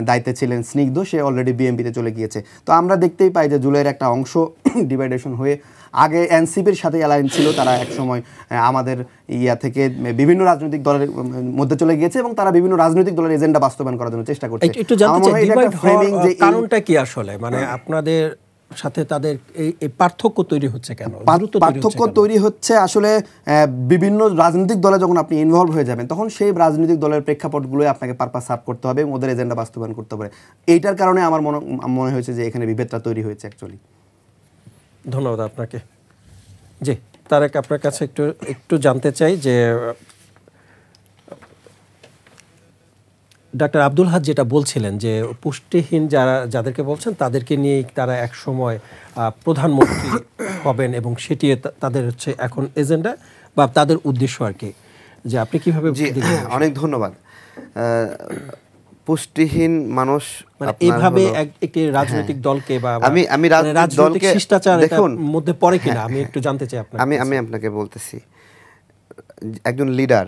দায়িত্বে ছিলেন স্নিগ্ধ, সে অলরেডি বিএনপিতে চলে গিয়েছে। তো আমরা দেখতেই পাই যে জুলাইয়ের একটা অংশ ডিভাইডেশন হয়ে আগে এনসিপির সাথে অ্যালায়েন্স ছিল, তারা একসময় আমাদের থেকে বিভিন্ন রাজনৈতিক দলের মধ্যে চলে গিয়েছে এবং তারা বিভিন্ন রাজনৈতিক দলের এজেন্ডা বাস্তবায়ন করার জন্য চেষ্টা করছে। একটু জানতে চাই ডিভাইড হওয়ার কারণটা কি আসলে, মানে আপনাদের সাথে তাদের এই পার্থক্য তৈরি হচ্ছে কেন? পার্থক্য তৈরি হচ্ছে আসলে বিভিন্ন রাজনৈতিক দলে যখন আপনি ইনভলভ হয়ে যাবেন তখন সেই রাজনৈতিক দলের প্রেক্ষাপটগুলো আপনাকে পারপাস সার্ভ করতে হবে এবং ওদের এজেন্ডা বাস্তবায়ন করতে হবে। এইটার কারণে আমার মনে হয়েছে যে এখানে বিভেদটা তৈরি হয়েছে অ্যাকচুয়ালি। ধন্যবাদ আপনাকে। জি তারেক, আপনার কাছে একটু জানতে চাই যে ডাক্তার আব্দুল হাদ যেটা বলছিলেন যে পুষ্টিহীন যাদেরকে বলছেন তাদেরকে নিয়ে তারা এক সময় প্রধানমন্ত্রী হবেন এবং সেটি তাদের হচ্ছে এখন এজেন্ডা বা তাদের উদ্দেশ্য আর কি, যে আপনি কিভাবে? অনেক ধন্যবাদ। পুষ্টিহীন মানুষ এইভাবে একটি রাজনৈতিক দলকে বা আমি রাজনৈতিক দলকে শিষ্টাচার দেখুন মধ্যে পড়ে কিনা আমি একটু জানতে চাই আপনার। আমি আপনাকে বলতেছি, একজন লিডার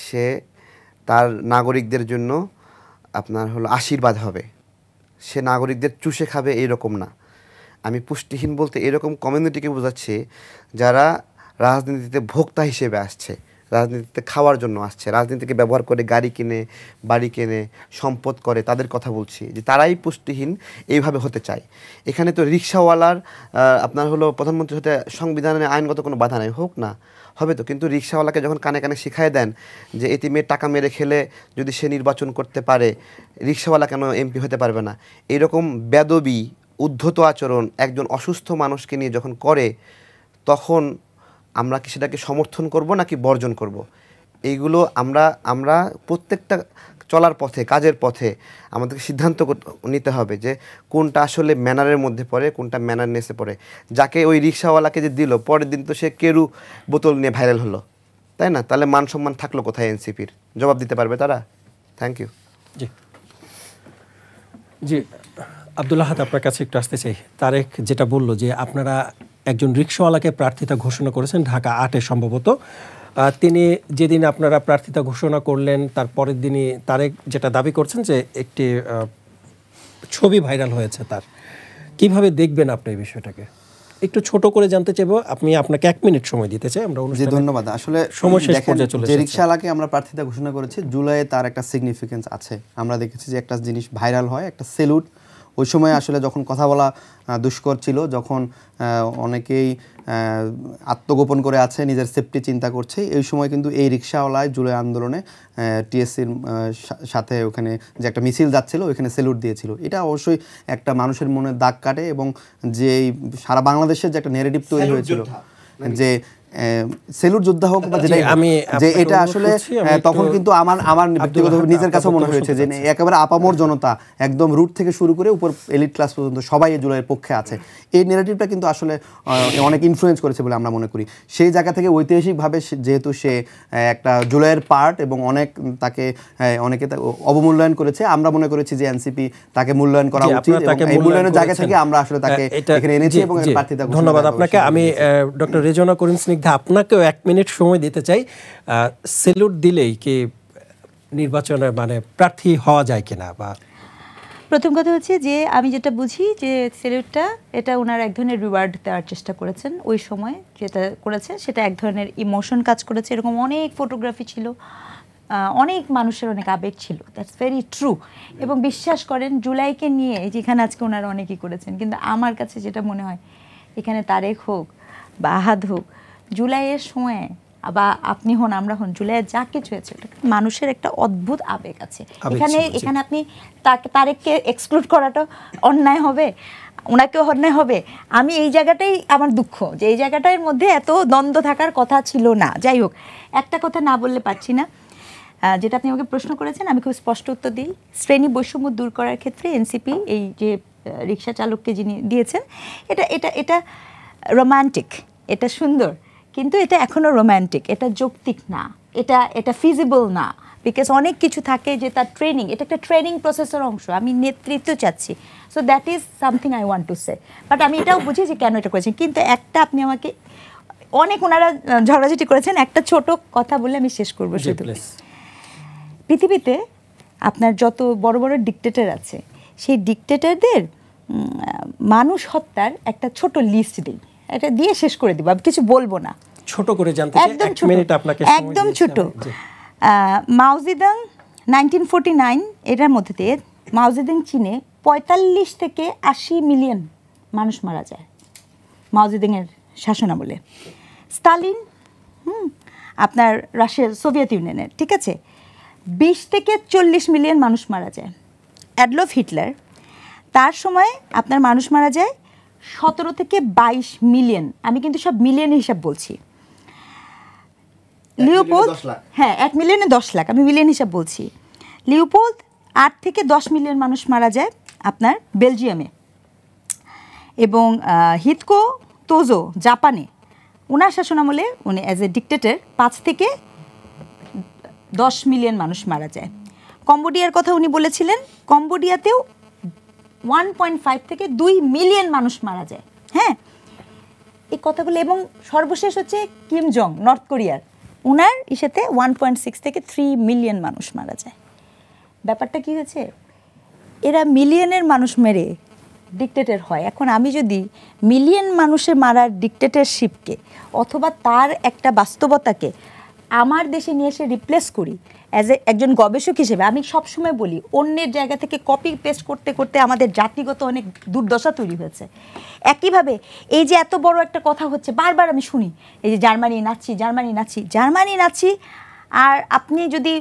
সে তার নাগরিকদের জন্য আপনার হলো আশীর্বাদ হবে, সে নাগরিকদের চুষে খাবে এইরকম না। আমি পুষ্টিহীন বলতে এরকম কমিউনিটিকে বোঝাচ্ছি যারা রাজনীতিতে ভোক্তা হিসেবে আসছে, রাজনীতিতে খাওয়ার জন্য আসছে, রাজনীতিকে ব্যবহার করে গাড়ি কিনে বাড়ি কেনে সম্পদ করে, তাদের কথা বলছি যে তারাই পুষ্টিহীন এইভাবে হতে চায়। এখানে তো রিক্সাওয়ালার আপনার হলো প্রধানমন্ত্রী হতে সংবিধানে আইনগত কোনো বাধা নেই, হোক না হবে তো, কিন্তু রিক্সাওয়ালাকে যখন কানে কানে শিখাই দেন যে এতিমের টাকা মেরে খেলে যদি সে নির্বাচন করতে পারে, রিক্সাওয়ালা কেন এমপি হতে পারবে না, এরকম বেদবি উদ্ধত আচরণ একজন অসুস্থ মানুষকে নিয়ে যখন করে, তখন আমরা কি সেটাকে সমর্থন করব নাকি বর্জন করব? এইগুলো আমরা প্রত্যেকটা চলার পথে, কাজের পথে আমাদেরকে সিদ্ধান্ত নিতে হবে যে কোনটা আসলে ম্যানারের মধ্যে পড়ে, কোনটা ম্যানারনেসে পড়ে। যাকে ওই রিক্সাওয়ালাকে যে দিল, পরের দিন তো সে কেরু বোতল নিয়ে ভাইরাল হলো, তাই না? তাহলে মান সম্মান থাকলো কোথায় এনসিপির? জবাব দিতে পারবে তারা? Thank you. জি জি আব্দুল আহাদ, আপনার কাছে একটু আসতে চাই। তারেক যেটা বললো যে আপনারা একজন রিক্সাওয়ালাকে প্রার্থিতা ঘোষণা করেছেন ঢাকা 8-এ সম্ভবত, তিনি যেদিন আপনারা প্রার্থিতা ঘোষণা করলেন তার পরের দিনই তারেক যেটা দাবি করছেন যে একটি ছবি ভাইরাল হয়েছে তার। কিভাবে দেখবেন আপনি এই বিষয়টাকে? একটু ছোট করে জানতে চাইবো, আপনি আপনাকে 1 মিনিট সময় দিতে চাই। আমরা জি ধন্যবাদ। আসলে সময় শেষ পর্যায়ে চলে যে রিক্সাওয়ালাকে আমরা প্রার্থিতা ঘোষণা করেছি, জুলাইয়ে তার একটা সিগনিফিকেন্স আছে। আমরা দেখেছি যে একটা জিনিস ভাইরাল হয়, একটা সেলুট। ওই সময় আসলে যখন কথা বলা দুষ্কর ছিল, যখন অনেকেই আত্মগোপন করে আছে, নিজের সেফটি চিন্তা করছে, এই সময় কিন্তু এই রিক্সাওয়ালায় জুলাই আন্দোলনে টিএসসির সাথে ওখানে যে একটা মিছিল যাচ্ছিল ওইখানে সেলুট দিয়েছিল। এটা অবশ্যই একটা মানুষের মনে দাগ কাটে এবং যে সারা বাংলাদেশের যে একটা নেগেটিভ তৈরি হয়েছিল যে সেলুট যোদ্ধা হোক বা যেটাই যে এটা আসলে তখন কিন্তু আমার ব্যক্তিগতভাবে নিজের কাছেও মনে হয়েছে যে একেবারে আপামর জনতা একদম রুট থেকে শুরু করে উপর এলিট ক্লাস পর্যন্ত সবাই এই জুলাইয়ের পক্ষে আছে। এই নেগেটিভটা কিন্তু আসলে অনেক ইনফ্লুয়েন্স করেছে বলে আমরা মনে করি। সেই জায়গা থেকে ঐতিহাসিকভাবে যেহেতু সে একটা জুলাইয়ের পার্ট এবং অনেকে অবমূল্যায়ন করেছে, আমরা মনে করেছি যে এনসিপি তাকে মূল্যায়ন করা উচিত এবং এই মূল্যায়নের জায়গা থেকে আমরা আসলে তাকে এখানে এনেছি এবং প্রার্থিতা। ধন্যবাদ আপনাকে। আমি ডক্টর রেজওয়ানা করিম স্নিগ্ধা, আপনাকেও 1 মিনিট সময় দিতে চাই। সেলুট দিলেই কি নির্বাচনে মানে প্রার্থী হওয়া যায় কিনা? বা প্রথম কথা হচ্ছে যে আমি যেটা বুঝি যে সেলুটটা এটা ওনার এক ধরনের রিওয়ার্ড দেওয়ার চেষ্টা করেছেন। ওই সময় যেটা করেছেন সেটা এক ধরনের ইমোশন কাজ করেছে। এরকম অনেক ফটোগ্রাফি ছিল, অনেক মানুষের অনেক আবেগ ছিল, দ্যাটস ভেরি ট্রু। এবং বিশ্বাস করেন জুলাইকে নিয়ে যেখানে আজকে ওনারা অনেকই করেছেন, কিন্তু আমার কাছে যেটা মনে হয় এখানে তারেক হোক বা আহাদ হোক, জুলাইয়ের সময় বা আপনি হন আমরা হন, জুলাইয়ের যা কিছু হয়েছে মানুষের একটা অদ্ভুত আবেগ আছে এখানে আপনি তারেককে এক্সক্লুড করাটা অন্যায় হবে, ওনাকেও অন্যায় হবে। আমি এই জায়গাটাই আমার দুঃখ যে এই জায়গাটার মধ্যে এত দ্বন্দ্ব থাকার কথা ছিল না। যাই হোক, একটা কথা না বললে পারছি না, যেটা আপনি আমাকে প্রশ্ন করেছেন আমি খুব স্পষ্ট উত্তর দিই। শ্রেণী বৈষম্য দূর করার ক্ষেত্রে এনসিপি এই যে রিক্সা চালককে যিনি দিয়েছেন, এটা রোমান্টিক, এটা সুন্দর, কিন্তু এটা এখনো রোমান্টিক, এটা যৌক্তিক না, এটা ফিজিবল না। বিকজ অনেক কিছু থাকে যে তার ট্রেনিং, এটা একটা ট্রেনিং প্রসেসের অংশ। আমি নেতৃত্ব চাচ্ছি, so that is something I want to say. But আমি এটাও বুঝি যে কেন এটা করেছেন, কিন্তু একটা আপনি আমাকে অনেক ওনারা ঝগড়াঝাটি করেছেন, একটা ছোট কথা বলে আমি শেষ করবো। শুধু পৃথিবীতে আপনার যত বড় বড় ডিকটেটর আছে, সেই ডিকটেটরদের মানুষ হত্যার একটা ছোট লিস্ট দিই, এটা দিয়ে শেষ করে দিব, আমি কিছু বলবো না, ছোট করে জানতে চাই, একদম 1 ছোট, মিনিট আপনাকে একদম ছোট। মাও জেদুং 1949 এটার মধ্যে দিয়ে মাও জেদুং চীনে 45 থেকে 80 মিলিয়ন মানুষ মারা যায় মাও জেদুংয়ের শাসনামলে। স্টালিন আপনার রাশিয়ার, সোভিয়েত ইউনিয়নের, ঠিক আছে, 20 থেকে 40 মিলিয়ন মানুষ মারা যায়। অ্যাডলফ হিটলার, তার সময় আপনার মানুষ মারা যায় 17 থেকে 22 মিলিয়ন, আমি কিন্তু সব মিলিয়নের হিসাব বলছি। লিওপোল্ড, হ্যাঁ 1 মিলিয়নে 10 লাখ, আমি মিলিয়ন হিসাব বলছি। লিওপোল্ড 8 থেকে 10 মিলিয়ন মানুষ মারা যায় আপনার বেলজিয়ামে। এবং হিতকো তোজো জাপানে, ওনার শাসনামলে উনি অ্যাজ এ ডিকটেটর 5 থেকে 10 মিলিয়ন মানুষ মারা যায়। কম্বোডিয়ার কথা উনি বলেছিলেন, কম্বোডিয়াতেও 1.5 থেকে 2 মিলিয়ন মানুষ মারা যায়। হ্যাঁ, এই কথাগুলো। এবং সর্বশেষ হচ্ছে কিম জং, নর্থ কোরিয়ার, ওনার ইসেতে 1.6 থেকে 3 মিলিয়ন মানুষ মারা যায়। ব্যাপারটা কি হয়েছে, এরা মিলিয়নের মানুষ মেরে ডিকটেটর হয়। এখন আমি যদি মিলিয়ন মানুষের মারার ডিকটেটরশিপকে অথবা তার একটা বাস্তবতাকে আমার দেশে নিয়ে এসে রিপ্লেস করি অ্যাজ একজন গবেষক হিসেবে, আমি সবসময় বলি অন্যের জায়গা থেকে কপি পেস্ট করতে করতে আমাদের জাতিগত অনেক দুর্দশা তৈরি হয়েছে। একইভাবে এই যে এত বড় একটা কথা হচ্ছে, বারবার আমি শুনি এই যে জার্মানি নাচি, জার্মানি নাচি, জার্মানি নাচি, আর আপনি যদি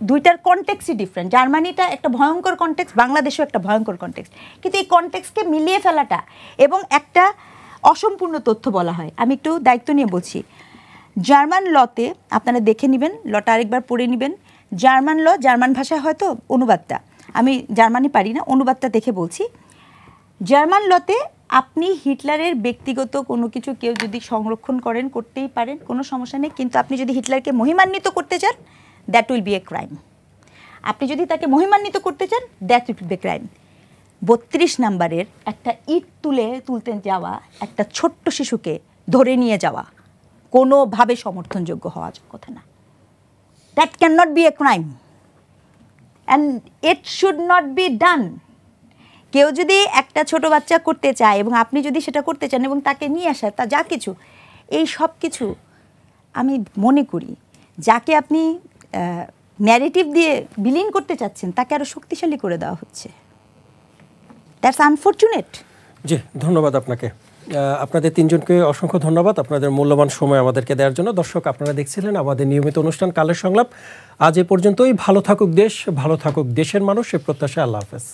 দুইটার কনটেক্সটই ডিফারেন্ট। জার্মানিটা একটা ভয়ঙ্কর কনটেক্সট, বাংলাদেশও একটা ভয়ঙ্কর কনটেক্সট, কিন্তু এই কনটেক্সটকে মিলিয়ে ফেলাটা এবং একটা অসম্পূর্ণ তথ্য বলা হয়। আমি একটু দায়িত্ব নিয়ে বলছি, জার্মান লতে আপনারা দেখে নেবেন, লটা আরেকবার পড়ে নেবেন। জার্মান ল, জার্মান ভাষায় হয়তো অনুবাদটা, আমি জার্মানি পারি না, অনুবাদটা দেখে বলছি। জার্মান লতে আপনি হিটলারের ব্যক্তিগত কোনো কিছু কেউ যদি সংরক্ষণ করেন, করতেই পারেন, কোনো সমস্যা নেই, কিন্তু আপনি যদি হিটলারকে মহিমান্বিত করতে চান, that will be a crime. আপনি যদি তাকে মহিমান্বিত করতে চান, that will be a crime. 32 নাম্বারের একটা ইট তুলতে যাওয়া একটা ছোট্ট শিশুকে ধরে নিয়ে যাওয়া কোনোভাবে সমর্থনযোগ্য হওয়ার কথা না। That can not be a crime and it should not be done. কেউ যদি একটা ছোট বাচ্চা করতে চায় এবং আপনি যদি সেটা করতে চান এবং তাকে নিয়ে আসা, তা যা কিছু, এই সব কিছু আমি মনে করি যাকে আপনি ন্যারেটিভ দিয়ে বিলীন করতে চাচ্ছেন, তাকে আরও শক্তিশালী করে দেওয়া হচ্ছে। That's unfortunate. জি, ধন্যবাদ আপনাকে। আপনাদের তিনজনকে অসংখ্য ধন্যবাদ আপনাদের মূল্যবান সময় আমাদেরকে দেওয়ার জন্য। দর্শক, আপনারা দেখছিলেন আমাদের নিয়মিত অনুষ্ঠান কালের সংলাপ। আজ এ পর্যন্তই। ভালো থাকুক দেশ, ভালো থাকুক দেশের মানুষ, এ প্রত্যাশা। আল্লাহ হাফেজ।